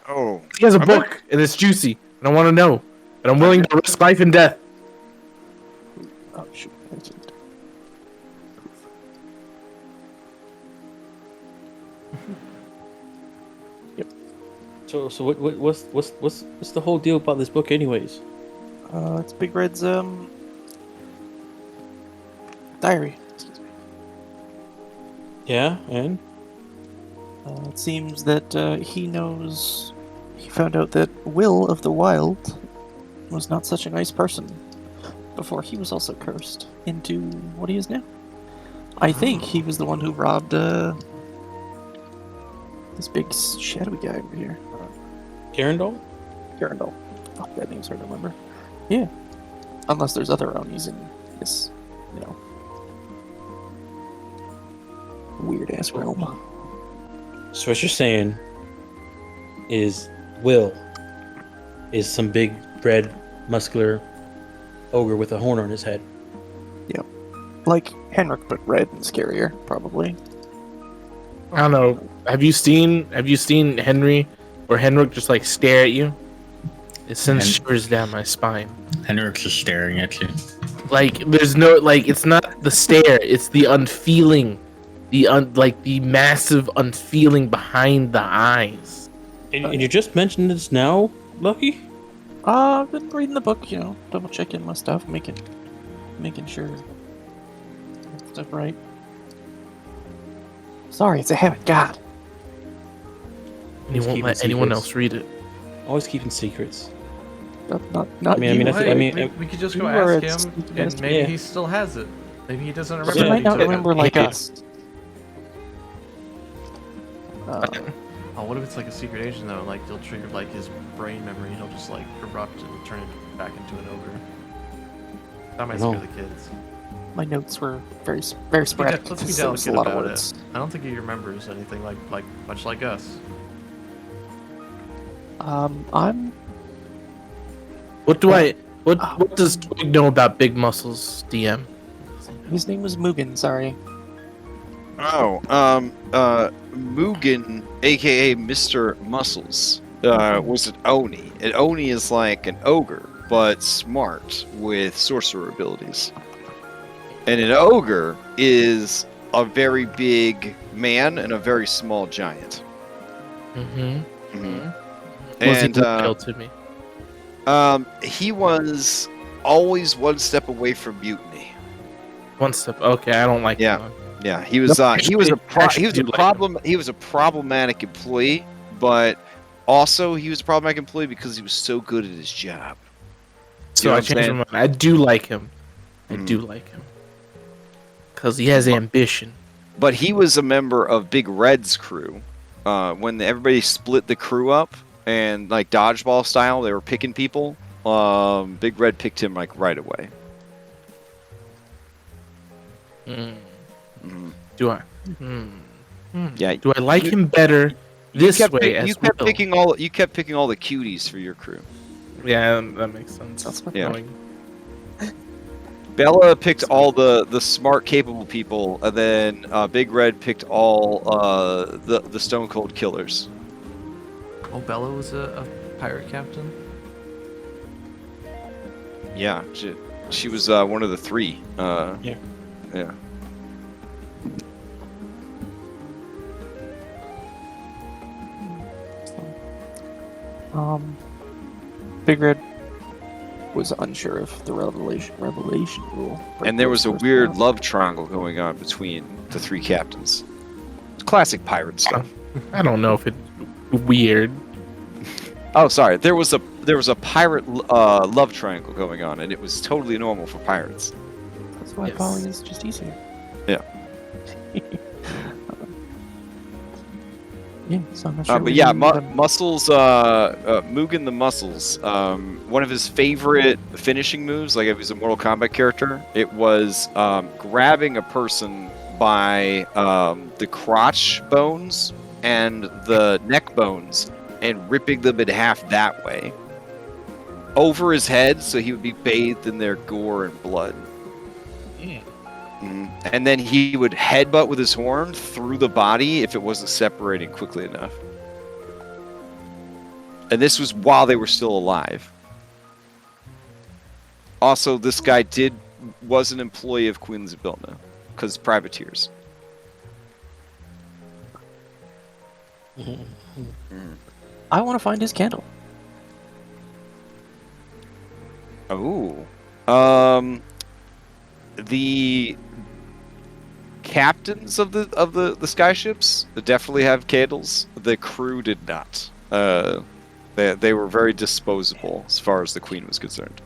Oh. He has a book, and it's juicy, and I want to know. And I'm willing to risk life and death. Oh shoot! So what's the whole deal about this book, anyways? It's Big Red's diary. Excuse me. Yeah, and It seems that he found out that Will of the Wild was not such a nice person before he was also cursed into what he is now. I think he was the one who robbed this big shadowy guy over here. Garandol? Garandol. Fuck, that name's hard to remember. Yeah. Unless there's other Onis in this, weird ass realm. So what you're saying is Will is some big, red, muscular ogre with a horn on his head. Yep. Like Henrik, but red and scarier, probably. I don't know. Have you seen Henry or Henrik just like stare at you? It sends shivers down my spine. Henrik's just staring at you. Like there's no it's not the stare, it's the unfeeling. The massive unfeeling behind the eyes. And you just mentioned this now, Lucky? I've been reading the book, double checking my stuff, making sure stuff right. Sorry, it's a habit. God. And you won't let anyone else read it. Always keeping secrets. Not we could just go ask him, and maybe he still has it. Maybe he doesn't remember. He might not remember like us. Oh, what if it's like a secret agent though? Like they'll trigger like his brain memory, and he'll just like erupt and turn it back into an ogre. That might scare the kids. My notes were very sporadic. Let's be so delicate a lot about of words. it. I don't think he remembers anything like much like us. I'm. What does Twig know about big muscles, DM? His name was Mugen. Sorry. Oh, Mugen, aka Mr. Muscles, was an Oni. An Oni is like an ogre, but smart with sorcerer abilities. And an ogre is a very big man and a very small giant. And to me. he was always one step away from mutiny. One step. Okay, I don't like that one. Yeah, he was a problematic employee, but also he was a problematic employee because he was so good at his job. So I changed my mind. I do like him. I do like him because he has ambition. But he was a member of Big Red's crew when everybody split the crew up and like dodgeball style, they were picking people. Big Red picked him like right away. Do I? Yeah. Do I like him better this way? You kept picking all the cuties for your crew. Yeah, that makes sense. That's what Bella picked all the smart, capable people, and then Big Red picked all the stone cold killers. Oh, Bella was a pirate captain? Yeah, she was one of the three. Yeah. Big Red was unsure of the revelation rule. And there was a weird love triangle going on between the three captains. Classic pirate stuff. I don't know if it's weird. Oh, sorry. There was a pirate love triangle going on, and it was totally normal for pirates. That's why poly is just easier. Yeah. Yeah, so I'm not sure. But yeah, Muscles, Mugen the Muscles, one of his favorite finishing moves, like if he's a Mortal Kombat character, it was grabbing a person by the crotch bones and the neck bones and ripping them in half that way over his head, so he would be bathed in their gore and blood. And then he would headbutt with his horn through the body if it wasn't separating quickly enough. And this was while they were still alive. Also, this guy was an employee of Queen Zybilna, because privateers. I want to find his candle. Oh. The captains of the skyships definitely have candles. The crew did not. They were very disposable as far as the Queen was concerned.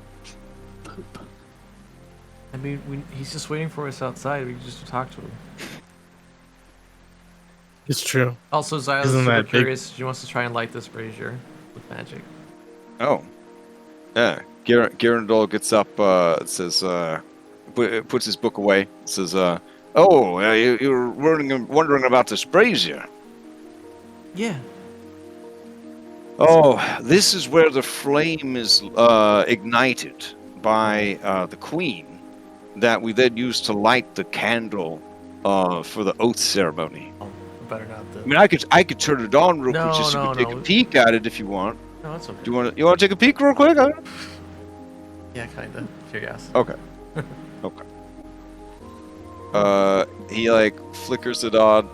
I mean, he's just waiting for us outside. We can just talk to him. It's true. Also, Xyla's Isn't super that big? curious. She wants to try and light this brazier with magic. Oh. Yeah. Girandol gets up, says, puts his book away, says, you're wondering about this brazier. Yeah. Oh, this is where the flame is ignited by the Queen, that we then use to light the candle for the oath ceremony. Oh, better not. I mean, I could turn it on real quick just so you can take a peek at it if you want. No, it's okay. Do you want to take a peek real quick? Yeah, kinda. Curious. Okay. Okay. He like flickers it on.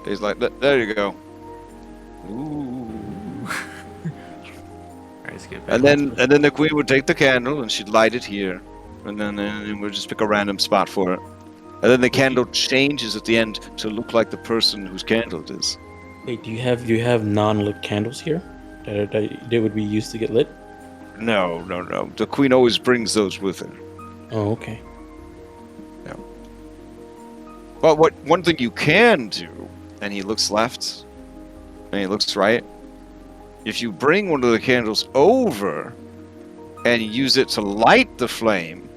He's like, there you go. Ooh. Alright, skip it. And then the Queen would take the candle and she'd light it here, and then we'll just pick a random spot for it. And then the candle changes at the end to look like the person whose candle it is. Wait, do you have non-lit candles here that they would be used to get lit? No. The Queen always brings those with her. Oh, okay. Yeah. But one thing you can do, and he looks left, and he looks right. If you bring one of the candles over, and you use it to light the flame,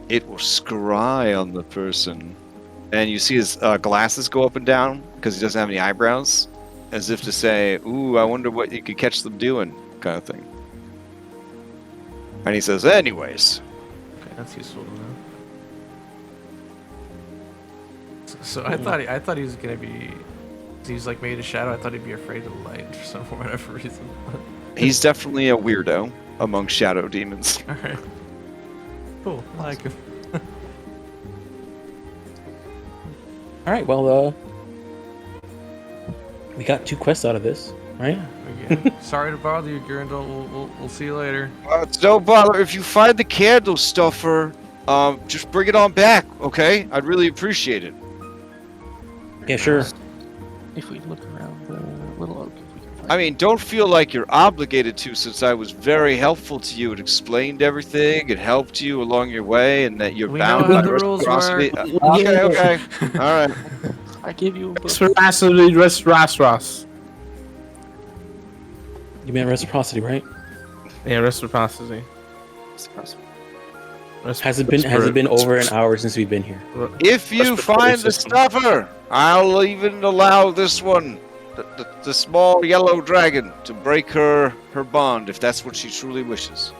it will scry on the person. And you see his glasses go up and down, because he doesn't have any eyebrows, as if to say, ooh, I wonder what you could catch them doing, kind of thing. And he says, anyways. Okay, that's useful to know. So I thought he was gonna be. He's like made of shadow. I thought he'd be afraid of the light for whatever reason. He's definitely a weirdo among shadow demons. All right. Cool. I like him. All right. Well, we got 2 quests out of this, right? Yeah. Sorry to bother you, Girandol. We'll see you later. Don't bother. If you find the candle stuffer, just bring it on back, okay? I'd really appreciate it. Yeah, sure. If we look around the little oak, if we can find I mean, don't feel like you're obligated to, since I was very helpful to you and explained everything and helped you along your way, and that you're We bound know by how the rules reciprocity. work. Okay. All right. I give you a book. Reciprocity. You meant reciprocity, right? Yeah, reciprocity. Has it been over an hour since we've been here? If you find the stuffer, I'll even allow this one, the small yellow dragon, to break her bond if that's what she truly wishes.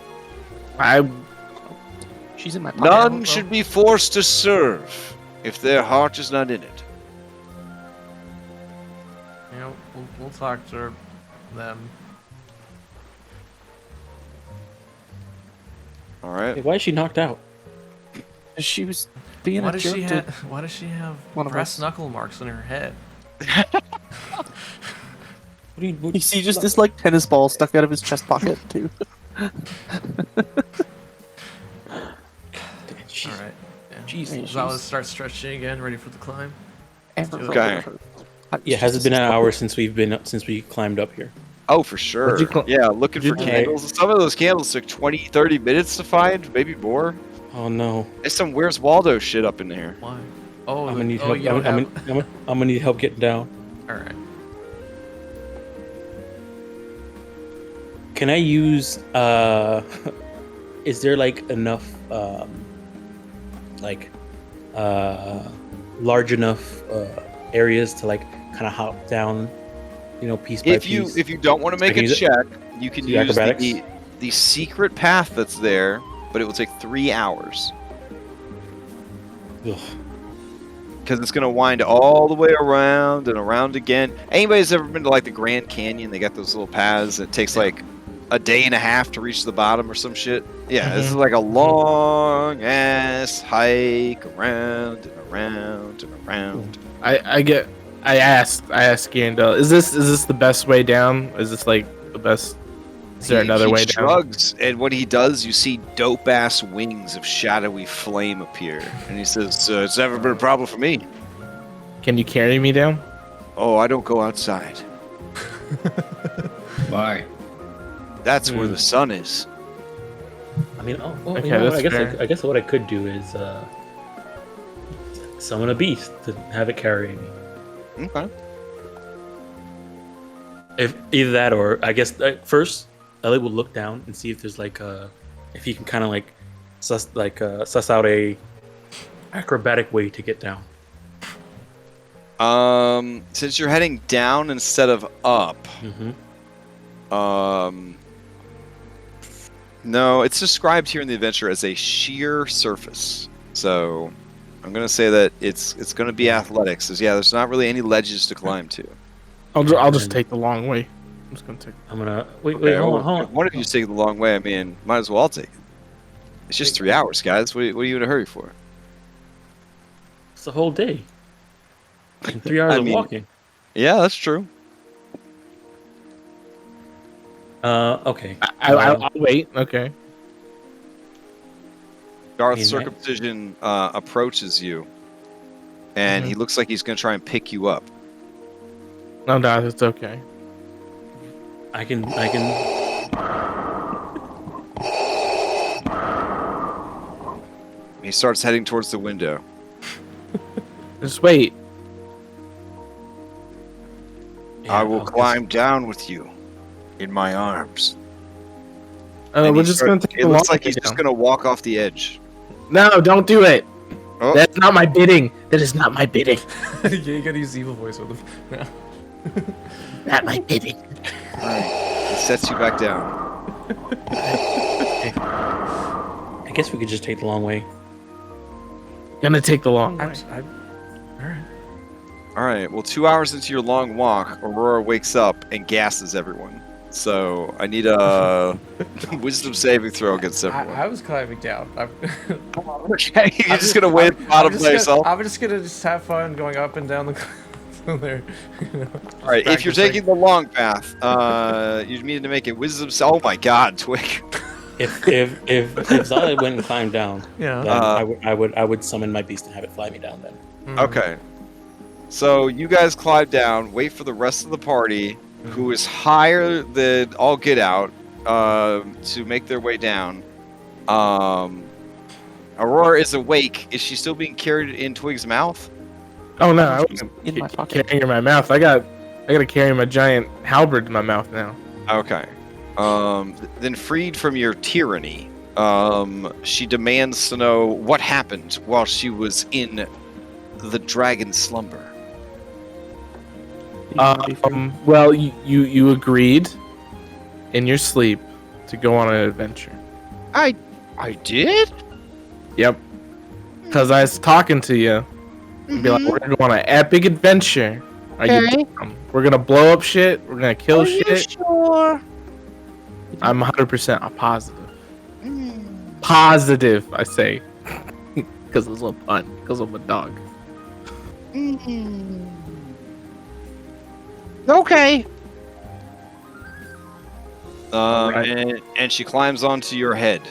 She's in my pocket. None should be forced to serve if their heart is not in it. You know, we'll talk to them. All right. Hey, why is she knocked out? She was being Why a does jerk she to Why does she have one of brass us. knuckle marks on her head? You see just this like tennis ball stuck out of his chest pocket too. All right. Yeah. Jeez. Xyla starts stretching again, ready for the climb. Okay. Yeah, has it been an hour since we climbed up here? Oh, for sure. Yeah, looking for candles. Some of those candles took 20, 30 minutes to find, maybe more. Oh no. There's some Where's Waldo shit up in there. Why? Oh, I'm gonna need oh, help. you don't I'm have... gonna need help getting down. All right. Can I use? Is there like enough? large enough areas to like kind of hop down, piece by piece? If you don't want to make a check, you can use acrobatics? the secret path that's there, but it will take 3 hours. Ugh. Because it's going to wind all the way around and around again. Anybody's ever been to like the Grand Canyon? They got those little paths. It takes like a day and a half to reach the bottom or some shit. Yeah, this is like a long ass hike around and around and around. I asked Gandalf, is this the best way down? Is this like the best? Is there another way down? He shrugs, and when he does, you see dope ass wings of shadowy flame appear, and he says, "It's never been a problem for me." Can you carry me down? Oh, I don't go outside. Why? That's where the sun is. I mean, Okay, I guess what I could do is summon a beast to have it carry me. Okay. If either that, or I guess first, Elliot will look down and see if there's like if he can kind of like suss out a acrobatic way to get down. Since you're heading down instead of up, no, it's described here in the adventure as a sheer surface. So I'm gonna say that it's gonna be athletics. There's not really any ledges to climb to. I'll just take the long way. I'm just gonna take. I'm gonna wait. Hold on. One of you take the long way. I mean, might as well I'll take it. It's just 3 hours, guys. What are you in a hurry for? It's a whole day. And 3 hours of walking. Yeah, that's true. Okay. I'll wait. Okay. Darth Circumcision approaches you, and he looks like he's gonna try and pick you up. No, it's okay. I can. He starts heading towards the window. Just wait. I will climb down with you in my arms. We're just gonna take. It looks like he's just gonna walk off the edge. No, don't do it. Oh. That's not my bidding. That is not my bidding. Yeah, you gotta use the evil voice with him. No. Not my bidding. Alright, it sets you back down. I guess we could just take the long way. Gonna take the long way. Alright, well, 2 hours into your long walk, Aurora wakes up and gasses everyone. So I need a wisdom saving throw against everyone. I was climbing down. Okay, you're just gonna wait at the bottom by yourself? I'm just gonna have fun going up and down the there. Alright, if you're taking the long path, you need to make it wisdom. Oh my god, Twig. If Zala went and climbed down, yeah, then I would summon my beast and have it fly me down then. Okay. So you guys climb down, wait for the rest of the party, who is higher than all get out, to make their way down. Aurora is awake. Is she still being carried in Twig's mouth? Oh no, I was in my pocket. carrying in my mouth. I gotta carry my giant halberd in my mouth now. Okay. Then freed from your tyranny, she demands to know what happened while she was in the dragon slumber. Well, you agreed in your sleep to go on an adventure. I did? Yep. Because I was talking to you. And be like, we're gonna go on an epic adventure. Are you down? We're gonna blow up shit. We're gonna kill shit. You sure? I'm 100% positive. Positive, I say. Because it's a pun. Because I'm a dog. Okay. And she climbs onto your head.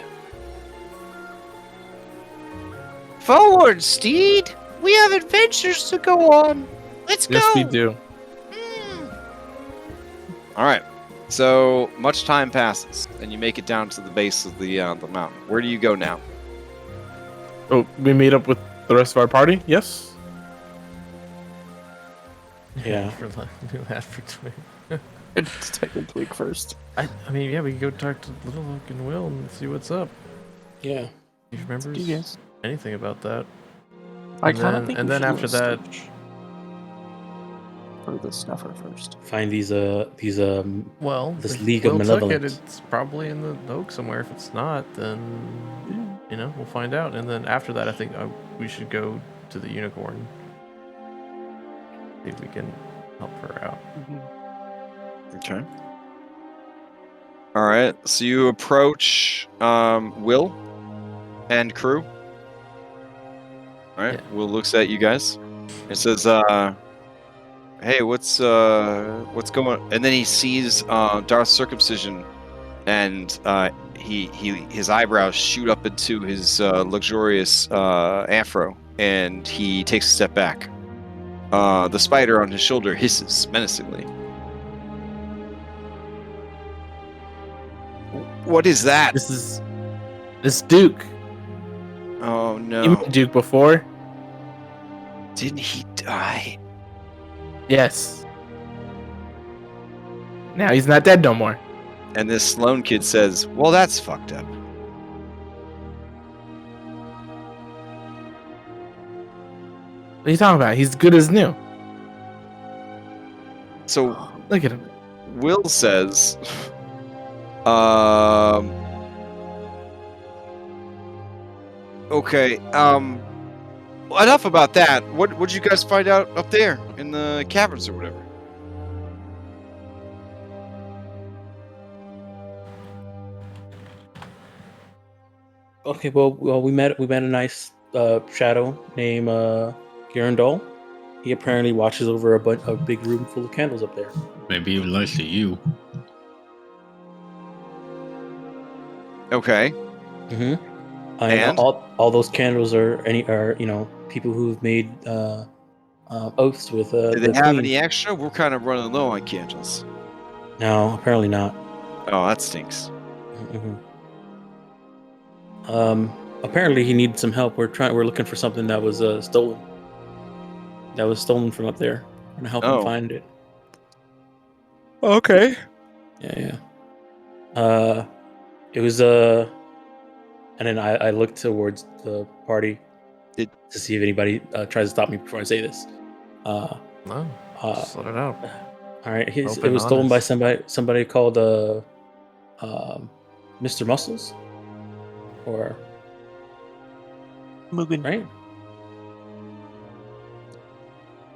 Forward, steed. We have adventures to go on. Let's go. Yes, we do. All right. So much time passes, and you make it down to the base of the mountain. Where do you go now? Oh, we meet up with the rest of our party? Yes? Yeah. Do that for Twig. It's taking Twig first. I mean, yeah, we can go talk to Little Luck and Will and see what's up. Yeah. Do you remember Do you guys? anything about that? I kind of think and we then should after do a that, search for the snuffer first. Find these well, this if League of Will took it, Malevolence. it's probably in the oak somewhere. If it's not, then we'll find out. And then after that, I think we should go to the unicorn. See if we can help her out. Okay. All right. So you approach Will and crew. All right. Yeah. Will looks at you guys. It says, "Hey, what's going?" And then he sees Darth's circumcision, and his eyebrows shoot up into his luxurious afro, and he takes a step back. The spider on his shoulder hisses menacingly. What is that? This Duke. Oh no! You met Duke before? Didn't he die? Yes. Now he's not dead no more. And this Sloan kid says, "Well, that's fucked up." What are you talking about? He's good as new. So Look at him. Will says, okay, enough about that. What'd you guys find out up there in the caverns or whatever? Okay, well, we met a nice shadow named Girandol. He apparently watches over a big room full of candles up there. Maybe he likes you. Okay. Mm-hmm. And all those candles are people who've made oaths with. do they the have queen. any extra? We're kind of running low on candles. No, apparently not. Oh, that stinks. Mm-hmm. Apparently he needs some help. We're looking for something that was stolen. That was stolen from up there. We're gonna help him find it. Okay. Yeah. It was and then I looked towards the party to see if anybody tries to stop me before I say this. No, just let it out. All right, it Open, was stolen by honest. somebody called Mr. Muscles, or Mugen. right?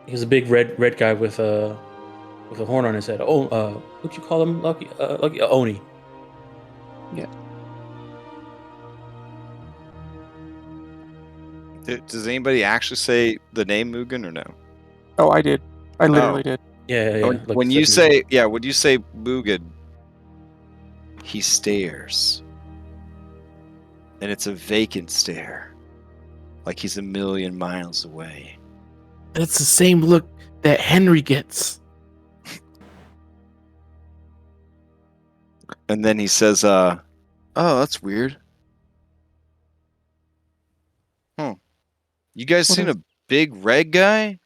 He was a big red guy with a horn on his head. Oh, what'd you call him? Lucky Oni. Yeah. Does anybody actually say the name Mugen or no? Oh, I did. I literally did. Yeah. When you say Mugen, he stares. And it's a vacant stare. Like he's a million miles away. It's the same look that Henry gets. And then he says, oh, that's weird. You guys seen a big red guy?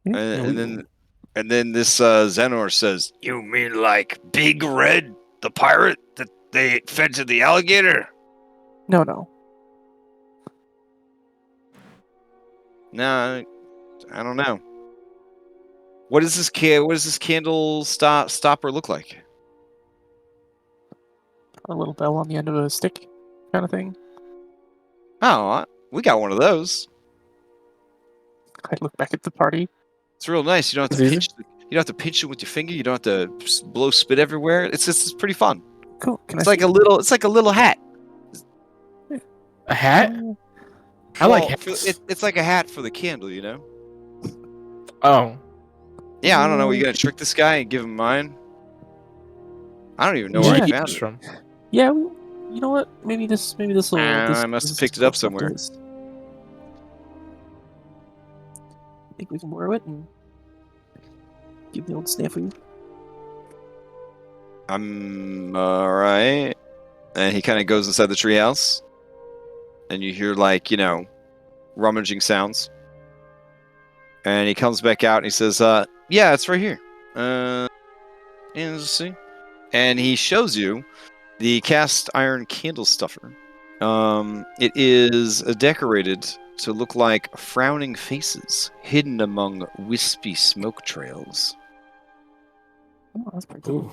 And then this Xenor says, "You mean like Big Red, the pirate that they fed to the alligator?" No. Nah, I don't know. What does this candle stopper look like? A little bell on the end of a stick, kind of thing. Oh, we got one of those. I look back at the party. It's real nice. You don't have to pinch. You don't have to pinch it with your finger. You don't have to blow spit everywhere. It's pretty fun. Cool. It's like a little hat. A hat? I like hats. It's like a hat for the candle, you know. Oh. Yeah, I don't know. Are you gonna trick this guy and give him mine? I don't even know where I found it from. Yeah, you know what? Maybe this will. I must have picked it up somewhere. I think we can borrow it and give the old snafu. I'm alright. And he kind of goes inside the treehouse, and you hear rummaging sounds. And he comes back out and he says, "Yeah, it's right here. Let's see." And he shows you the cast iron candle stuffer. It is decorated to look like frowning faces hidden among wispy smoke trails. Oh, that's pretty cool. Ooh.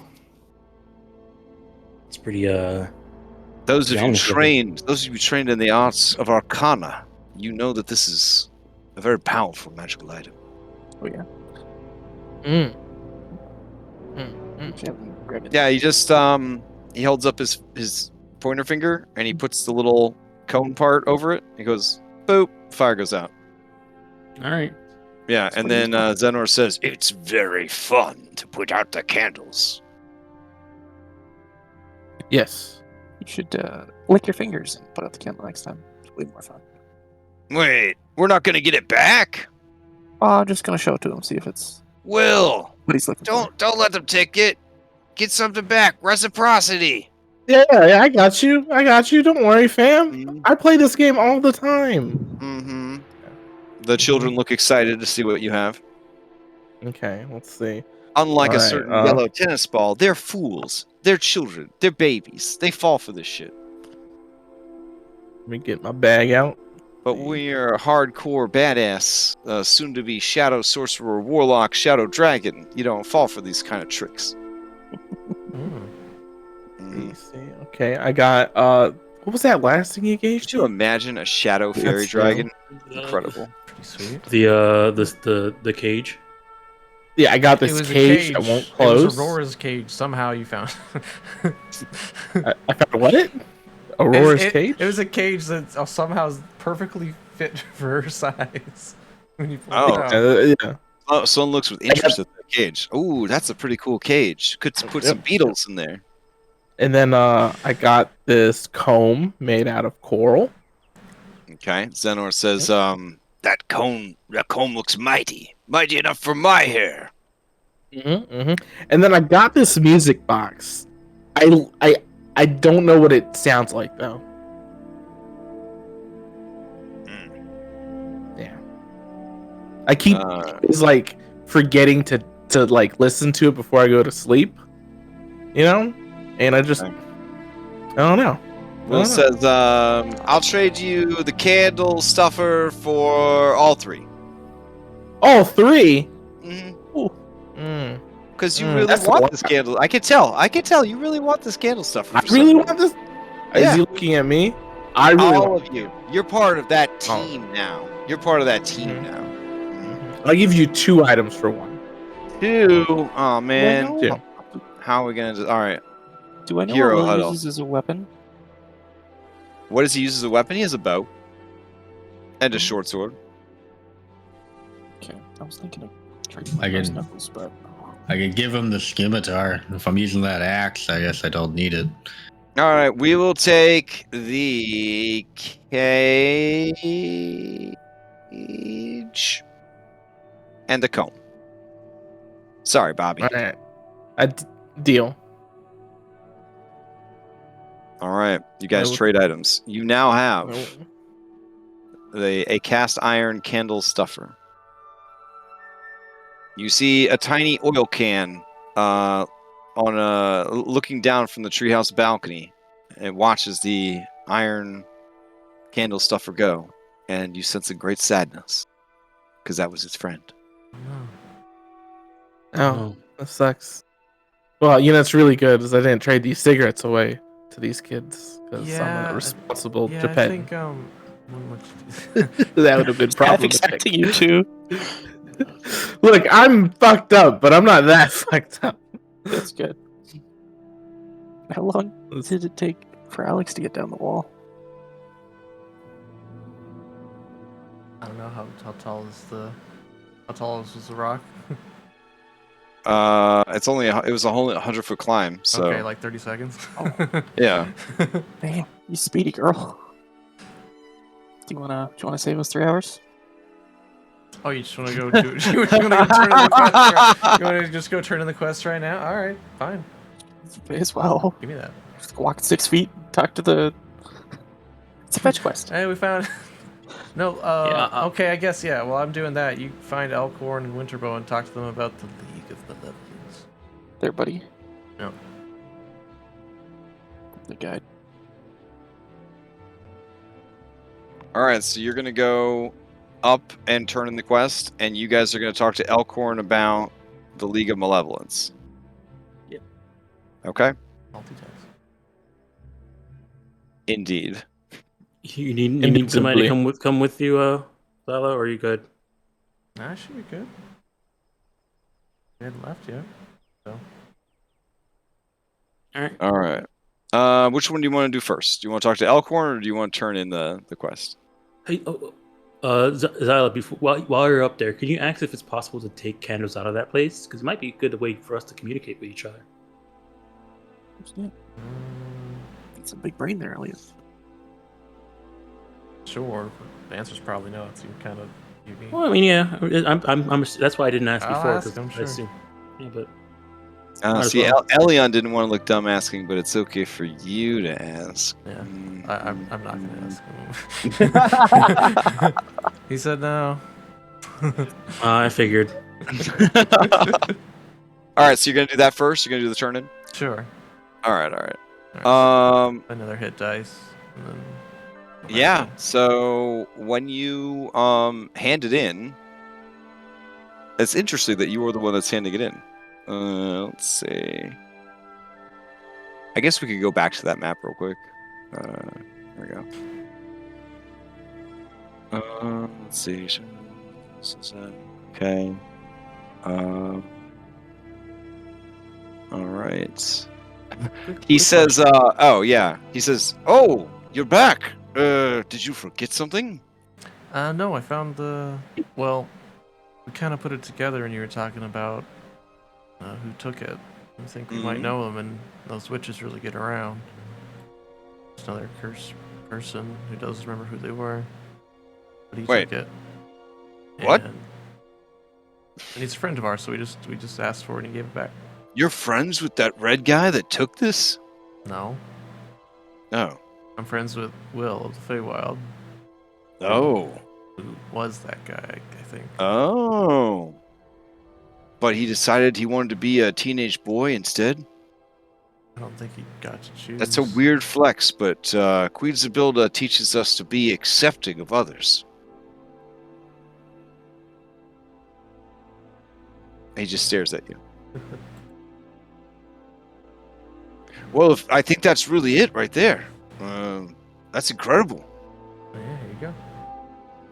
It's pretty Those of you ominous looking. trained in the arts of Arcana, you know that this is a very powerful magical item. Oh yeah. Yeah, he just he holds up his pointer finger and he puts the little cone part over it. He goes, boop, fire goes out. All right. Yeah, That's and what he's then Zenor says, "It's very fun to put out the candles." Yes. You should lick your fingers and put out the candle next time. It's way more fun. Wait, we're not gonna get it back? I'm just gonna show it to him, see if it's Will, what he's looking for. don't let them take it. Get something back. Reciprocity. Yeah, I got you. Don't worry, fam. I play this game all the time. Mm-hmm. The children look excited to see what you have. Okay, let's see. Unlike a Alright, certain yellow tennis ball, they're fools. They're children. They're babies. They fall for this shit. Let me get my bag out. But we're hardcore badass, soon-to-be shadow sorcerer, warlock, shadow dragon. You don't fall for these kind of tricks. See, okay, I got what was that last thing you gave? Could you imagine a shadow fairy That's dragon? Incredible. Pretty sweet. The cage. Yeah, I got It this was a cage that won't It close. was Aurora's cage. Somehow you found. I found what? Aurora's cage? It was a cage that somehow perfectly fit for her size. When you pulled Oh, it out. yeah. Oh, someone looks with interest at that cage. Ooh, that's a pretty cool cage. Could put some beetles in there. And then I got this comb made out of coral. Okay, Zenor says, that comb looks mighty enough for my hair. And then I got this music box. I don't know what it sounds like though. Yeah. I keep it's like forgetting to like listen to it before I go to sleep. You know? And I just I don't know. Will says, I'll trade you the candle stuffer for all three. All three? Because you really want this candle. I can tell you really want this candle stuffer. I really want this. Is he looking at me? I really all of you. You're part of that team now. You're part of that team now. I'll give you 2 items for 1. 2? Oh man. Well, 2. How are we gonna do? All right. Do I know Hero what Will huddle. uses as a weapon? What does he use as a weapon? He has a bow and a short sword. Okay, I was thinking of trading my I can- knuckles, but I could give him the scimitar. If I'm using that axe, I guess I don't need it. All right, we will take the cage and the comb. Sorry, Bobby. All right. Deal. All right, you guys trade items. You now have a cast iron candle stuffer. You see a tiny oil can looking down from the treehouse balcony. It watches the iron candle stuffer go, and you sense a great sadness because that was his friend. Oh, that sucks. Well, you know, it's really good is I didn't trade these cigarettes away to these kids because I'm a responsible Yeah, Japan. I think That would have been problematic. expecting you to. Look, I'm fucked up, but I'm not that fucked up. That's good. How long did it take for Alex to get down the wall? I don't know how tall is was the rock? It was a whole 100-foot climb. So Okay, like 30 seconds. yeah. Man, you speedy girl. Do you wanna save us 3 hours? Oh, you just want to go do? You want to go turn in the quest? You want to just go turn in the quest right now? All right, fine. May as well. Give me that. Just walk 6 feet. Talk to the. It's a fetch quest. Hey, we found. No. Okay, I guess yeah. Well, I'm doing that. You find Elkhorn and Winterbow and talk to them about the League of Malevolence. There, buddy. No. The guide. All right, so you're gonna go up and turn in the quest, and you guys are gonna talk to Elkhorn about the League of Malevolence. Yep. Okay. Multitask. Indeed. You need somebody to come with you, Lala, or are you good? Nah, I should be good. We hadn't left yet, so. All right. Which one do you want to do first? Do you want to talk to Elkhorn, or do you want to turn in the quest? Hey, Zyla, while you're up there, can you ask if it's possible to take candles out of that place? Because it might be a good way for us to communicate with each other. It's a big brain there, Elliot. Sure. The answer's probably no. It seemed kind of unique. Well, I mean, yeah, I'm that's why I didn't ask I'll before. ask, I'm sure. Yeah, but. See, Elion didn't want to look dumb asking, but it's okay for you to ask. Yeah, I'm not going to ask him. He said no. I figured. All right, so you're gonna do that first. You're gonna do the turn in. Sure. All right. Another hit dice. And then yeah. So when you hand it in, it's interesting that you were the one that's handing it in. Let's see. I guess we could go back to that map real quick. There we go. Let's see. This is okay. All right. He says, oh yeah. He says, oh, you're back. Did you forget something? No, I found the. Well, we kind of put it together, and you were talking about who took it. I think we might know them, and those witches really get around. There's another cursed person who does remember who they were, but he took it. What? And he's a friend of ours, so we just asked for it and he gave it back. You're friends with that red guy that took this? No. No. I'm friends with Will of the Feywild. Oh. Who was that guy, I think. Oh. But he decided he wanted to be a teenage boy instead? I don't think he got to choose. That's a weird flex, but Queen's Ability teaches us to be accepting of others. He just stares at you. Well, I think that's really it right there. That's incredible. Yeah, here you go.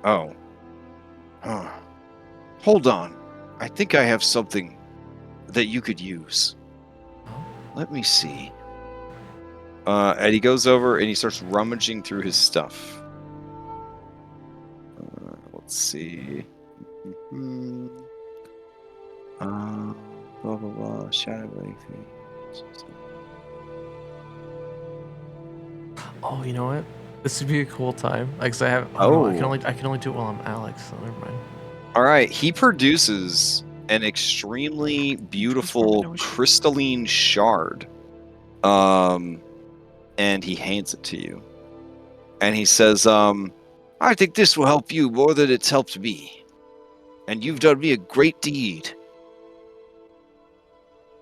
Oh. Huh. Hold on. I think I have something that you could use. Let me see. And he goes over and he starts rummaging through his stuff. Let's see. Blah blah blah. Shadow anything. Oh, you know what? This would be a cool time. Like, 'cause I have. I can only do it while I'm Alex. So never mind. All right. He produces an extremely beautiful crystalline shard. And he hands it to you. And he says, I think this will help you more than it's helped me. And you've done me a great deed.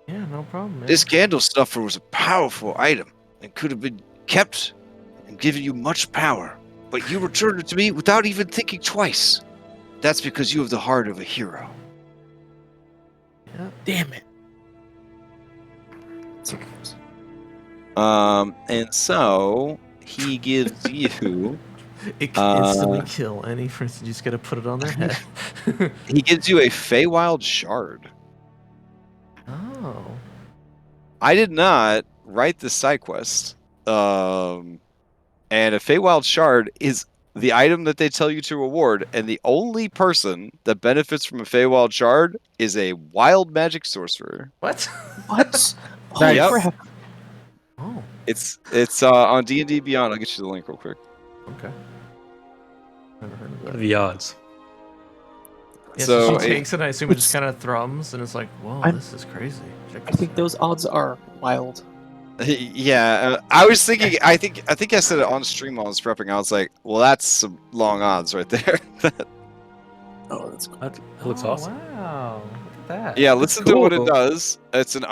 Yeah, no problem, man. This candle stuffer was a powerful item and could have been kept and given you much power. But you returned it to me without even thinking twice. That's because you have the heart of a hero. Yeah. Damn it. And so he gives you. It can instantly kill any person. You just gotta put it on their head. He gives you a Feywild shard. Oh. I did not write the side quest. And a Feywild shard is the item that they tell you to reward, and the only person that benefits from a Feywild shard is a wild magic sorcerer. What? What? Holy Yep. crap. Oh. It's on D&D Beyond. I'll get you the link real quick. Okay. Never heard of What that. are the odds? Yeah, So she takes it, I assume it just kind of thrums, and it's like, whoa, this is crazy. I think those odds are wild. Yeah, I was thinking. I think I said it on stream while I was prepping. I was like, "Well, that's some long odds right there." Oh, that's cool. That looks awesome. Wow, look at that. Yeah, listen to what it does. It's an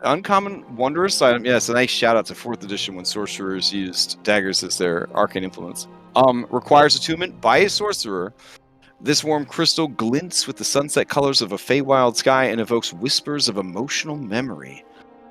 uncommon, wondrous item. Yeah, it's a nice shout out to 4th edition when sorcerers used daggers as their arcane implements. Requires attunement by a sorcerer. This warm crystal glints with the sunset colors of a Feywild sky and evokes whispers of emotional memory.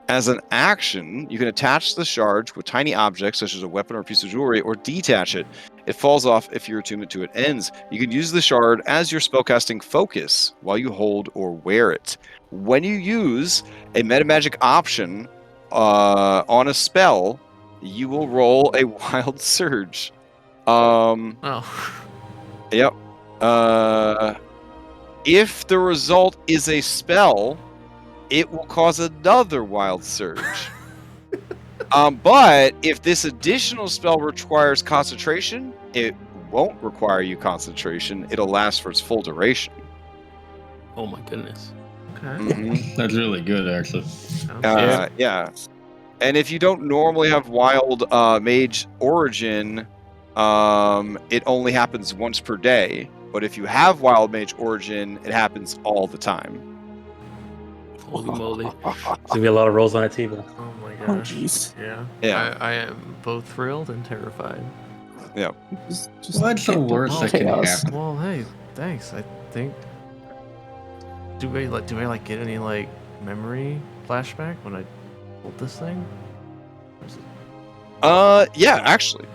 As an action, you can attach the shard with tiny objects such as a weapon or a piece of jewelry, or detach it. It falls off if your attunement to it ends. You can use the shard as your spellcasting focus while you hold or wear it. When you use a metamagic option on a spell, you will roll a wild surge. Yep. If the result is a spell, it will cause another wild surge. But if this additional spell requires concentration, it won't require you concentration. It'll last for its full duration. Oh my goodness. Okay. That's really good, actually. Yeah. And if you don't normally have wild mage origin, it only happens once per day. But if you have wild mage origin, it happens all the time. Holy moly. There's gonna be a lot of rolls on that table. Oh my Oh, gosh. jeez. Yeah. I am both thrilled and terrified. Yeah. Just What's the worst that can chaos. happen? Well, hey, thanks. I think. Do I get any memory flashback when I hold this thing? Or is it- Yeah, actually.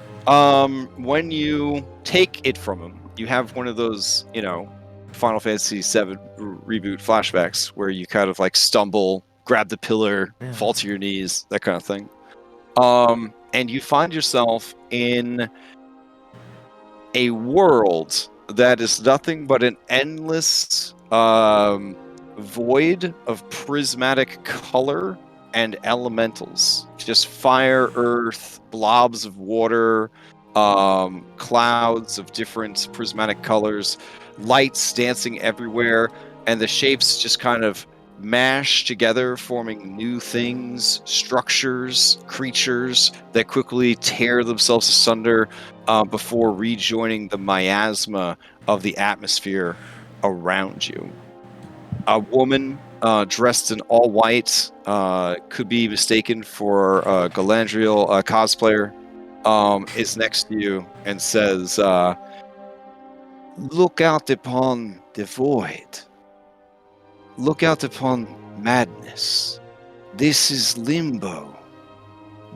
When you take it from him, you have one of those, Final Fantasy VII reboot flashbacks where you kind of stumble, grab the pillar, fall to your knees, that kind of thing. And you find yourself in a world that is nothing but an endless void of prismatic color and elementals. Just fire, earth, blobs of water, clouds of different prismatic colors, lights dancing everywhere, and the shapes just kind of mash together, forming new things, structures, creatures that quickly tear themselves asunder before rejoining the miasma of the atmosphere around you. A woman dressed in all white, could be mistaken for a Galadriel cosplayer, is next to you and says, "Look out upon the void. Look out upon madness. This is limbo,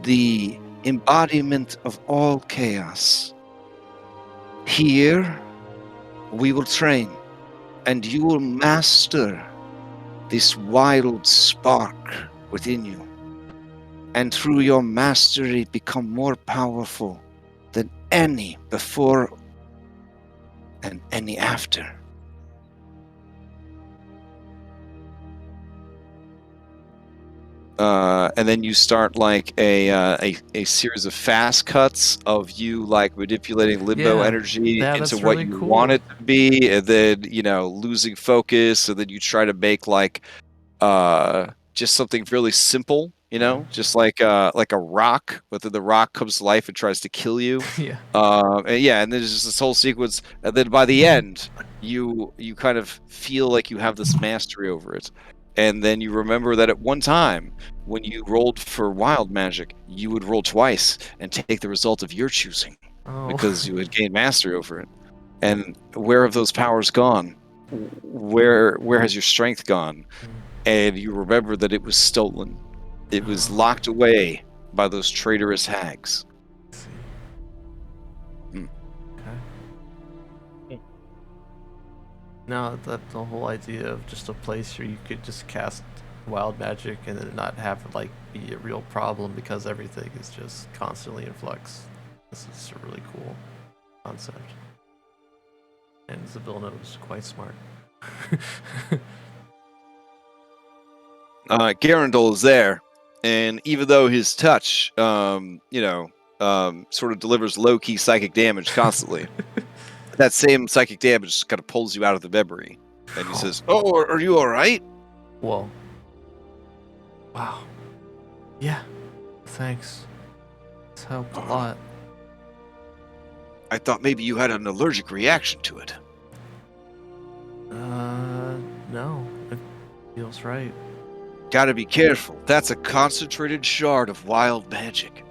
the embodiment of all chaos. Here, we will train, and you will master this wild spark within you. And through your mastery, become more powerful than any before and any after." And then you start a series of fast cuts of you manipulating limbo energy into that's what really you cool. want it to be, and then losing focus, and then you try to make just something really simple, just like a rock, but then the rock comes to life and tries to kill you. Yeah. And there's just this whole sequence, and then by the end, you kind of feel like you have this mastery over it. And then you remember that at one time, when you rolled for wild magic, you would roll twice and take the result of your choosing, because you had gained mastery over it. And where have those powers gone? Where has your strength gone? And you remember that it was stolen. It was locked away by those traitorous hags. No, the whole idea of just a place where you could just cast wild magic and it not have be a real problem because everything is just constantly in flux. This is a really cool concept. And Zabilna was quite smart. Garandol is there, and even though his touch, sort of delivers low-key psychic damage constantly, that same psychic damage just kind of pulls you out of the memory. And he says, "Oh, are you all right?" Whoa. Wow. Yeah. Thanks. It's helped a lot. I thought maybe you had an allergic reaction to it. No. It feels right. Gotta be careful. That's a concentrated shard of wild magic.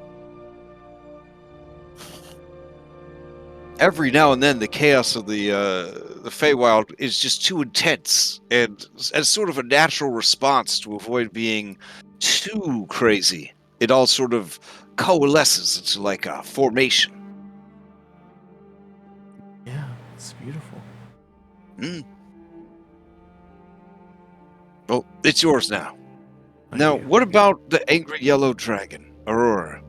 every now and then the chaos of the Feywild is just too intense, and as sort of a natural response to avoid being too crazy, it all sort of coalesces into like a formation. Yeah, it's beautiful. Well, it's yours now. Thank Now, you. what about the angry yellow dragon, Aurora?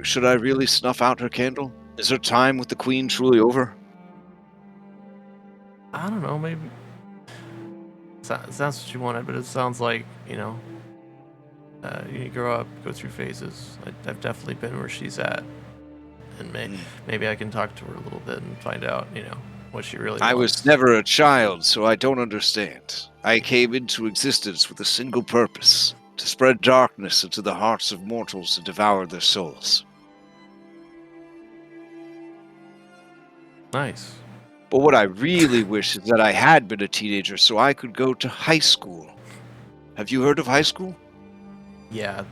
Should I really snuff out her candle? Is her time with the queen truly over? I don't know, maybe. Sounds what you wanted, but it sounds like, you grow up, go through phases. I've definitely been where she's at. And maybe I can talk to her a little bit and find out, what she really I wants. was never a child, so I don't understand. I came into existence with a single purpose, to spread darkness into the hearts of mortals and devour their souls. Nice. But what I really wish is that I had been a teenager so I could go to high school. Have you heard of high school? Yeah,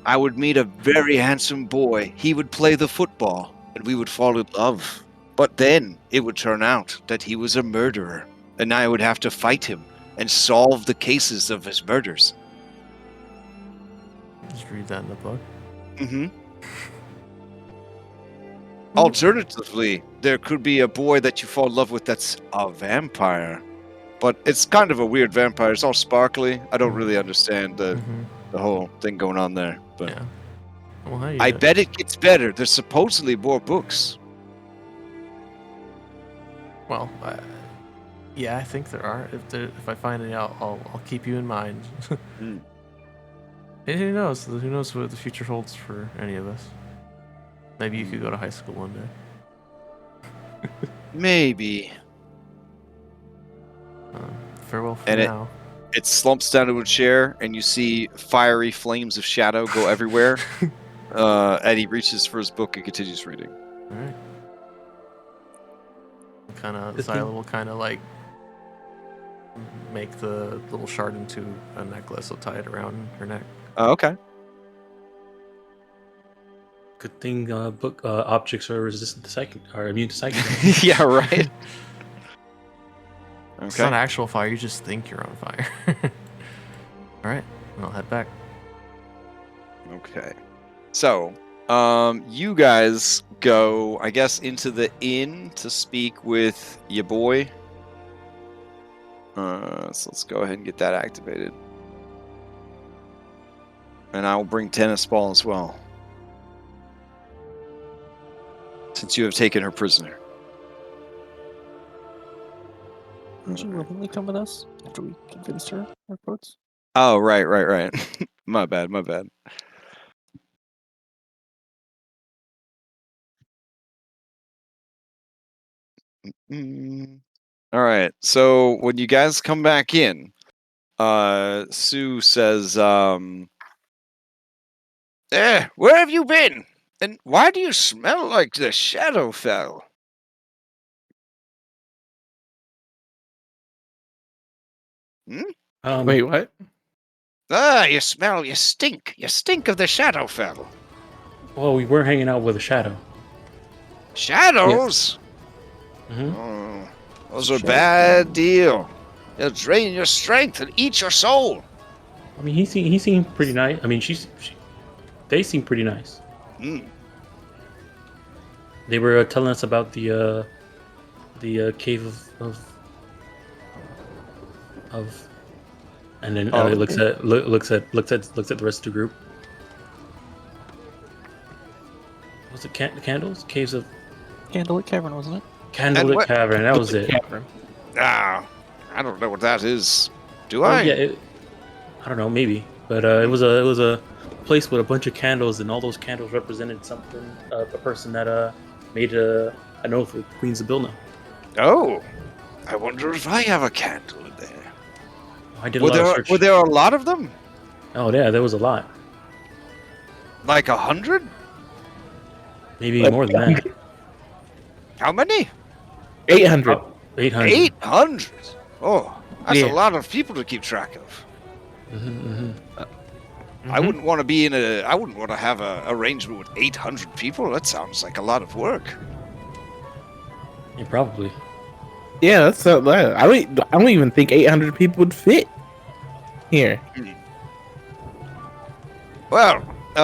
I would meet a very handsome boy. He would play the football, and we would fall in love. But then it would turn out that he was a murderer, and I would have to fight him and solve the cases of his murders. Did you read that in the book? Mm-hmm. Alternatively, there could be a boy that you fall in love with that's a vampire. But it's kind of a weird vampire. It's all sparkly. I don't really understand the whole thing going on there. But yeah. Well, hey, I bet it gets better. There's supposedly more books. Well, yeah, I think there are. If I find any, I'll keep you in mind. And who knows? Who knows what the future holds for any of us? Maybe you could go to high school one day. Maybe. Farewell for And now. it slumps down to a chair, and you see fiery flames of shadow go everywhere. And he reaches for his book and continues reading. All right. Xyla will kind of like make the little shard into a necklace. I'll tie it around her neck. Oh, okay. Good thing book objects are resistant to psychic, are immune to psychic. Yeah, right. It's not actual fire. You just think you're on fire. All right, I'll head back. Okay. So, you guys go, I guess, into the inn to speak with your boy. So let's go ahead and get that activated. And I will bring tennis ball as well, since you have taken her prisoner. Did you willingly come with us after we convinced her, or quotes? Oh, right. My bad. All right. So when you guys come back in, Sue says, where have you been? And why do you smell like the Shadowfell? Wait, what? You stink. You stink of the Shadowfell. Well, we were hanging out with a shadow. Shadows? Oh, those are a bad deal. They'll drain your strength and eat your soul. I mean, he seemed pretty nice. I mean, they seem pretty nice. They were telling us about the cave of, and then Elliot looks at the rest of the group. Was it candles? Caves of Candlelight Cavern, wasn't it? Candlelight Cavern. That was it. Cavern. Ah, I don't know what that is. Do Oh, I? yeah, I don't know, maybe, but it was a place with a bunch of candles, and all those candles represented something. A person that made an oath with Queens of Bilna. Oh, I wonder if I have a candle in there. I did a lot of search. Were there a lot of them? Oh yeah, there was a lot. Like 100? Maybe more than that. How many? 800. 800. 800? Oh, that's Yeah. a lot of people to keep track of. I wouldn't want to be I wouldn't want to have a arrangement with 800 people. That sounds like a lot of work. Yeah, probably. Yeah, that's I don't even think 800 people would fit here. Well,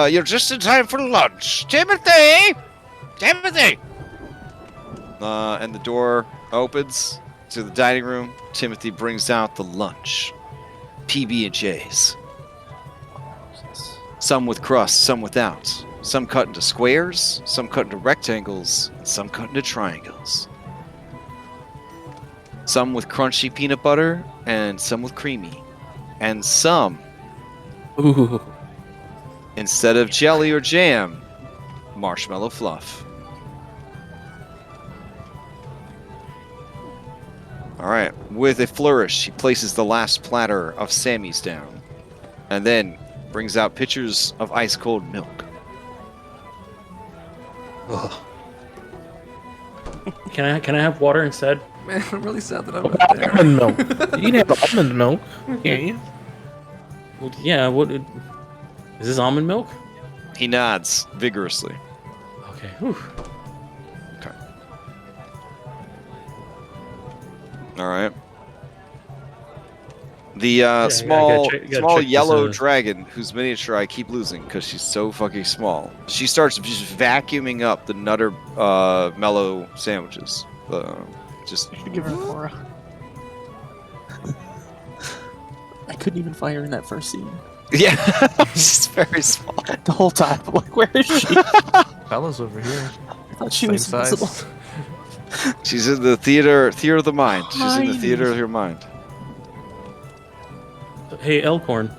you're just in time for lunch. Timothy! Timothy! And the door opens to the dining room. Timothy brings out the lunch. PB&Js. Some with crust, some without. Some cut into squares, some cut into rectangles, and some cut into triangles. Some with crunchy peanut butter, and some with creamy. And some, Ooh. instead of jelly or jam, marshmallow fluff. Alright, with a flourish, he places the last platter of Sammy's down. And then brings out pitchers of ice-cold milk. Ugh. Can I have water instead? Man, I'm really sad that I'm not there. Almond milk. You can have almond milk. Yeah. Well, yeah. What is this almond milk? He nods vigorously. Okay. Whew. Okay. All right. The small yellow dragon, whose miniature I keep losing because she's so fucking small. She starts just vacuuming up the Nutter mellow sandwiches. Just I should give her a Cora. I couldn't even find her in that first scene. Yeah, she's very small. The whole time. I'm like, where is she? Bella's over here. I thought she Same was size. invisible. She's in the theater of the mind. She's in the theater of your mind. Hey, Elkhorn.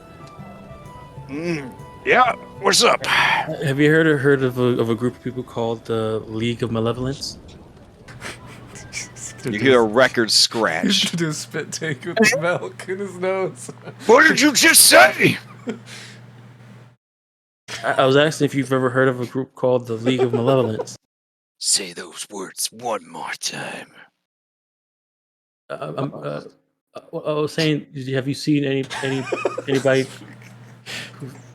Yeah, what's up? Have you heard of a group of people called the League of Malevolence? You hear a record scratch. Do a spit take with the milk in his nose. What did you just say? I was asking if you've ever heard of a group called the League of Malevolence. Say those words one more time. I was saying, have you seen anybody?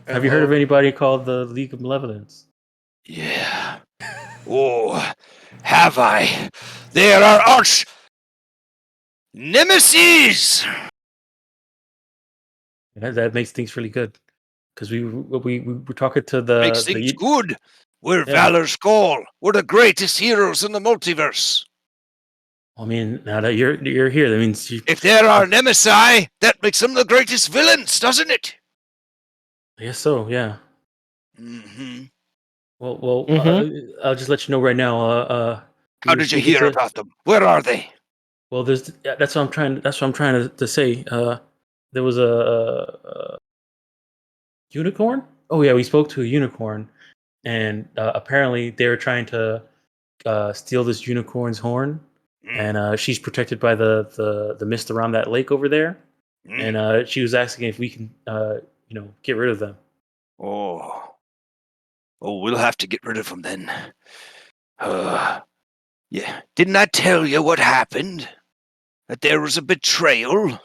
Have you heard of anybody called the League of Malevolence? Yeah. Oh, have I? They are our arch nemesis. That makes things really good, because we were talking to the Makes things good. We're Valor's Call. We're the greatest heroes in the multiverse. I mean, now that you're here, that means if they're our nemesis, that makes them the greatest villains, doesn't it? I guess so. Yeah. Mm-hmm. Well, I'll just let you know right now. How did you hear about them? Where are they? Well, that's what I'm trying. That's what I'm trying to say. There was a unicorn. Oh yeah, we spoke to a unicorn, and apparently they were trying to steal this unicorn's horn, and she's protected by the mist around that lake over there, and she was asking if we can get rid of them. Oh, we'll have to get rid of them then. Yeah, didn't I tell you what happened? That there was a betrayal?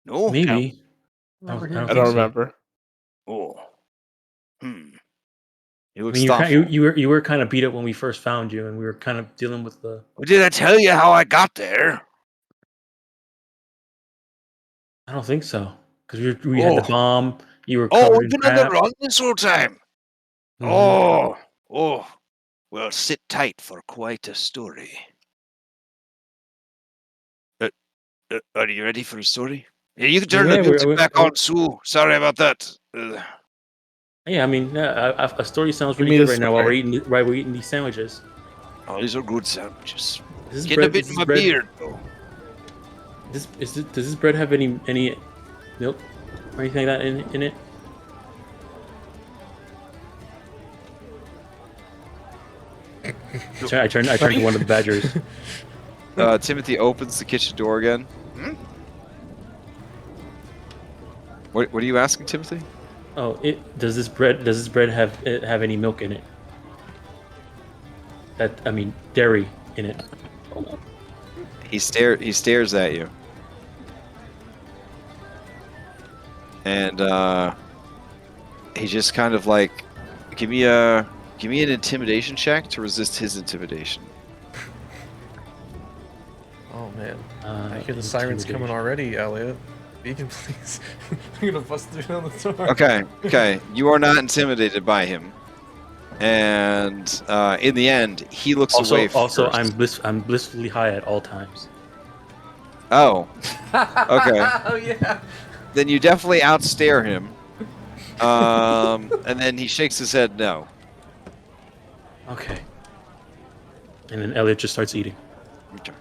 No? Maybe. I don't remember. Oh. You look you were kind of beat up when we first found you, and we were kind of dealing with the... Well, did I tell you how I got there? I don't think so. Because we had the bomb, you were covered we've in been on the crap. run this whole time. Mhm. Oh. Well, sit tight for quite a story. Are you ready for a story? Yeah, you can turn the music back on, Sue. Sorry about that. Yeah, I mean, a story sounds really good right now while we're eating these sandwiches. Oh, these are good sandwiches. Does Getting a bit in my beard, though. Does this bread have any milk or anything like that in it? I turned to one of the badgers. Timothy opens the kitchen door again. What are you asking, Timothy? Oh, does this bread have any milk in it? Dairy in it. He stares at you. And he just kind of like, give me a Give me an intimidation check to resist his intimidation. Oh man, I hear the sirens coming already, Elliot. Beacon, please. I'm gonna bust through down the door. Okay. You are not intimidated by him. And in the end, he looks away first. I'm blissfully high at all times. Oh. Okay. Oh yeah. Then you definitely outstare him. And then he shakes his head no. Okay. And then Elliot just starts eating. Okay.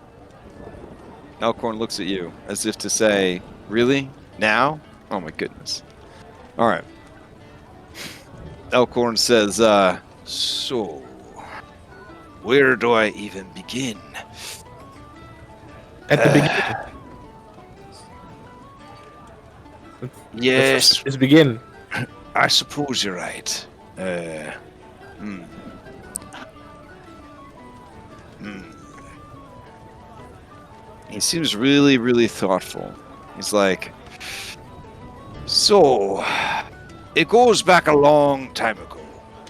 Elkhorn looks at you as if to say, really? Now? Oh my goodness. All right. Elkhorn says, so, where do I even begin? At the beginning. Yes. Let's begin. I suppose you're right. He seems really, really thoughtful. He's like, so, it goes back a long time ago.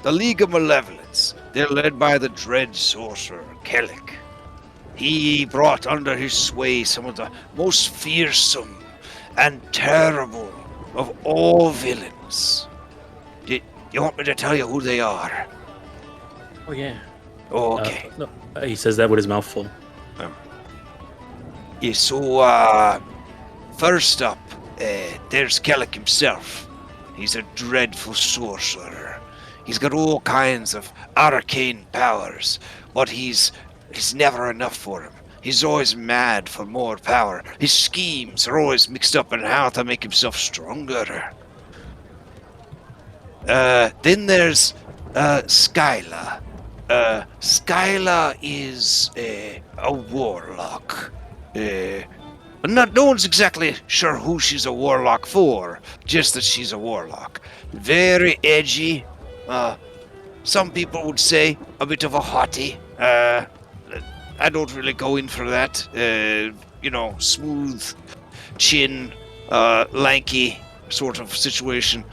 The League of Malevolence, they're led by the dread sorcerer, Kellic. He brought under his sway some of the most fearsome and terrible of all villains. You want me to tell you who they are? Oh, yeah. Okay. No, he says that with his mouth full. Yeah, so, first up, there's Kellic himself. He's a dreadful sorcerer. He's got all kinds of arcane powers, but he's never enough for him. He's always mad for more power. His schemes are always mixed up in how to make himself stronger. Then there's Skyla. Skyla is a warlock. No one's exactly sure who she's a warlock for, just that she's a warlock. Very edgy. Some people would say a bit of a hottie. I don't really go in for that. Smooth chin, lanky sort of situation.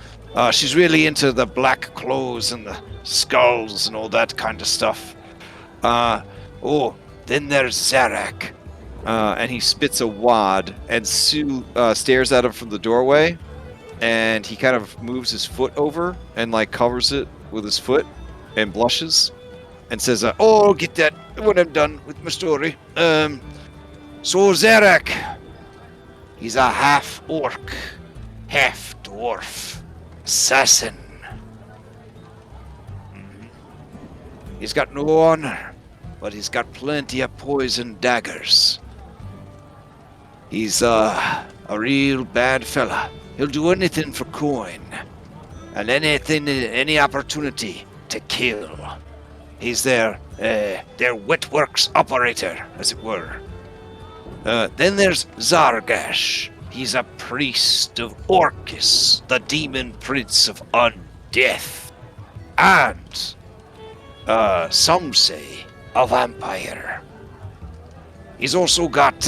She's really into the black clothes and the skulls and all that kind of stuff. Then there's Zarak. And he spits a wad, and Sue stares at him from the doorway, and he kind of moves his foot over and like covers it with his foot and blushes and says, I'll get that when I'm done with my story. So Zarak, he's a half-orc, half-dwarf, assassin. He's got no honor, but he's got plenty of poison daggers. He's a real bad fella. He'll do anything for coin, and any opportunity to kill. He's their wetworks operator, as it were. Then there's Zargash. He's a priest of Orcus, the demon prince of undeath, and some say a vampire. He's also got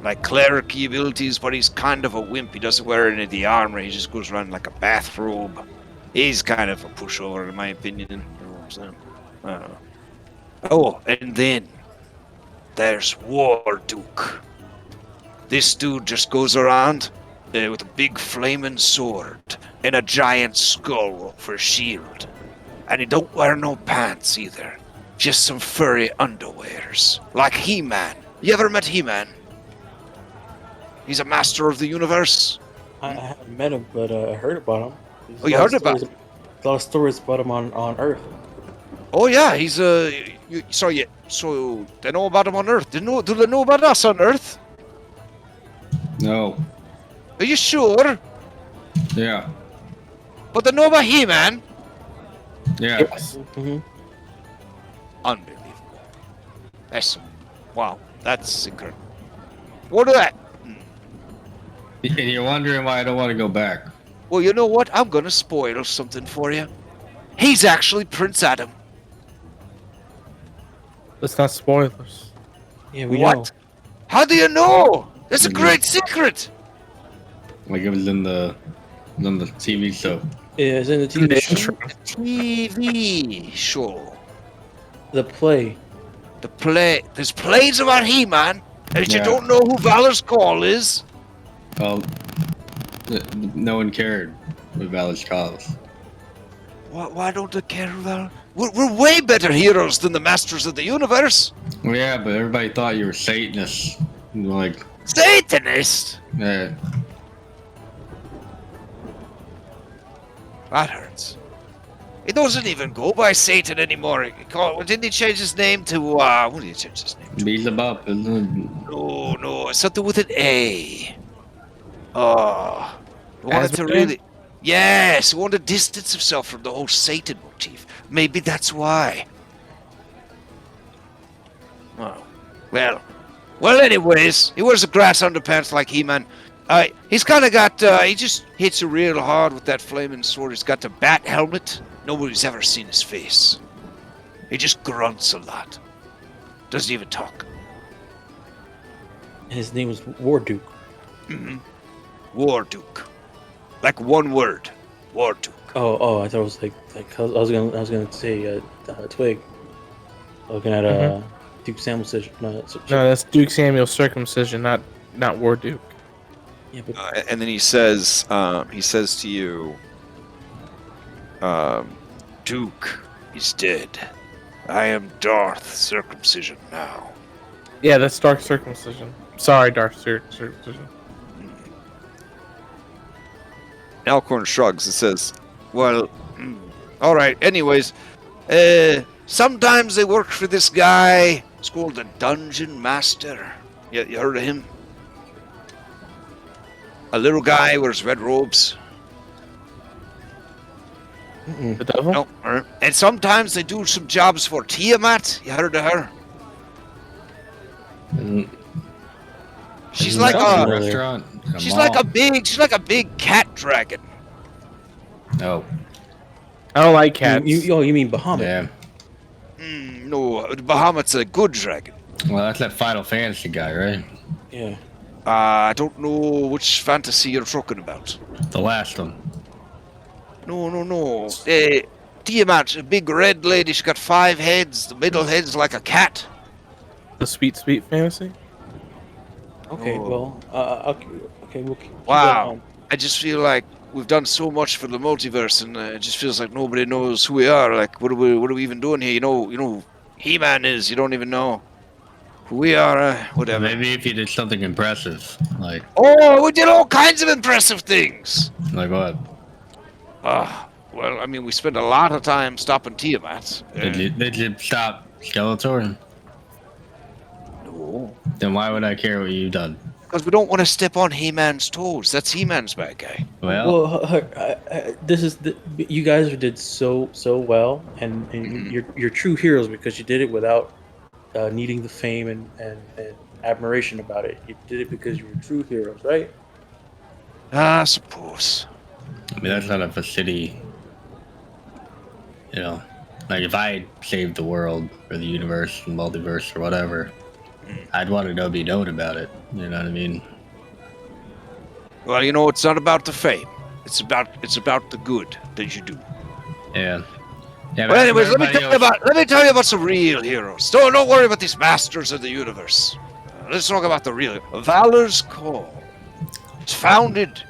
like cleric-y abilities, but he's kind of a wimp. He doesn't wear any of the armor. He just goes around like a bathrobe. He's kind of a pushover, in my opinion. And then there's Warduke. This dude just goes around with a big flaming sword and a giant skull for a shield. And he don't wear no pants either. Just some furry underwears. Like He-Man. You ever met He-Man? He's a master of the universe. I haven't met him, but I heard about him. You heard about him? A lot of stories about him on Earth. Oh yeah, he's so they know about him on Earth. Do they know about us on Earth? No. Are you sure? Yeah. But they know about He-Man? Yeah. Yes. Mm-hmm. Unbelievable. That's incredible. What do that? And you're wondering why I don't want to go back. Well, you know what? I'm gonna spoil something for you. He's actually Prince Adam. That's not spoilers. Yeah, we What? know. How do you know? That's a great secret. Like it was in the on the TV show. Yeah, it's in the TV show. TV show. The play. The play. There's plays about He-Man. And you Yeah. don't know who Valor's Call is. Well, no one cared what Valor's cause. Why don't they care who Valor? We're way better heroes than the Masters of the Universe. Well, yeah, but everybody thought you were Satanists. Like, Satanist? yeah. That hurts. He doesn't even go by Satan anymore. Didn't he change his name to, what did he change his name to? Beelzebub. No, it's something with an A. Oh. He wanted to Asmodee? really... Yes, he wanted to distance himself from the whole Satan motif. Maybe that's why. Oh. Well, anyways, he wears a grass underpants like He-Man. He's kind of got, he just hits you real hard with that flaming sword. He's got the bat helmet. Nobody's ever seen his face. He just grunts a lot. Doesn't even talk. His name was Warduke. Mm-hmm. Warduke. Like one word. Warduke. Oh, I thought it was like I was gonna say Twig. Looking at Duke Samuel's No, that's Duke Samuel's circumcision, not War Duke. Yeah, but And then he says to you, Duke is dead. I am Darth Circumcision now. Yeah, that's Dark Circumcision. Sorry, Dark Circumcision. Alcorn shrugs and says, Well, all right. Anyways, sometimes they work for this guy. It's called the Dungeon Master. You heard of him? A little guy wears red robes. The devil? No, and sometimes they do some jobs for Tiamat. You heard of her? She's like a restaurant. She's like a big cat dragon. No. I don't like cats. You mean Bahamut? Yeah. No, Bahamut's a good dragon. Well, that's that Final Fantasy guy, right? Yeah. I don't know which fantasy you're talking about. The last one. No. Tiamat, a big red lady. She's got 5 heads. The middle head's like a cat. The sweet fantasy? Okay, well, okay, we'll keep Wow. going. I just feel like we've done so much for the multiverse, and it just feels like nobody knows who we are. Like, what are we even doing here? You know, He-Man is. You don't even know who we are. Whatever. Maybe if you did something impressive, like. Oh, we did all kinds of impressive things. Like what? Well, I mean, we spent a lot of time stopping Tiamat. Did you stop Skeletor? No. Then why would I care what you've done? Because we don't want to step on He-Man's toes. That's He-Man's bad guy. Well, this is you guys did so well, and you're true heroes because you did it without needing the fame and admiration about it. You did it because you were true heroes, right? I suppose. I mean, that's not a city. You know, like if I saved the world or the universe, the multiverse, or whatever, I'd want to be known about it. You know what I mean? Well, you know, it's not about the fame. It's about the good that you do. Yeah. Yeah. Well, anyways, let me tell you about some real heroes. Don't worry about these masters of the universe. Let's talk about the real Valor's Call. It's founded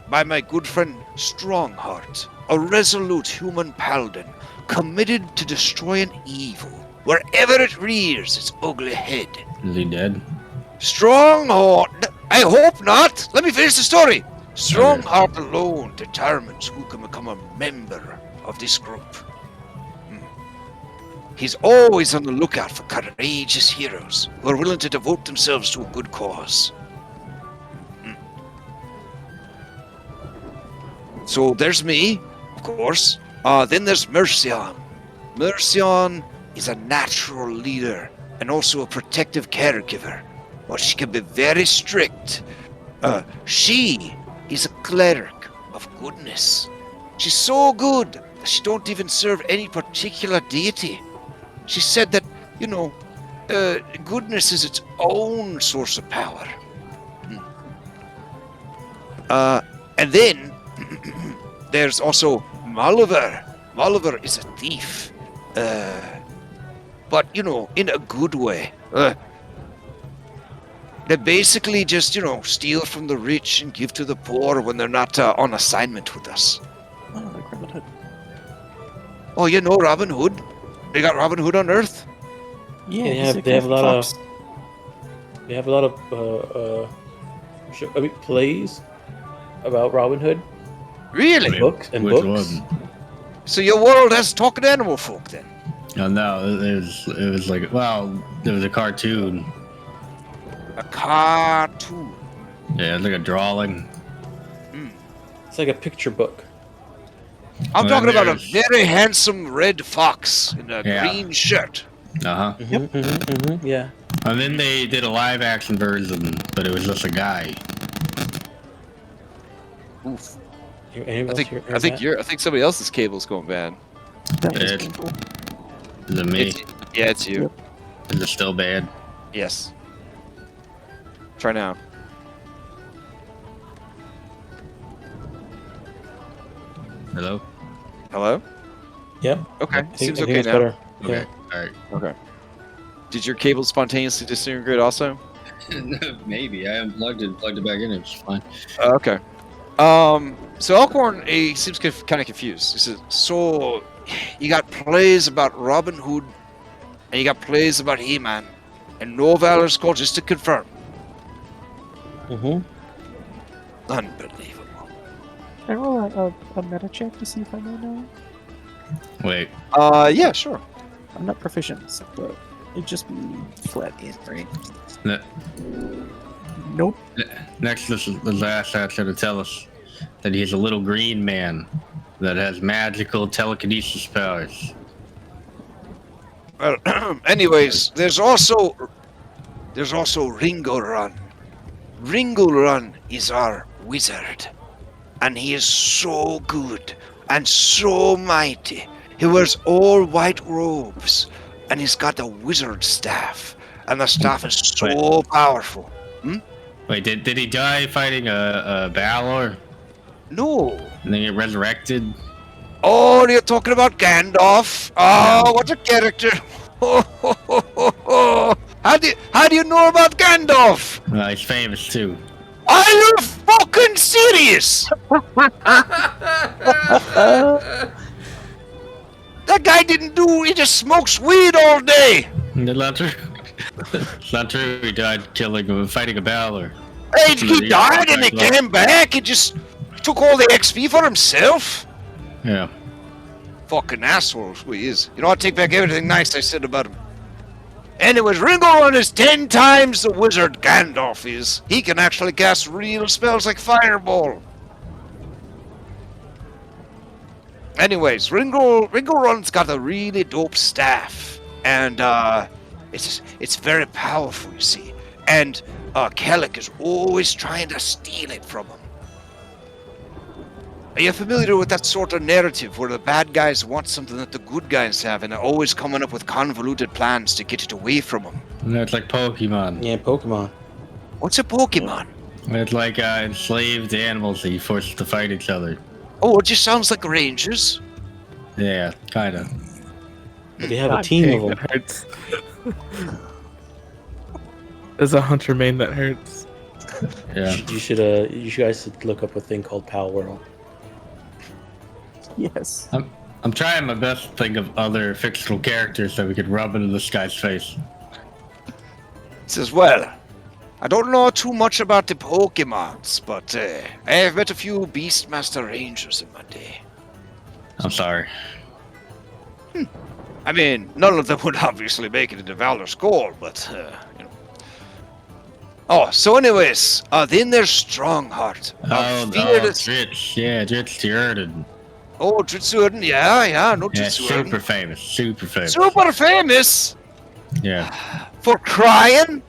by my good friend Strongheart, a resolute human paladin committed to destroying evil wherever it rears its ugly head. Is he dead? Strongheart, I hope not. Let me finish the story. Strongheart alone determines who can become a member of this group. He's always on the lookout for courageous heroes who are willing to devote themselves to a good cause. So there's me, of course. Then there's Mercion. Mercion is a natural leader and also a protective caregiver. But she can be very strict. She is a cleric of goodness. She's so good that she don't even serve any particular deity. She said that, goodness is its own source of power. And then there's also Molliver. Molliver is a thief. But, you know, in a good way. They basically just, you know, steal from the rich and give to the poor when they're not on assignment with us. Oh, like Robin Hood. Oh, you know Robin Hood? They got Robin Hood on Earth? Yeah, They he's have- a they have a lot of- fox. They have a lot of plays about Robin Hood. Really? Books and Which books. one? So your world has talking animal folk then? No, it was like, well, there was a cartoon. A cartoon. Yeah, it was like a drawing. It's like a picture book. I'm Well, talking about a there's- very handsome red fox in a Yeah. green shirt. Uh-huh. Yeah. And then they did a live action version, but it was just a guy. Oof. Anyone I else think hear I think that? I think somebody else's cable's going bad. That was It- painful. Is it me? Yeah, it's you. Is it still bad? Yes. Try now. Hello? Hello? Yep. Okay. I think- Seems I think okay it's now. better. Okay. Alright. Okay. Did your cable spontaneously disintegrate also? Maybe. I unplugged it and plugged it back in. It's fine. Okay. So Elkhorn, he seems kind of confused. He says, So, you got plays about Robin Hood, and you got plays about He-Man, and no Valor Skull, just to confirm. Mm-hmm. Unbelievable. Can I roll a meta check to see if I know now? Wait. yeah, sure. I'm not proficient, but it'd just be flat in, right? Ne- Nope. Next, the last chapter to tell us that he's a little green man that has magical telekinesis powers. Well, anyways, there's also Ringo Run. Ringo Run is our wizard, and he is so good and so mighty. He wears all white robes, and he's got a wizard staff, and the staff is so powerful. Wait, did he die fighting a Balor No. and then get resurrected? Oh, you're talking about Gandalf? Oh, what a character! How do you know about Gandalf? He's famous too. Are you fucking serious? That guy didn't do. He just smokes weed all day. Not true. It's not true. He died fighting a Balor. Hey, he died and he came back. He just took all the XP for himself. Yeah. Fucking asshole, who he is. You know, I take back everything nice I said about him. Anyways, Ringo Run is 10 times the wizard Gandalf is. He can actually cast real spells like Fireball. Anyways, Ringo Run's got a really dope staff. And, it's very powerful, you see. And, Kellic is always trying to steal it from him. Are you familiar with that sort of narrative where the bad guys want something that the good guys have and they're always coming up with convoluted plans to get it away from them? No, it's like Pokemon. Yeah, Pokemon. What's a Pokemon? It's like enslaved animals that you force to fight each other. Oh, it just sounds like Rangers. Yeah, kinda. They have a team of them. That hurts. There's a hunter main that hurts. Yeah. You guys should look up a thing called Pal World. Yes. I'm trying my best to think of other fictional characters that we could rub into this guy's face. It says, well, I don't know too much about the Pokemons, but I have met a few Beastmaster Rangers in my day. I'm sorry. I mean, none of them would obviously make it into Valor's Goal, but, you know. Oh, so anyways, then there's Strongheart. Dritz. Yeah, Dritz Tierden. Oh, Dritsurden, yeah, no Yeah, Dritsurden. super famous. Super famous? Yeah. For crying?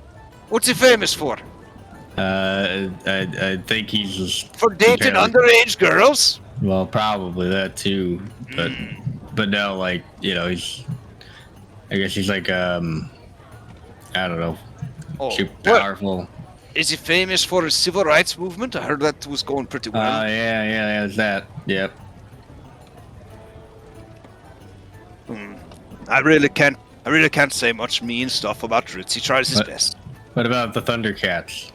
What's he famous for? I think he's just For dating underage girls? Well, probably that too, but no, like, you know, I guess he's like I don't know, super powerful. Is he famous for his civil rights movement? I heard that was going pretty well. Yeah, there's that. Yep. I really can't say much mean stuff about Dritz. He tries his best. What about the Thundercats?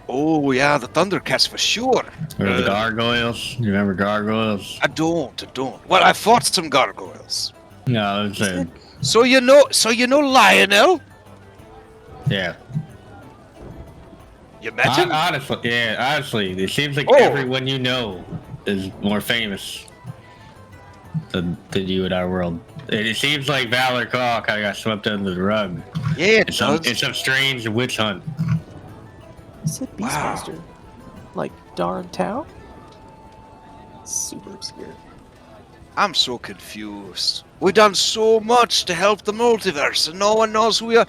Oh yeah, the Thundercats for sure. Or the gargoyles? You remember gargoyles? I don't. Well, I fought some gargoyles. No, I'm saying. So you know Lionel? Yeah. You met him? Honestly, it seems like Oh. everyone you know is more famous than you in our world. It seems like Valor Call kind of got swept under the rug. Yeah, it's some strange witch hunt. You said Beastmaster. Like Darn Tao? Super obscure. I'm so confused. We've done so much to help the multiverse, and no one knows who we are.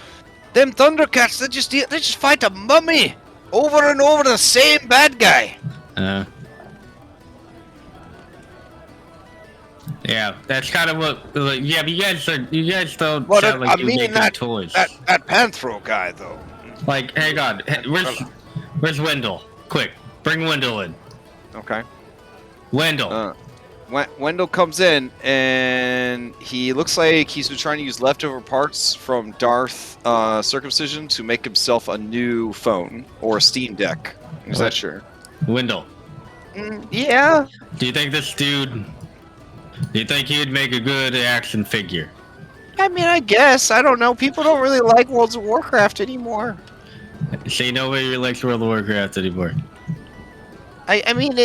Them Thundercats, they just fight a mummy over and over, the same bad guy. Yeah, that's kind of what. Like, yeah, but you guys don't Well, sound like I you mean make that good toys. that Panthro guy though. Like, hang on, where's Wendell? Quick, bring Wendell in. Okay. Wendell. Wendell comes in and he looks like he's been trying to use leftover parts from Darth Circumcision to make himself a new phone or a Steam Deck. Is that sure? Wendell. Yeah. Do you think this dude? Do you think he'd make a good action figure? I mean, I guess. I don't know. People don't really like World of Warcraft anymore. See, nobody likes World of Warcraft anymore. I mean,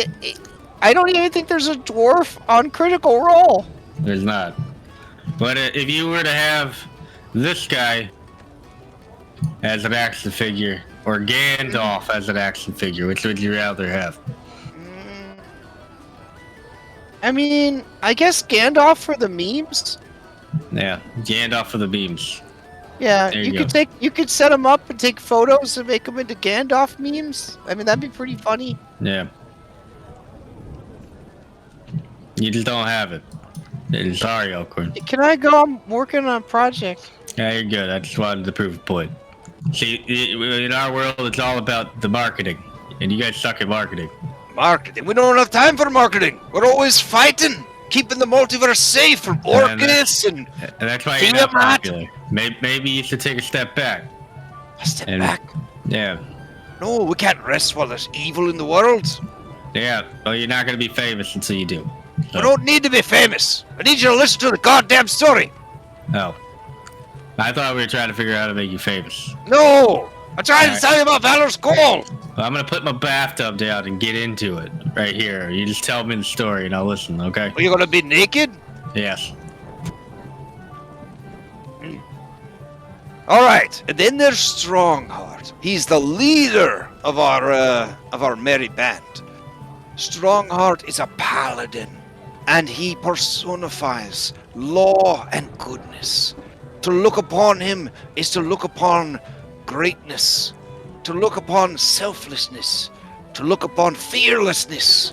I don't even think there's a dwarf on Critical Role. There's not. But if you were to have this guy as an action figure, or Gandalf as an action figure, which would you rather have? I mean, I guess Gandalf for the memes. Yeah, Gandalf for the beams. Yeah, There you you could could set them up and take photos and make them into Gandalf memes. I mean, that'd be pretty funny. Yeah. You just don't have it. Sorry, Elkhorn. Can I go? I'm working on a project. Yeah, you're good. I just wanted to prove a point. See, in our world, it's all about the marketing, and you guys suck at marketing. Marketing? We don't have time for marketing. We're always fighting, keeping the multiverse safe from Orcus and that's why you're not Tiamat. popular. Maybe you should take a step back. A step back? Yeah. No, we can't rest while there's evil in the world. Yeah. Well, you're not going to be famous until you do. I don't need to be famous. I need you to listen to the goddamn story. Oh. I thought we were trying to figure out how to make you famous. No! I'm trying to tell you about Valor's Call. Well, I'm going to put my bathtub down and get into it right here. You just tell me the story and I'll listen, okay? Are you going to be naked? Yes. All right, and then there's Strongheart. He's the leader of our merry band. Strongheart is a paladin, and he personifies law and goodness. To look upon him is to look upon greatness, to look upon selflessness, to look upon fearlessness.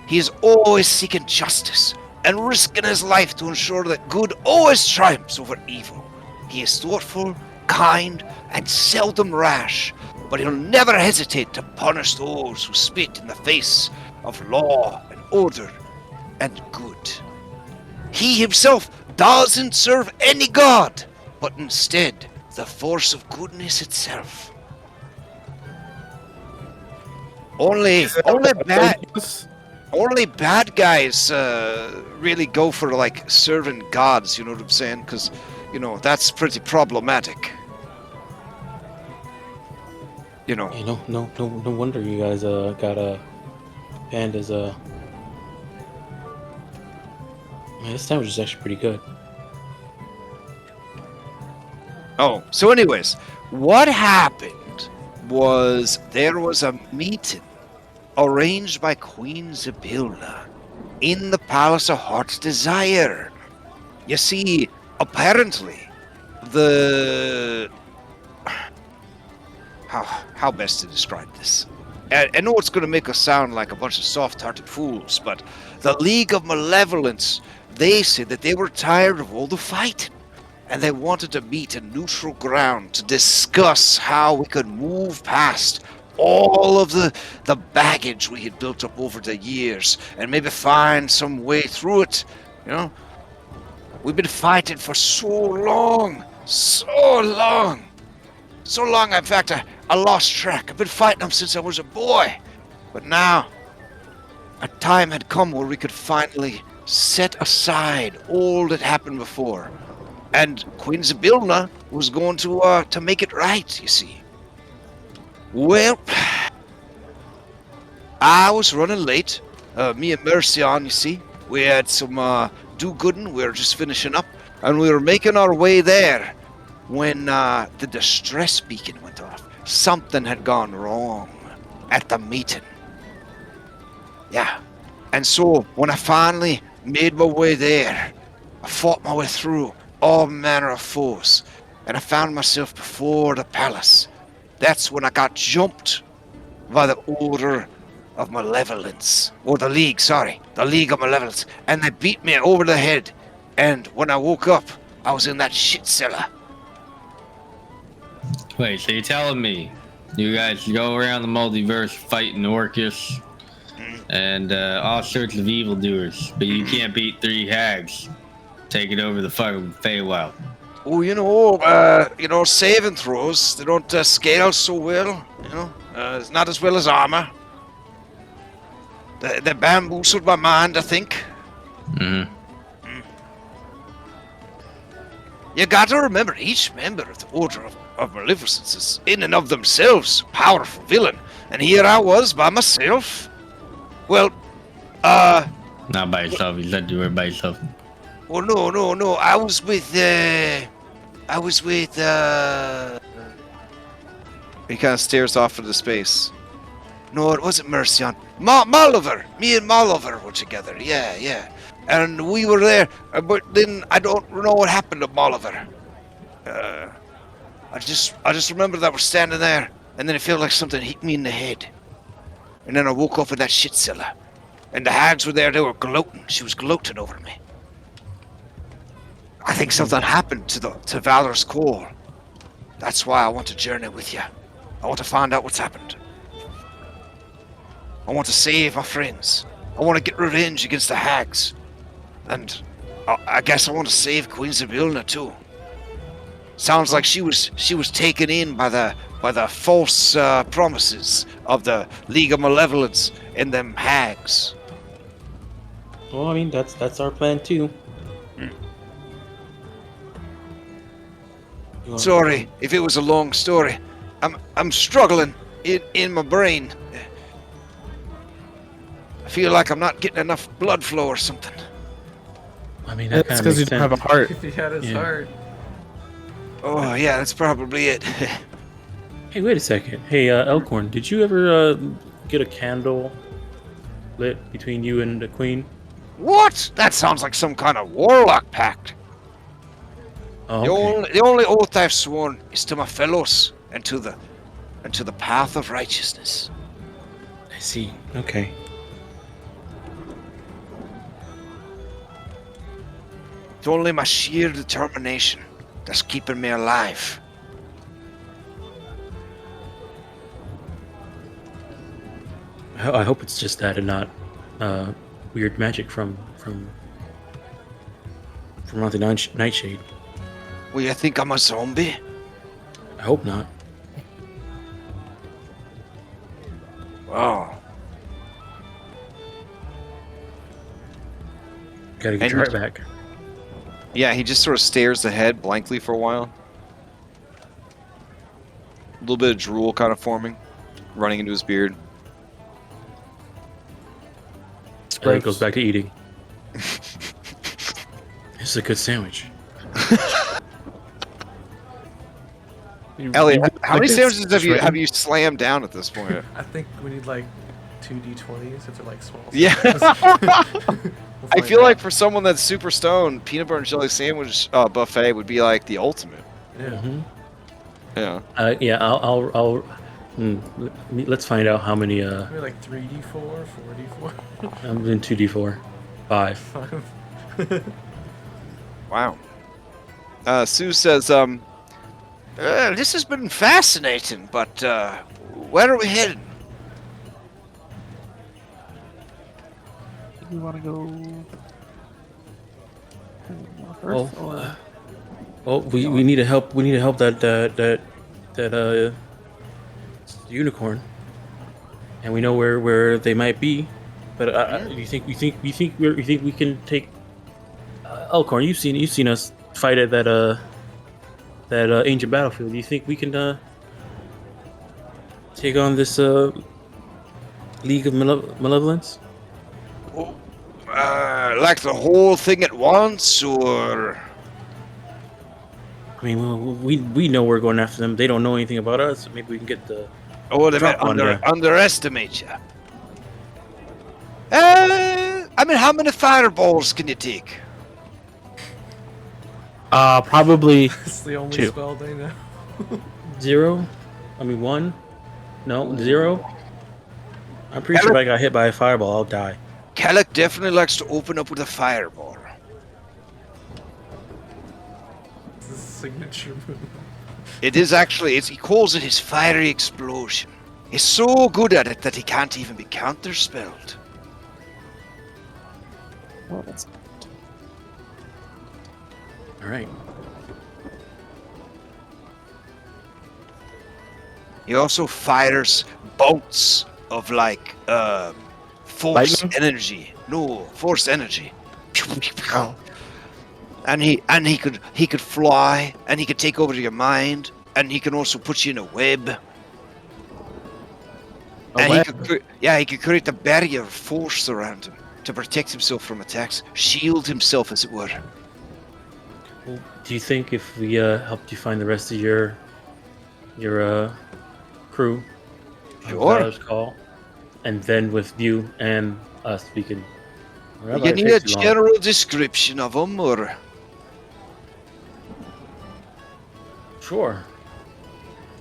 He is always seeking justice and risking his life to ensure that good always triumphs over evil. He is thoughtful, kind, and seldom rash, but he'll never hesitate to punish those who spit in the face of law and order and good. He himself doesn't serve any god, but instead the force of goodness itself. Only bad guys really go for like serving gods, you know what I'm saying? Because, you know, that's pretty problematic. You know. You know, no wonder you guys got a band as a. Man, this sandwich is actually pretty good. Oh, so anyways, what happened was there was a meeting arranged by Queen Zybilna in the Palace of Heart's Desire. You see, apparently, the... How best to describe this? I know it's going to make us sound like a bunch of soft-hearted fools, but the League of Malevolence, they said that they were tired of all the fighting, and they wanted to meet in neutral ground to discuss how we could move past all of the baggage we had built up over the years and maybe find some way through it, you know? We've been fighting for so long. So long. So long, in fact, I lost track. I've been fighting them since I was a boy. But now, a time had come where we could finally set aside all that happened before. And Queen Zybilna was going to make it right, you see. Well, I was running late. Me and Mercian, you see. We had some do-gooding. We were just finishing up. And we were making our way there when the distress beacon went off. Something had gone wrong at the meeting. Yeah. And so, when I finally made my way there, I fought my way through all manner of foes, and I found myself before the palace. That's when I got jumped by the Order of Malevolence. Or the League of Malevolence. And they beat me over the head. And when I woke up, I was in that shit cellar. Wait, so you're telling me you guys go around the multiverse fighting Orcus and all sorts of evildoers, but you can't beat 3 hags taking over the fucking Feywild? Oh, saving throws, they don't scale so well, it's not as well as armor. They bamboozled my mind, I think. Mm-hmm. You gotta remember, each member of the Order of Maleficence is in and of themselves a powerful villain. And here I was by myself. Well, not by yourself, you said you were by yourself. Well, no. I was with, He kind of stares off into space. No, it wasn't Mercian. Molliver. Me and Molliver were together. Yeah. And we were there, but then I don't know what happened to Molliver. I just remember that we're standing there, and then it felt like something hit me in the head. And then I woke up in that shit cellar. And the hags were there, they were gloating. She was gloating over me. I think something happened to Valor's Call. That's why I want to journey with you. I want to find out what's happened. I want to save my friends. I want to get revenge against the hags. And I guess I want to save Queen Zybilna too. Sounds like she was taken in by the false promises of the League of Malevolence and them hags. Well, I mean, that's our plan too. Sorry if it was a long story. I'm struggling in my brain. I feel like I'm not getting enough blood flow or something. I mean, that's because you don't have a heart. If he had his heart. Oh yeah, that's probably it. Hey, wait a second. Hey, Elkhorn, did you ever get a candle lit between you and the queen? What? That sounds like some kind of warlock pact. Oh, The only oath I've sworn is to my fellows and to the path of righteousness. I see. Okay. It's only my sheer determination that's keeping me alive. I hope it's just that and not weird magic from Monty Nightshade. Well, you think I'm a zombie? I hope not. Wow. Gotta get your heart back. Yeah, he just sort of stares ahead blankly for a while. A little bit of drool kind of forming, running into his beard. And then he goes back to eating. This is a good sandwich. Elliot, how many sandwiches have you slammed down at this point? I think we need like 2 D20s if they're like small. Yeah. We'll I find feel out. like for someone that's super stoned, peanut butter and jelly sandwich buffet would be like the ultimate. Yeah. Yeah. I'll let's find out how many. Maybe like 3D4, 4D4. I'm in 2D4, 5. Wow. Sue says, This has been fascinating, but where are we headed? We want to go. We need to help. We need to help that unicorn, and we know where they might be. But you think we can take Elkhorn? You've seen us fight at that ancient battlefield. Do you think we can take on this League of Malevolence? Like the whole thing at once, or? I mean, we know we're going after them. They don't know anything about us. Maybe we can get the. Oh, they might underestimate you. I mean, how many fireballs can you take? Probably It's the only 2. spell they know. 0. I mean 1. No, 0. I'm pretty sure if I got hit by a fireball, I'll die. Kellic definitely likes to open up with a fireball. It's his signature move. It is actually, he calls it his fiery explosion. He's so good at it that he can't even be counterspelled. Well, that's All right. He also fires bolts of like force Lightning? energy. No, force energy. And he could fly, and he could take over your mind, and he can also put you in a web. He could create a barrier of force around him to protect himself from attacks, shield himself, as it were. Well, do you think if we helped you find the rest of your crew, Sure. call, and then with you and us, we can. You need a general description of him, or? Sure.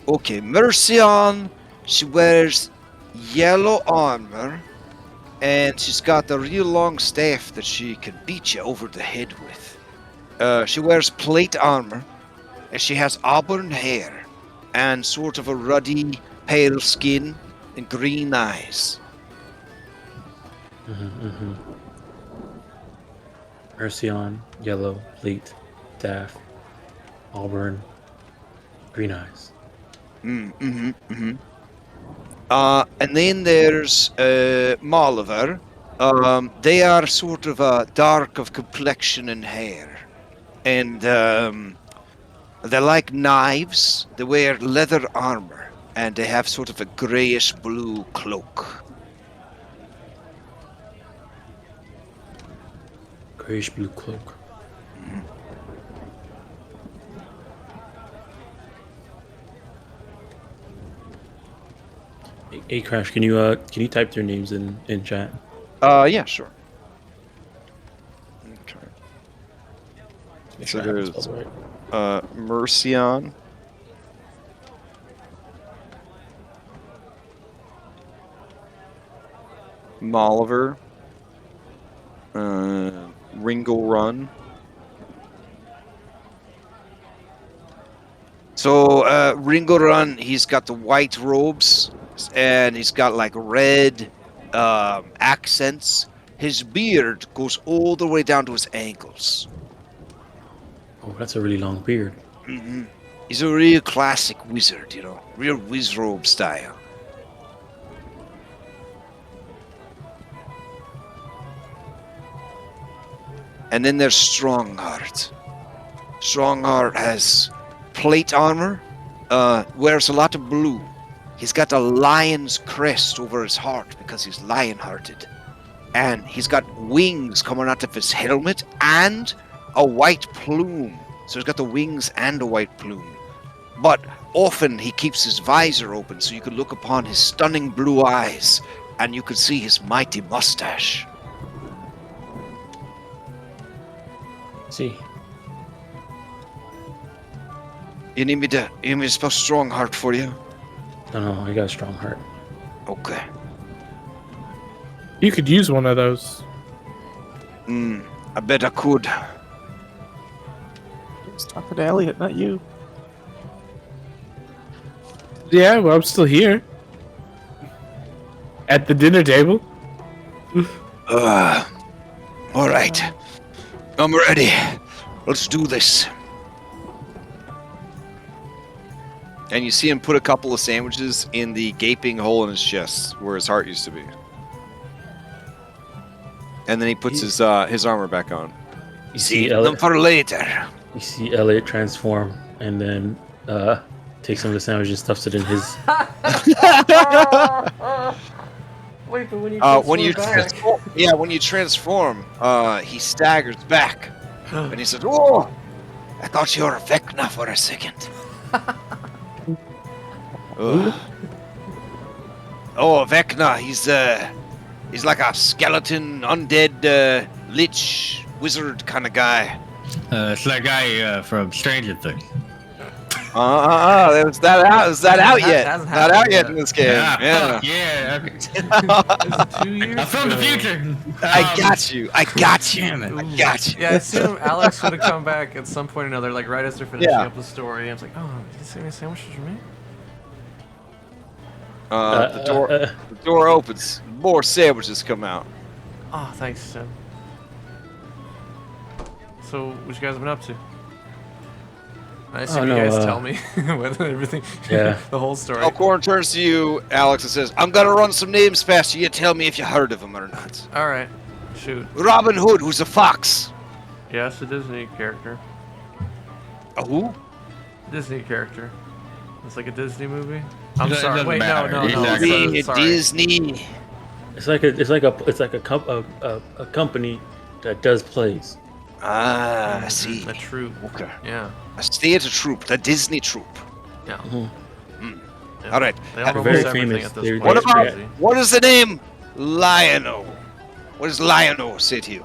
Okay, Mercian, she wears yellow armor, and she's got a real long staff that she can beat you over the head with. She wears plate armor, and she has auburn hair, and sort of a ruddy, pale skin, and green eyes. Mercian, yellow, plate, staff, auburn, green eyes. And then there's Moliver. They are sort of dark of complexion and hair. And they're like knives. They wear leather armor. And they have sort of a grayish blue cloak. Grayish blue cloak. Hey Crash, can you type their names in chat? Yeah, sure. Okay. Make So sure I have it there's spelled right. Mercian. Moliver. Ringo Run. So Ringo Run, he's got the white robes, and he's got like red accents. His beard goes all the way down to his ankles. Oh, that's a really long beard. He's a real classic wizard, you know, real whiz robe style. And then there's Strongheart. Strongheart has plate armor, wears a lot of blue. He's got a lion's crest over his heart because he's lion-hearted. And he's got wings coming out of his helmet and a white plume. So he's got the wings and a white plume. But often he keeps his visor open so you can look upon his stunning blue eyes and you can see his mighty mustache. See. You need me to spell Strongheart for you? No, I got a strong heart. Okay. You could use one of those. I bet I could. I was talking to Elliot, not you. Yeah, well, I'm still here. At the dinner table. All right. I'm ready. Let's do this. And you see him put a couple of sandwiches in the gaping hole in his chest where his heart used to be. And then he puts his armor back on. You Save see them Elliot, for later. you see Elliot transform and then takes some of the sandwich and stuffs it in his. Wait, but when you when you transform, he staggers back, and he says, "Oh, I thought you were a Vecna for a second." Oh, Vecna, he's like a skeleton, undead, lich, wizard kind of guy. It's that guy from Stranger Things. Is that out yet? hasn't Not out happened yet yet. in this game. Yeah. Yeah. Okay. Is it 2 years? I'm from the future. I got you. Damn it. I got you. Yeah, I assume Alex would have come back at some point or another, like right as they're finishing up the story. I was like, oh, did you save any sandwiches for me? The door opens. More sandwiches come out. Oh, thanks, Tim. So, what you guys have been up to? I assume you guys tell me whether everything, the whole story. Elkhorn turns to you, Alex, and says, "I'm gonna run some names past you. You tell me if you heard of them or not." All right, shoot. Robin Hood, who's a fox. Yes, a Disney character. A who? Disney character. It's like a Disney movie. I'm It sorry. doesn't Wait, matter. no. Exactly. Sorry. Disney. It's like a company that does plays. I see. A troupe. Okay. Yeah. A theater troupe, the Disney troupe. Yeah. Mm-hmm. All right. They own Very almost everything famous. at this They're- point. What about It's crazy. what is the name? Lionel. What does Lionel say to you?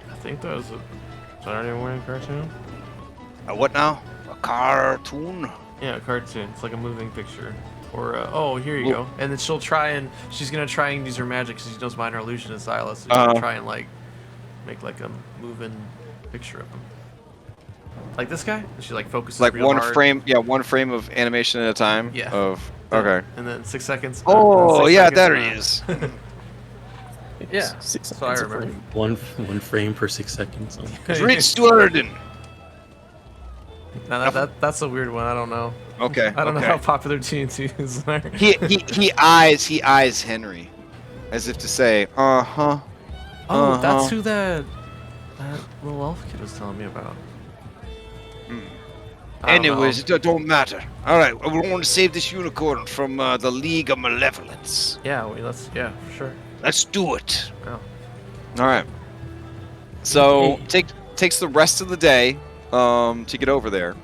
I think that was a Saturday morning cartoon. A what now? A cartoon? Yeah, a cartoon. It's like a moving picture. Or oh, here you go. And then she's gonna try and use her magic because she knows minor illusion and Silas. So she's gonna try and like make like a moving picture of him. Like this guy? And she like focuses Like real one hard. frame, one frame of animation at a time. Yeah. Okay. And then 6 seconds. Oh 6 yeah, seconds, there he is. Yeah, that's what I remember. One frame per 6 seconds. Rich Worden. Now that's a weird one. I don't know. Okay. I don't know how popular TNT is there. He eyes Henry, as if to say, Oh, that's who that little elf kid was telling me about. I don't know. Anyways, it don't matter. All right, we want to save this unicorn from the League of Malevolence. Yeah, for sure. Let's do it. Oh. All right. So takes the rest of the day to get over there.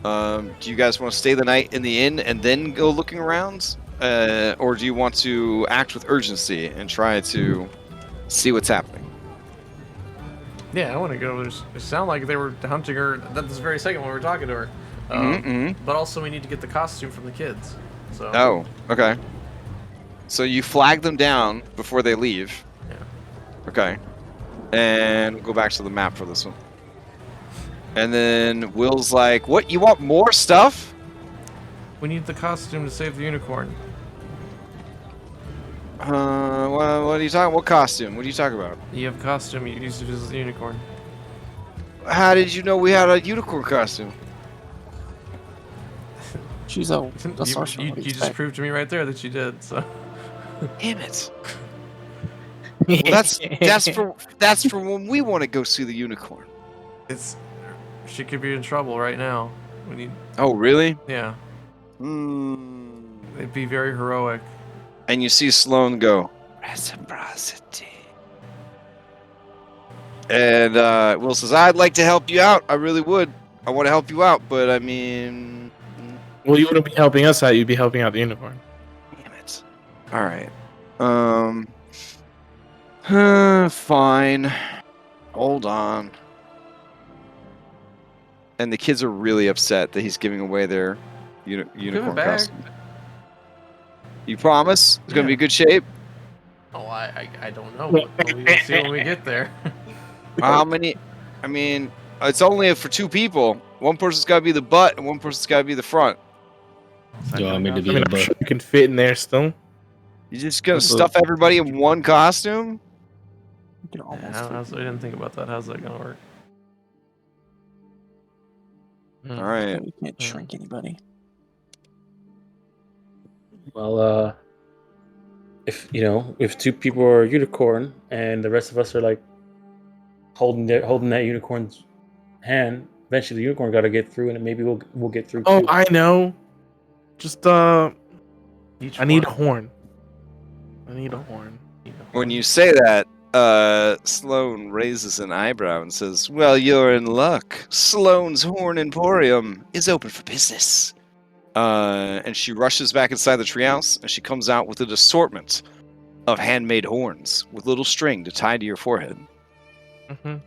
Do you guys want to stay the night in the inn and then go looking around, or do you want to act with urgency and try to see what's happening? Yeah, I want to go. It sounded like they were hunting her at this very second when we were talking to her. But also, we need to get the costume from the kids. So. Oh, okay. So you flag them down before they leave. Yeah. Okay. And we'll go back to the map for this one. And then Will's like, "What? You want more stuff?" We need the costume to save the unicorn. What are you talking? What costume? What are you talking about? You have a costume you used to visit the unicorn. How did you know we had a unicorn costume? She's a sorcerer. You just proved to me right there that you did. So. Damn it! Well, that's for when we want to go see the unicorn. She could be in trouble right now. We need. Oh really? Yeah. It'd be very heroic. And you see Sloane go, reciprocity. And Will says, "I'd like to help you out. I really would. I want to help you out, but I mean." Well, you wouldn't be helping us out. You'd be helping out the unicorn. Damn it. All right. Fine. Hold on. And the kids are really upset that he's giving away their unicorn costume. You promise? It's gonna be good shape. Oh, I don't know. We'll see when we get there. How many? I mean, it's only for 2 people. One person's gotta be the butt, and one person's gotta be the front. You want me to be I mean, the I'm sure butt? you can fit in there still. You just gonna stuff everybody in one costume? You can almost. I didn't think about that. How's that gonna work? All right. We can't shrink anybody. Well, if two people are a unicorn and the rest of us are like holding that unicorn's hand, eventually the unicorn got to get through, and maybe we'll get through. Oh, too. I know. Just I need a horn. I need a horn. When you say that, Sloan raises an eyebrow and says, "Well, you're in luck. Sloan's Horn Emporium is open for business." And she rushes back inside the treehouse, and she comes out with an assortment of handmade horns with little string to tie to your forehead. I'm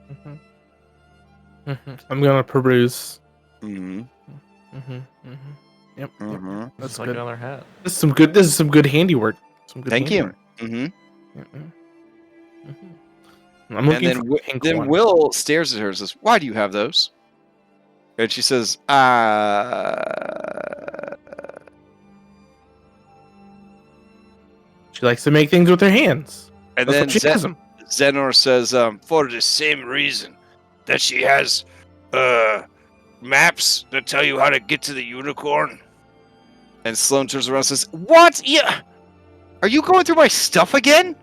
gonna peruse. Mm-hmm. Yep. Mm-hmm. That's like good. another hat. This is some good handiwork. Thank you. Mm-hmm. I'm looking and for a pink then one. Will stares at her and says, "Why do you have those?" And she says, She likes to make things with her hands. And That's then what she has 'em. Zenor says, "For the same reason that she has maps that tell you how to get to the unicorn." And Sloan turns around and says, "What? Yeah. Are you going through my stuff again?"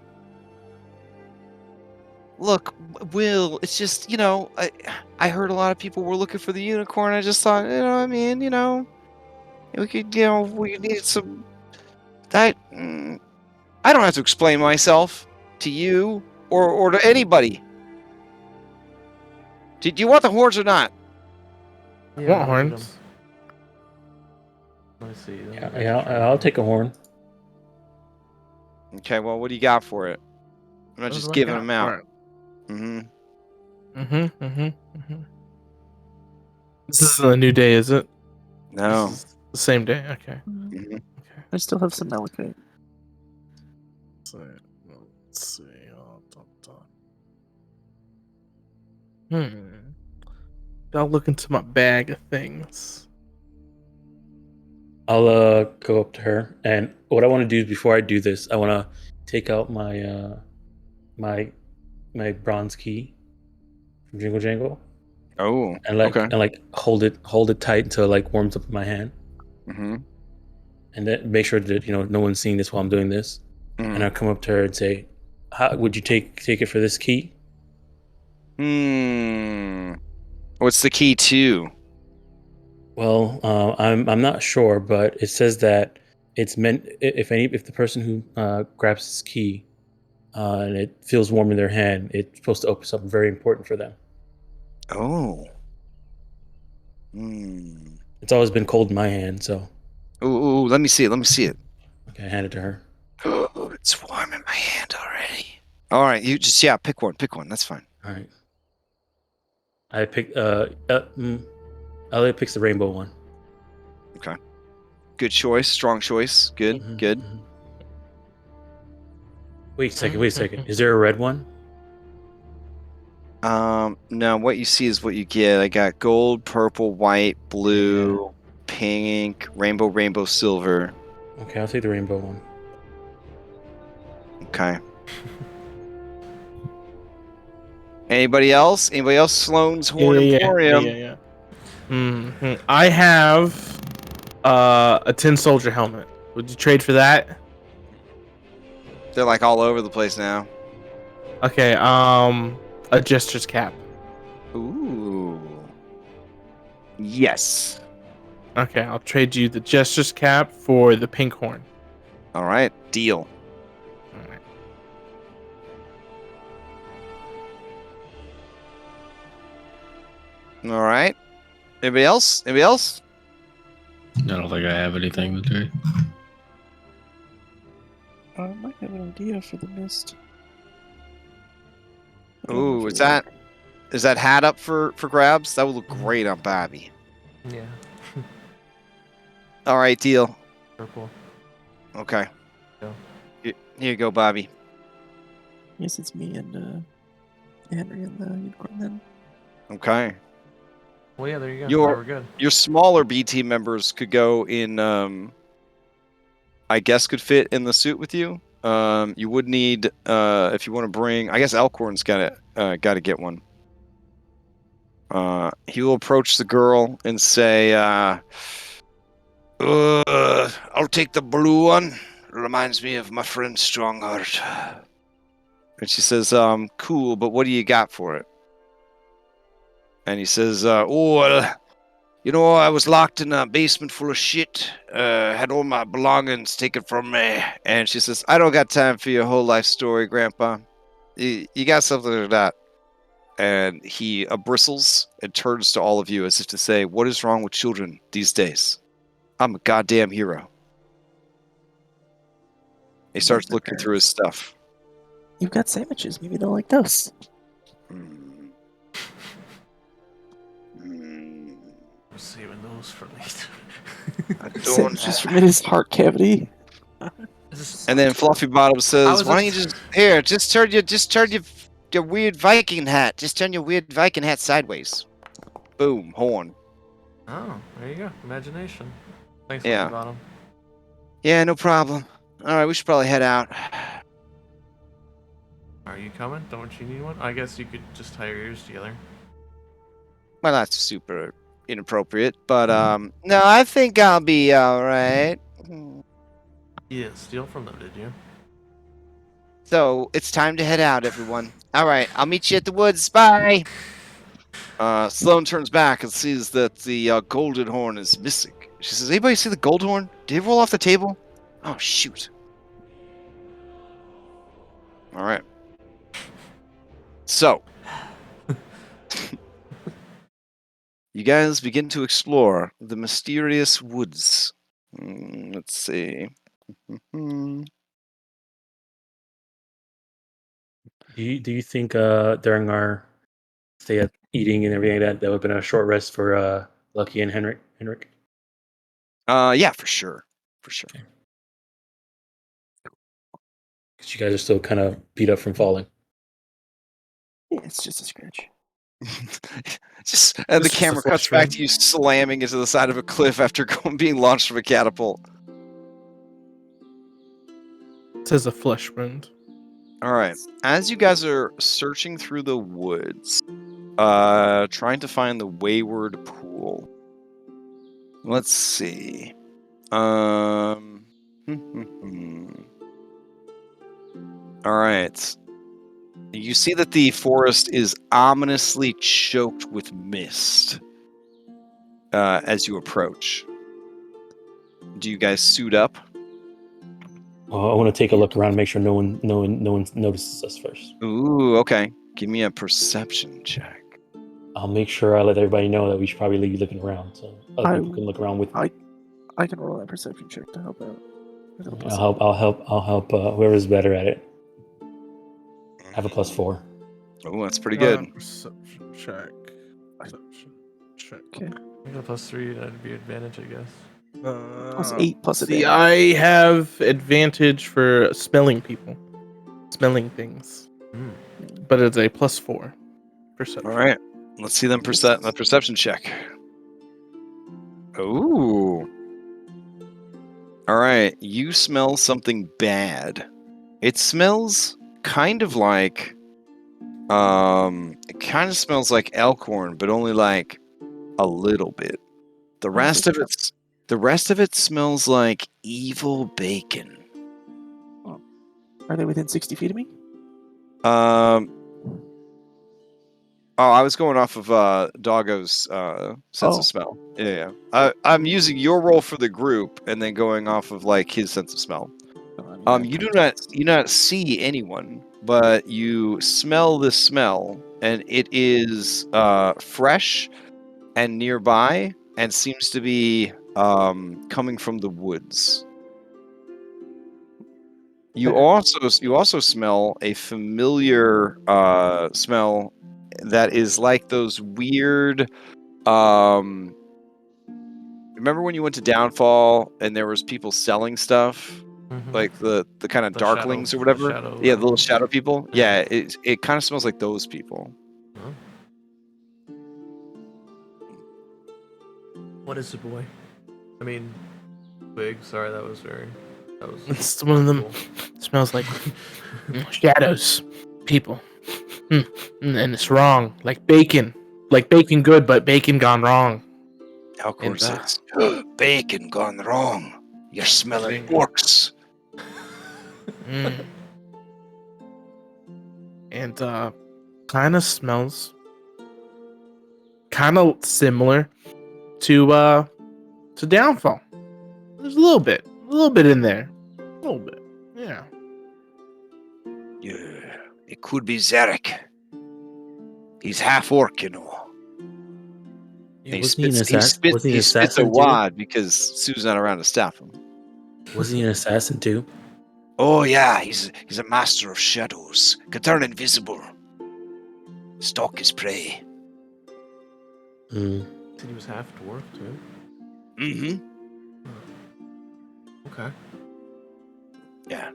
Look, Will, it's just, I heard a lot of people were looking for the unicorn. I just thought, we could, we need some. I don't have to explain myself to you or to anybody. Do you want the horns or not? I want horns. Let me see. I'll take a horn. Okay, well, what do you got for it? I'm not just giving them out. This isn't a new day, is it? No. This is the same day. Okay. Okay. I still have some malachite. Let's see. I'll look into my bag of things. I'll go up to her, and what I want to do is before I do this, I want to take out my my bronze key from Jingle Jangle. Oh, and hold it tight until it like warms up in my hand. Mm-hmm. And then make sure that no one's seeing this while I'm doing this. Mm. And I'll come up to her and say, "How would you take it for this key?" What's the key to? Well, I'm not sure, but it says that it's meant if the person who grabs this key and it feels warm in their hand, it's supposed to open something very important for them. Oh. It's always been cold in my hand, so. Ooh, let me see it. Okay, I hand it to her. Oh, it's warm in my hand already. All right, you just pick one. That's fine. All right. I picked Elliot picks the rainbow one. Okay. Good choice. Strong choice. Good. Good. Mm-hmm. Wait a second. Is there a red one? No, what you see is what you get. I got gold, purple, white, blue, pink, rainbow, silver. Okay, I'll take the rainbow one. Okay. Anybody else? Sloan's Horn Emporium. Yeah. I have a tin soldier helmet. Would you trade for that? They're like all over the place now. Okay, a jester's cap. Ooh. Yes. Okay, I'll trade you the jester's cap for the pink horn. All right, deal. All right. Anybody else? I don't think I have anything to do. I might have an idea for the mist. Ooh, is that hat up for grabs? That would look great on Bobby. Yeah. All right, deal. Purple. Okay. Yeah. Here you go, Bobby. Yes, it's me and Henry and the unicorn then. Okay. Well, yeah, there you go. We're good. Your smaller B team members could go in. I guess could fit in the suit with you. You would need if you want to bring. I guess Elkhorn's gotta get one. He will approach the girl and say, "I'll take the blue one. Reminds me of my friend Strongheart." And she says, "Cool, but what do you got for it?" And he says, "Oh, well, you know, I was locked in a basement full of shit. Had all my belongings taken from me." And she says, "I don't got time for your whole life story, Grandpa. You got something or not?" And he bristles and turns to all of you as if to say, "What is wrong with children these days? I'm a goddamn hero." He starts looking through his stuff. You've got sandwiches. Maybe they'll like those. I'm saving those for later. Sandwiches from in his heart cavity. And then Fluffy Bottom says, "Why don't you just turn your weird Viking hat. Just turn your weird Viking hat sideways." Boom, horn. Oh, there you go. Imagination. Thanks, Yeah. Bottom. Yeah, no problem. All right, we should probably head out. Are you coming? Don't you need one? I guess you could just tie your ears together. Well, that's super inappropriate, but no, I think I'll be all right. You didn't steal from them, did you? So it's time to head out, everyone. All right, I'll meet you at the woods. Bye. Sloane turns back and sees that the golden horn is missing. She says, "Anybody see the gold horn? Did it roll off the table?" Oh, shoot. All right. So, you guys begin to explore the mysterious woods. Let's see. Do you think during our stay at eating and everything that would have been a short rest for Lucky and Henrik? Yeah, for sure. For sure. Because you guys are still kind of beat up from falling. Yeah, it's just a scratch. And the This is a camera cuts flesh back to you slamming into the side of a cliff after being launched from a catapult. It says a flesh wound. All right. As you guys are searching through the woods, trying to find the wayward pool. Let's see. All right. You see that the forest is ominously choked with mist as you approach. Do you guys suit up? I want to take a look around, make sure no one notices us first. Ooh, okay. Give me a perception check. I'll make sure I let everybody know that we should probably be looking around, so other people can look around with me. I can roll that perception check to help out. I'll help whoever's better at it. I have a +4. Oh, that's pretty good. Perception check. Perception check. Okay. I got a +3. That'd be advantage, I guess. +8 plus See, advantage. I have advantage for smelling people, smelling things, but it's a +4 perception. All right, let's see them a perception check. Ooh. All right, you smell something bad. It smells kind of like, it kind of smells like elkhorn, but only like a little bit. The rest of it smells like evil bacon. Are they within 60 feet of me? Oh, I was going off of Doggo's sense of smell. Yeah. I'm using your roll for the group and then going off of like his sense of smell. You do not see anyone, but you smell the smell, and it is fresh and nearby, and seems to be coming from the woods. You also smell a familiar smell that is like those weird. Remember when you went to Downfall and there was people selling stuff, like the kind of darklings or whatever? Yeah, the little shadow people. Yeah, it kind of smells like those people. Huh? What is it, boy? I mean, Big. Sorry, that was very That was It's one of them smells like shadows, people, and it's wrong, like bacon good, but bacon gone wrong. Of course And, it's bacon gone wrong. You're smelling orcs. And kind of smells kind of similar to Downfall. There's a little bit in there, a little bit, yeah. Yeah, it could be Zarek. He's half orc, you know. He spits a wad because Sue's not around to stop him. Was he an assassin too? Oh yeah, he's a master of shadows. Can turn invisible. Stalk his prey. He was half dwarf too. Mm-hmm. Okay. Yeah.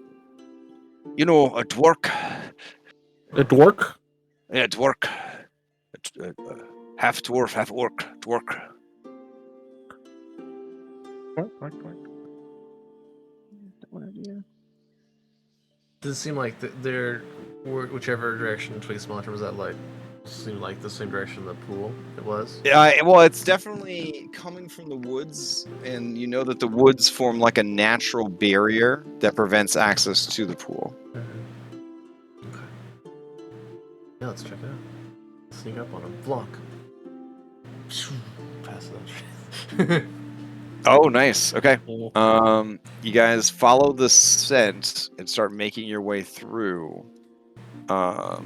You know, a dwark. A dwark? Yeah, dwark. Half dwarf, half orc. Dwark. Does it seem like they're whichever direction Twig Smelter was at, like, seemed like the same direction the pool it was? Yeah, well, it's definitely coming from the woods, and you know that the woods form like a natural barrier that prevents access to the pool. Okay. Yeah, let's check it out. Sneak up on him. Vlog. Pass that. Oh, nice. Okay. You guys follow the scent and start making your way through the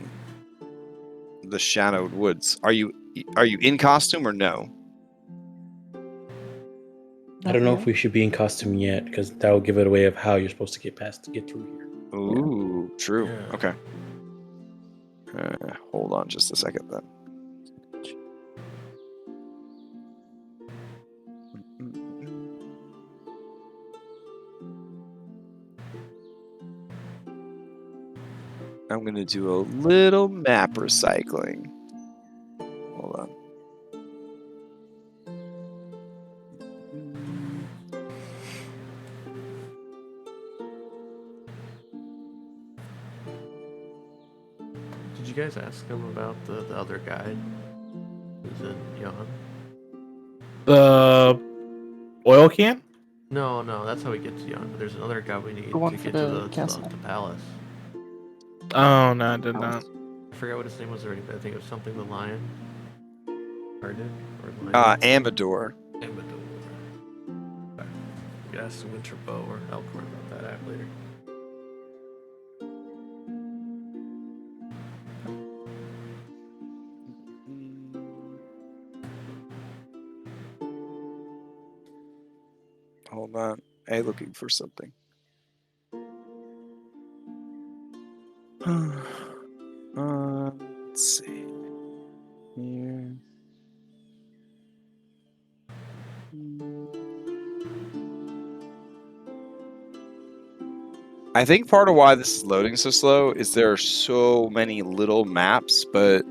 shadowed woods. Are you in costume or no? I don't know if we should be in costume yet, because that will give it away of how you're supposed to get through here. Ooh, true. Yeah. Okay. Hold on just a second then. I'm going to do a little map recycling. Hold on. Did you guys ask him about the other guide? Who's in Yon? The oil can? No, that's how we get to Yon. But there's another guy we need The one to for get to the the castle. palace. Oh, no, I did not. I forgot what his name was already, but I think it was something the lion. Pardon? Or lion? Amador. Amador. Okay. We could ask the Winter Bow or Elkhorn about that app later. Hold on. Hey, looking for something. Let's see. Here. I think part of why this is loading so slow is there are so many little maps, but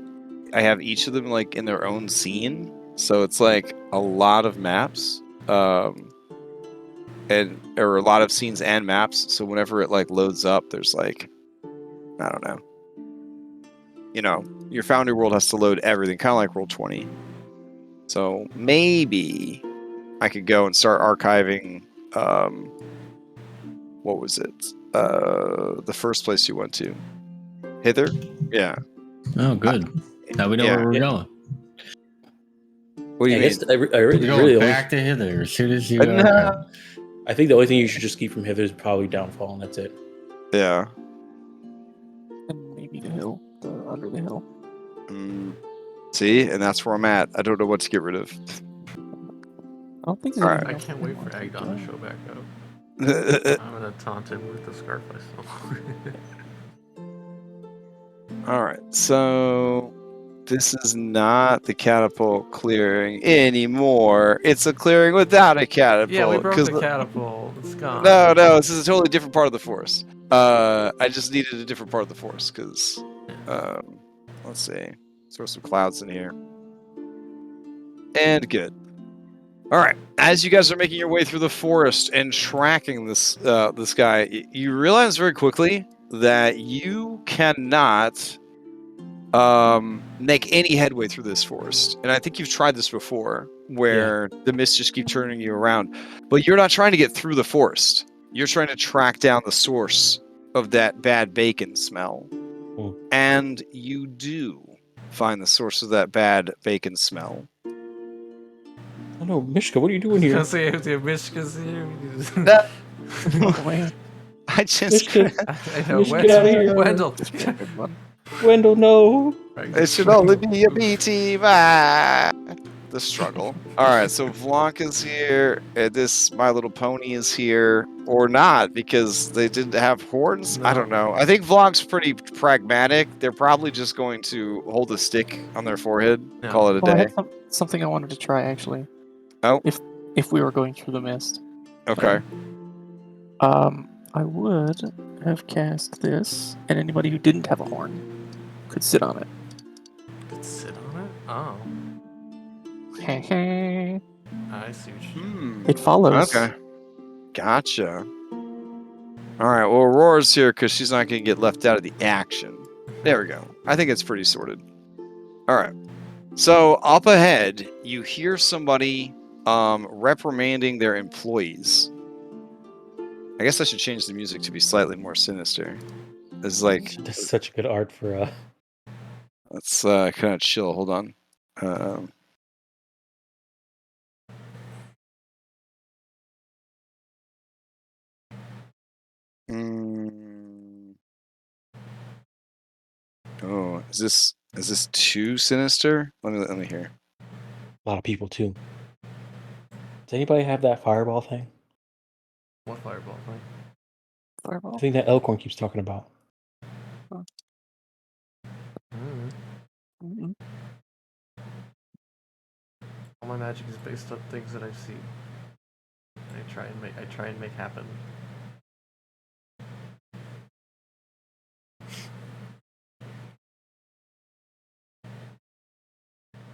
I have each of them like in their own scene. So it's like a lot of maps. Or a lot of scenes and maps. So whenever it like loads up, there's like, I don't know. You know, your Foundry world has to load everything, kind of like Roll20. So maybe I could go and start archiving. What was it? The first place you went to, Thither. Yeah. Oh, good. Now we know where we're going. What do you mean? I really back to Hither as soon as you. I think the only thing you should just keep from Hither is probably Downfall, and that's it. Yeah. And maybe the hill, under the hill. See, and that's where I'm at. I don't know what to get rid of. I don't think. All right. I can't wait for Agdon to show back up. I'm gonna taunt him with the scarf I stole. All right, so this is not the catapult clearing anymore. It's a clearing without a catapult. Yeah, we broke the catapult. It's gone. No, this is a totally different part of the forest. I just needed a different part of the forest because, let's see, throw some clouds in here, and good. All right. As you guys are making your way through the forest and tracking this this guy, you realize very quickly that you cannot make any headway through this forest. And I think you've tried this before, where the mists just keep turning you around. But you're not trying to get through the forest. You're trying to track down the source of that bad bacon smell. And you do find the source of that bad bacon smell. Oh no, Mishka, what are you doing here? Mishka's here. Oh, man. I just... Mishka, I know. Mishka, get out of here. Wendell. Wendell, no. It should only be a B team. Ah, the struggle. All right, so Vlonka's here. This My Little Pony is here, or not, because they didn't have horns. I don't know. I think Vlog's pretty pragmatic. They're probably just going to hold a stick on their forehead, call it a I day. had something I wanted to try, actually. Oh. If we were going through the mist. Okay. I would have cast this, and anybody who didn't have a horn could sit on it. Could sit on it? Oh. I see what you It follows. Okay. Gotcha. All right, well, Aurora's here because she's not going to get left out of the action. There we go. I think it's pretty sorted. All right. So up ahead, you hear somebody reprimanding their employees. I guess I should change the music to be slightly more sinister. It's like... That's such good art for... Let's kind of chill. Hold on. Oh, is this too sinister? Let me hear. A lot of people too. Does anybody have that fireball thing? What fireball thing? Fireball? I think that Elkhorn keeps talking about. All my magic is based on things that I've seen. I try and make happen.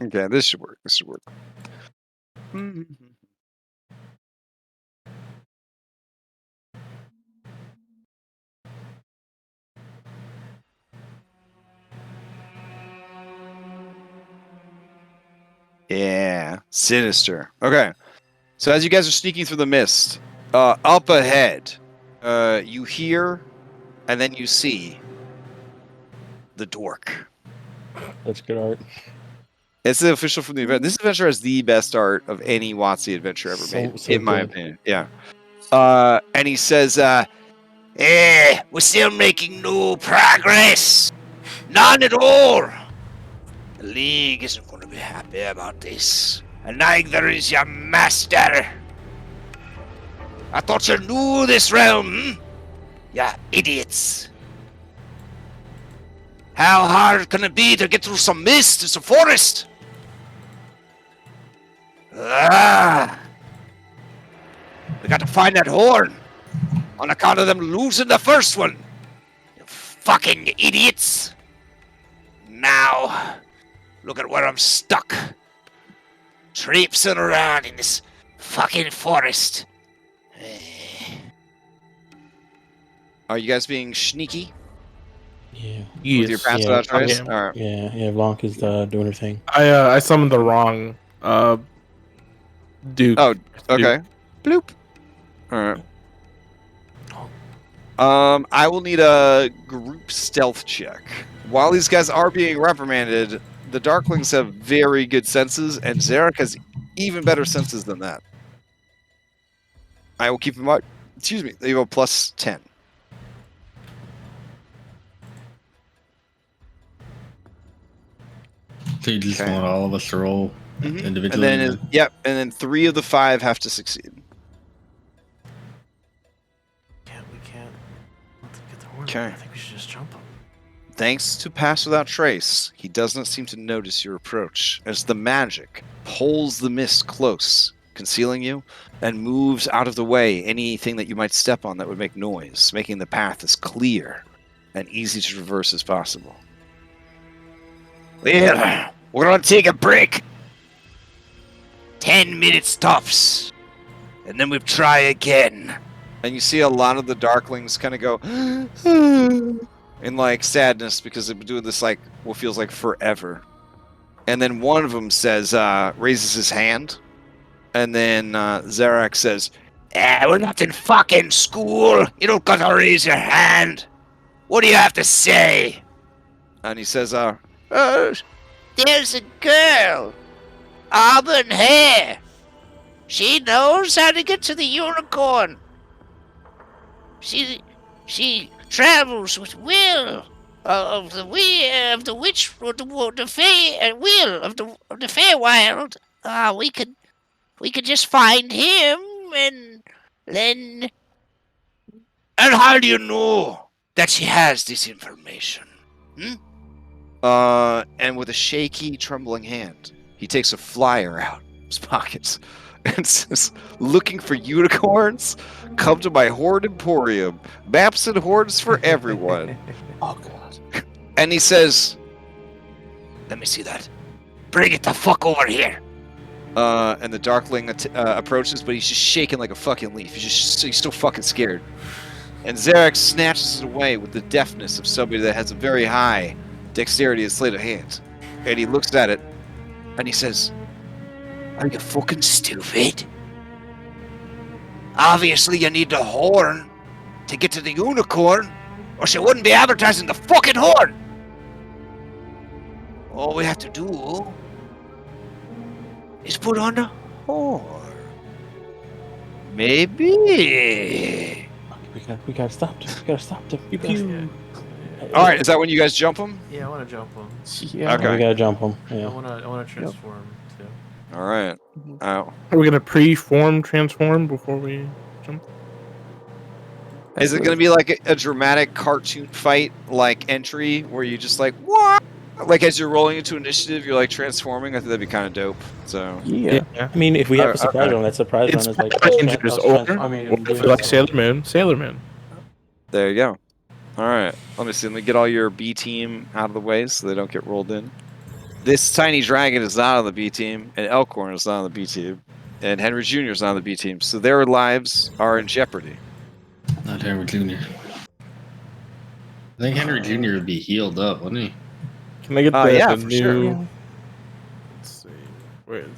Okay, this should work. Yeah, sinister. Okay, so as you guys are sneaking through the mist, up ahead, you hear, and then you see the dork. That's good art. It's the official from the event. This adventure has the best art of any WotC adventure ever made, in my opinion. Yeah. And he says, we're still making no progress. None at all. The League isn't going to be happy about this. And neither is your master. I thought you knew this realm. Ya idiots. How hard can it be to get through some mist and some forest? We got to find that horn. On account of them losing the first one. You fucking idiots. Now, look at where I'm stuck. Traipsing around in this fucking forest. are you guys being sneaky? Yeah. With your passive out trace? All right. Yeah, Blanc is doing her thing. I summoned the wrong Duke. Oh, okay. Bloop. All right. I will need a group stealth check. While these guys are being reprimanded, the Darklings have very good senses, and Zarek has even better senses than that. I will keep in mind. Excuse me. They have a plus 10. So you just want all of us to roll individually? And then, yep, and then 3 of the 5 have to succeed. We can't get the horn. Okay. I think we should just jump him. Thanks to Pass Without Trace, he does not seem to notice your approach, as the magic pulls the mist close, concealing you, and moves out of the way anything that you might step on that would make noise, making the path as clear and easy to traverse as possible. Well, we're gonna take a break. 10 minutes tops. And then we try again. And you see a lot of the Darklings kind of go in like sadness because they've been doing this like what feels like forever. And then one of them says, raises his hand. And then Zarak says, We're not in fucking school. You don't gotta raise your hand. What do you have to say? and he says, There's a girl. Auburn hair. She knows how to get to the unicorn. She travels with Will of the Feywild. We could just find him and then. And how do you know that she has this information? and with a shaky, trembling hand, he takes a flyer out of his pockets and says, looking for unicorns? Come to my Horde Emporium. Maps and hordes for everyone. Oh, God. And he says, Let me see that. Bring it the fuck over here. and the Darkling approaches, but he's just shaking like a fucking leaf. He's so fucking scared. And Zarak snatches it away with the deftness of somebody that has a very high dexterity and sleight of hand. And he looks at it, and he says, Are you fucking stupid? Obviously you need the horn to get to the unicorn, or she wouldn't be advertising the fucking horn! All we have to do is put on the horn. Maybe. We gotta stop him. We gotta stop him. Pew, pew. all right, is that when you guys jump him? Yeah, I want to jump him. Yeah. Okay. We gotta jump him. I Yeah. want to transform too. All right. Are we gonna transform before we jump? Is it going to be like a dramatic cartoon fight like entry where you just like, what? Like as you're rolling into initiative, you're like transforming? I think that'd be kind of dope. So Yeah. I mean, if we have a surprise okay. round, that surprise It's round is like. Rangers or if we like Sailor Moon, Sailor Moon. there you go. All right. Let me see. Let me get all your B team out of the way so they don't get rolled in. This tiny dragon is not on the B team, and Elkhorn is not on the B team, and Henry Jr. is not on the B team. So their lives are in jeopardy. Not Henry Jr. I think Henry Jr. would be healed up, wouldn't he? Can I get yeah, the for new? sure. Let's see. Where is he?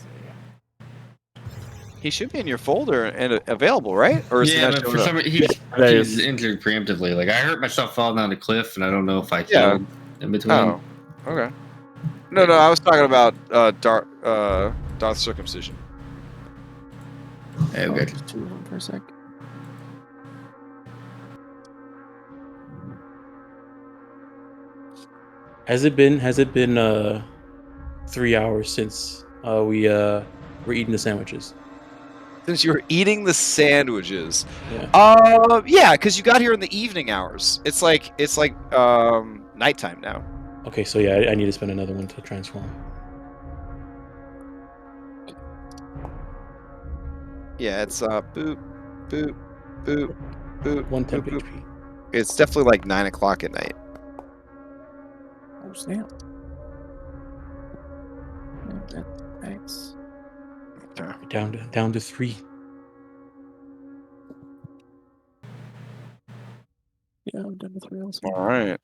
He should be in your folder and available, right? Or is he Yeah, not but showing for up? some reason There he he's is. injured preemptively. Like I hurt myself falling down the cliff, and I don't know if I Yeah. killed in between. Oh, okay. No, I was talking about Darth circumcision. Hey, okay. Just two of them for a sec. Has it been 3 hours since we were eating the sandwiches? Since you were eating the sandwiches, Yeah. yeah, because you got here in the evening hours. It's like nighttime now. Okay, so yeah, I need to spend another one to transform. Yeah, it's boop, boop, boop, boop. One temp boop, boop. HP. It's definitely like 9 o'clock at night. Oh, snap. Thanks. Okay. Down to 3. Yeah, I'm done with 3 also. All right.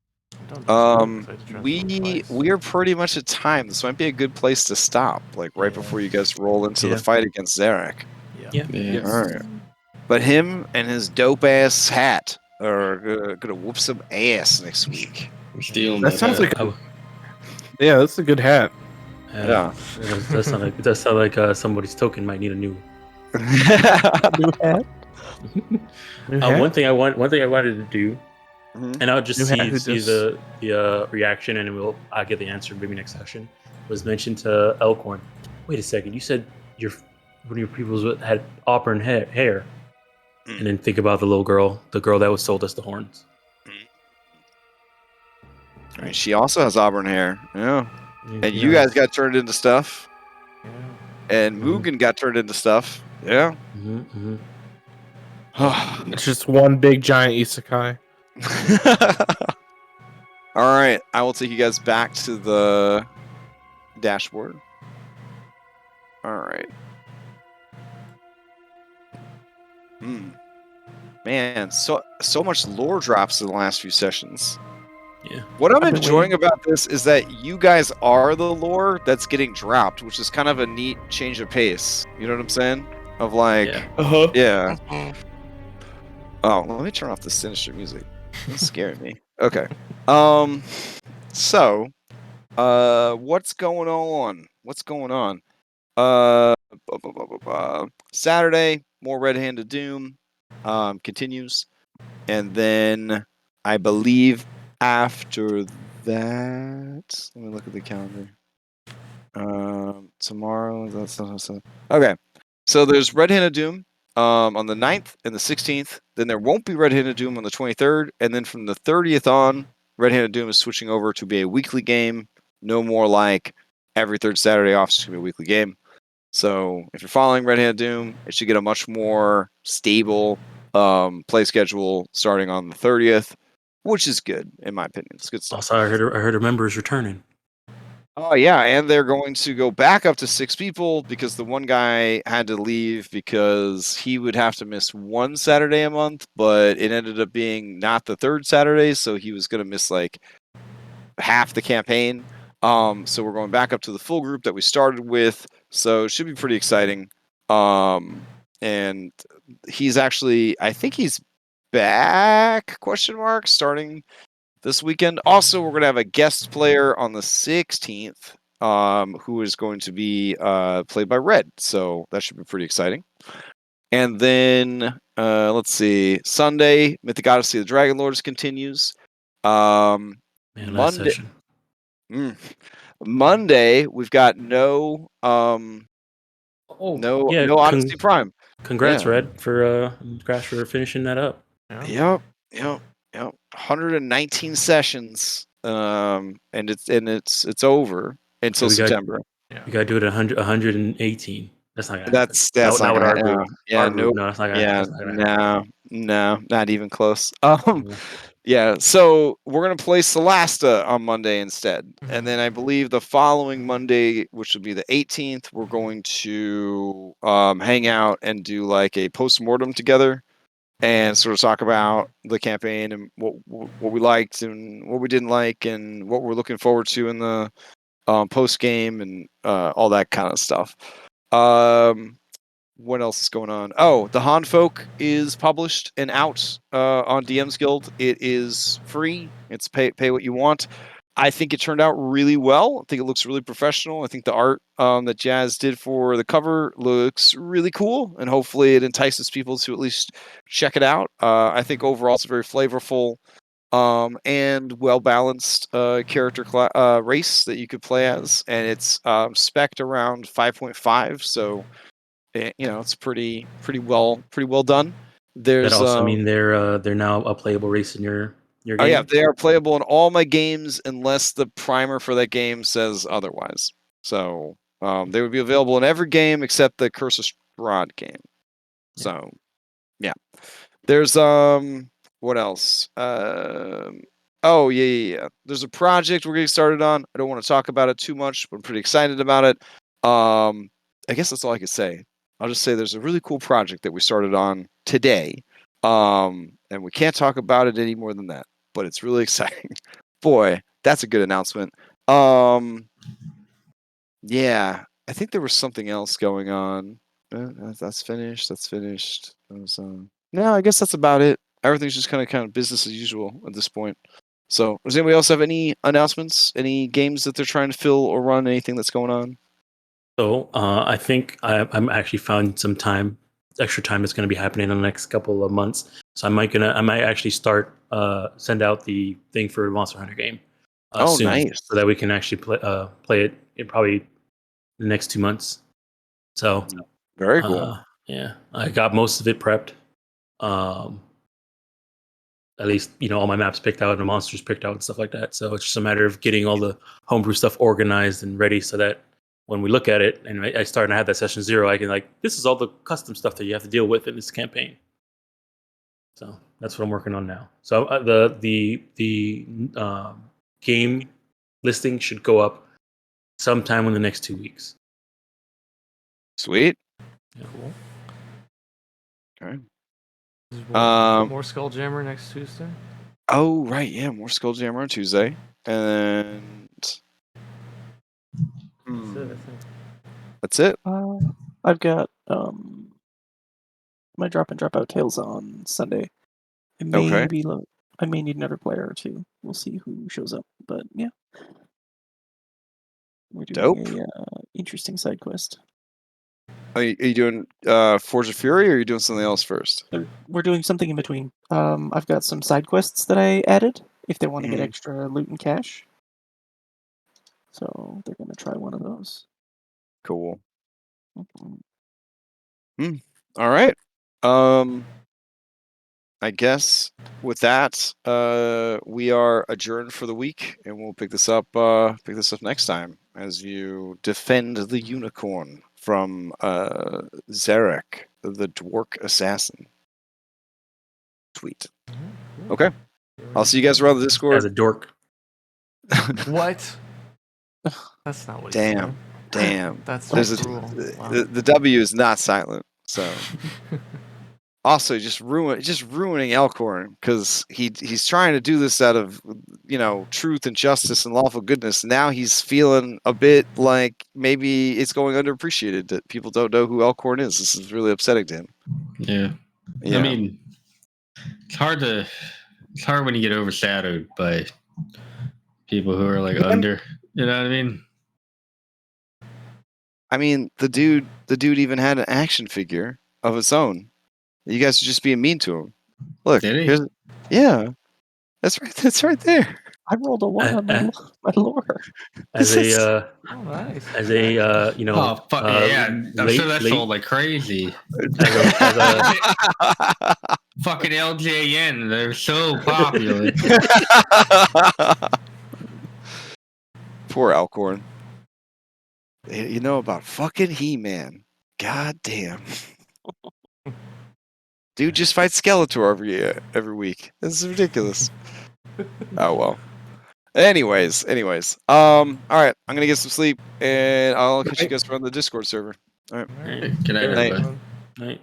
Don't so I had to transform We twice. are pretty much at time. This might be a good place to stop, like right Yeah. before you guys roll into Yeah. the fight against Zarak. Yeah. Yeah. All right. But him and his dope ass hat are gonna whoop some ass next week. I'm stealing That sounds like Oh. yeah, that's a good hat. Yeah. It does sound like somebody's token might need a new. New hat. New hat? One thing I wanted to do, Mhm. and I'll just New hat who see just- the reaction, and I'll get the answer maybe next session. Was mentioned to Elkhorn. Wait a second, you said one of your people had auburn hair, and then think about the girl that was sold us the horns. I mean, she also has auburn hair. Yeah. And you Yeah. guys got turned into stuff. Yeah. And Mugen got turned into stuff. Yeah. Mm-hmm. It's just one big giant isekai. All right. I will take you guys back to the dashboard. All right. Man, so much lore drops in the last few sessions. Yeah. What I'm I've been enjoying waiting. about this is that you guys are the lore that's getting dropped, which is kind of a neat change of pace. You know what I'm saying? Of like, Yeah. yeah. Mhm. Oh, let me turn off the sinister music. That's scaring me. Okay. So, what's going on? What's going on? Saturday, more Red Handed Doom continues. And then I believe after that, let me look at the calendar. Tomorrow, okay. So there's Red Handed Doom on the 9th and the 16th. Then there won't be Red Handed Doom on the 23rd. And then from the 30th on, Red Handed Doom is switching over to be a weekly game. No more like every third Saturday off. It's just going to be a weekly game. So if you're following Red Handed Doom, it should get a much more stable play schedule starting on the 30th, which is good in my opinion. It's good stuff. Also, I heard a member is returning. Oh yeah, and they're going to go back up to 6 people because the one guy had to leave because he would have to miss one Saturday a month, but it ended up being not the third Saturday, so he was going to miss like half the campaign. So we're going back up to the full group that we started with, so it should be pretty exciting. And he's actually, I think he's back, question mark, starting this weekend. Also, we're going to have a guest player on the 16th, who is going to be played by Red, so that should be pretty exciting. And then, let's see, Sunday, Mythic Odyssey of the Dragon Lords continues. Man, last Monday, session. Monday, we've got no Yeah, Odyssey Prime. Congrats, Yeah. Red, for Crash for finishing that up. Yep. 119 sessions. And it's over until September. We gotta do it at 118. That's not gonna happen. That's not not with gonna our happen. group. Yeah, Our group, nope. no, that's not gonna Yeah, that's not gonna happen. no, not even close. Yeah, so we're gonna play Solasta on Monday instead, and then I believe the following Monday, which would be the 18th, we're going to hang out and do like a post-mortem together, and sort of talk about the campaign and what we liked and what we didn't like, and what we're looking forward to in the post game and all that kind of stuff. What else is going on? Oh, the Han Folk is published and out on DM's Guild. It is free. It's pay what you want. I think it turned out really well. I think it looks really professional. I think the art that Jazz did for the cover looks really cool, and hopefully it entices people to at least check it out. I think overall it's a very flavorful and well-balanced character race that you could play as, and it's spec'd around 5.5, so it's pretty well done. There's That also mean they're now a playable race in your game. oh yeah, they are playable in all my games unless the primer for that game says otherwise. So they would be available in every game except the Curse of Strahd game. Yeah. So yeah, there's what else? Oh yeah. There's a project we're getting started on. I don't want to talk about it too much, but I'm pretty excited about it. I guess that's all I could say. I'll just say there's a really cool project that we started on today. And we can't talk about it any more than that, but it's really exciting. Boy, that's a good announcement. Yeah, I think there was something else going on. That's finished. No, I guess that's about it. Everything's just kind of business as usual at this point. So, does anybody else have any announcements? Any games that they're trying to fill or run? Anything that's going on? So I think I'm actually found some extra time that's going to be happening in the next couple of months. So I might actually start send out the thing for the Monster Hunter game. Soon, nice. so that we can actually play it in probably the next 2 months. So very cool. Yeah, I got most of it prepped. At least all my maps picked out and the monsters picked out and stuff like that. So it's just a matter of getting all the homebrew stuff organized and ready so that when we look at it and I start and I have that session 0, I can this is all the custom stuff that you have to deal with in this campaign. So that's what I'm working on now. So the game listing should go up sometime in the next 2 weeks. Sweet. Yeah. Okay. More Skulljammer next Tuesday. Oh right, yeah, more Skulljammer on Tuesday, and that's it. I've got my drop and drop out tails on Sunday. I may I may need another player or two. We'll see who shows up, but yeah, we're doing a interesting side quest. Are you doing Forge of Fury, or are you doing something else first? We're doing something in between. I've got some side quests that I added if they want to get extra loot and cash. So they're going to try one of those. Cool. All right. I guess with that, we are adjourned for the week, and we'll pick this up next time as you defend the unicorn from Zarek, the dwarf assassin. Sweet. Okay. I'll see you guys around the Discord. As a dork. What? That's not what he said. Damn. That's so cruel. The W is not silent, so. Also, just ruining Elkhorn because he's trying to do this out of truth and justice and lawful goodness. Now he's feeling a bit like maybe it's going underappreciated that people don't know who Elkhorn is. This is really upsetting to him. Yeah. I mean, it's hard when you get overshadowed by people who are like under. You know what I mean? I mean, the dude even had an action figure of its own. You guys are just being mean to him. Look, yeah, that's right there. I rolled a 1 on my lore. As a nice. As a oh fuck yeah, I'm sure that sold like crazy. As a fucking LJN, they're so popular. Poor Alcorn. You know about fucking He-Man. God damn. Dude just fights Skeletor every week. This is ridiculous. Oh well. Anyways. All right. I'm gonna get some sleep, and I'll catch you guys around the Discord server. All right. Good night, everybody. Night.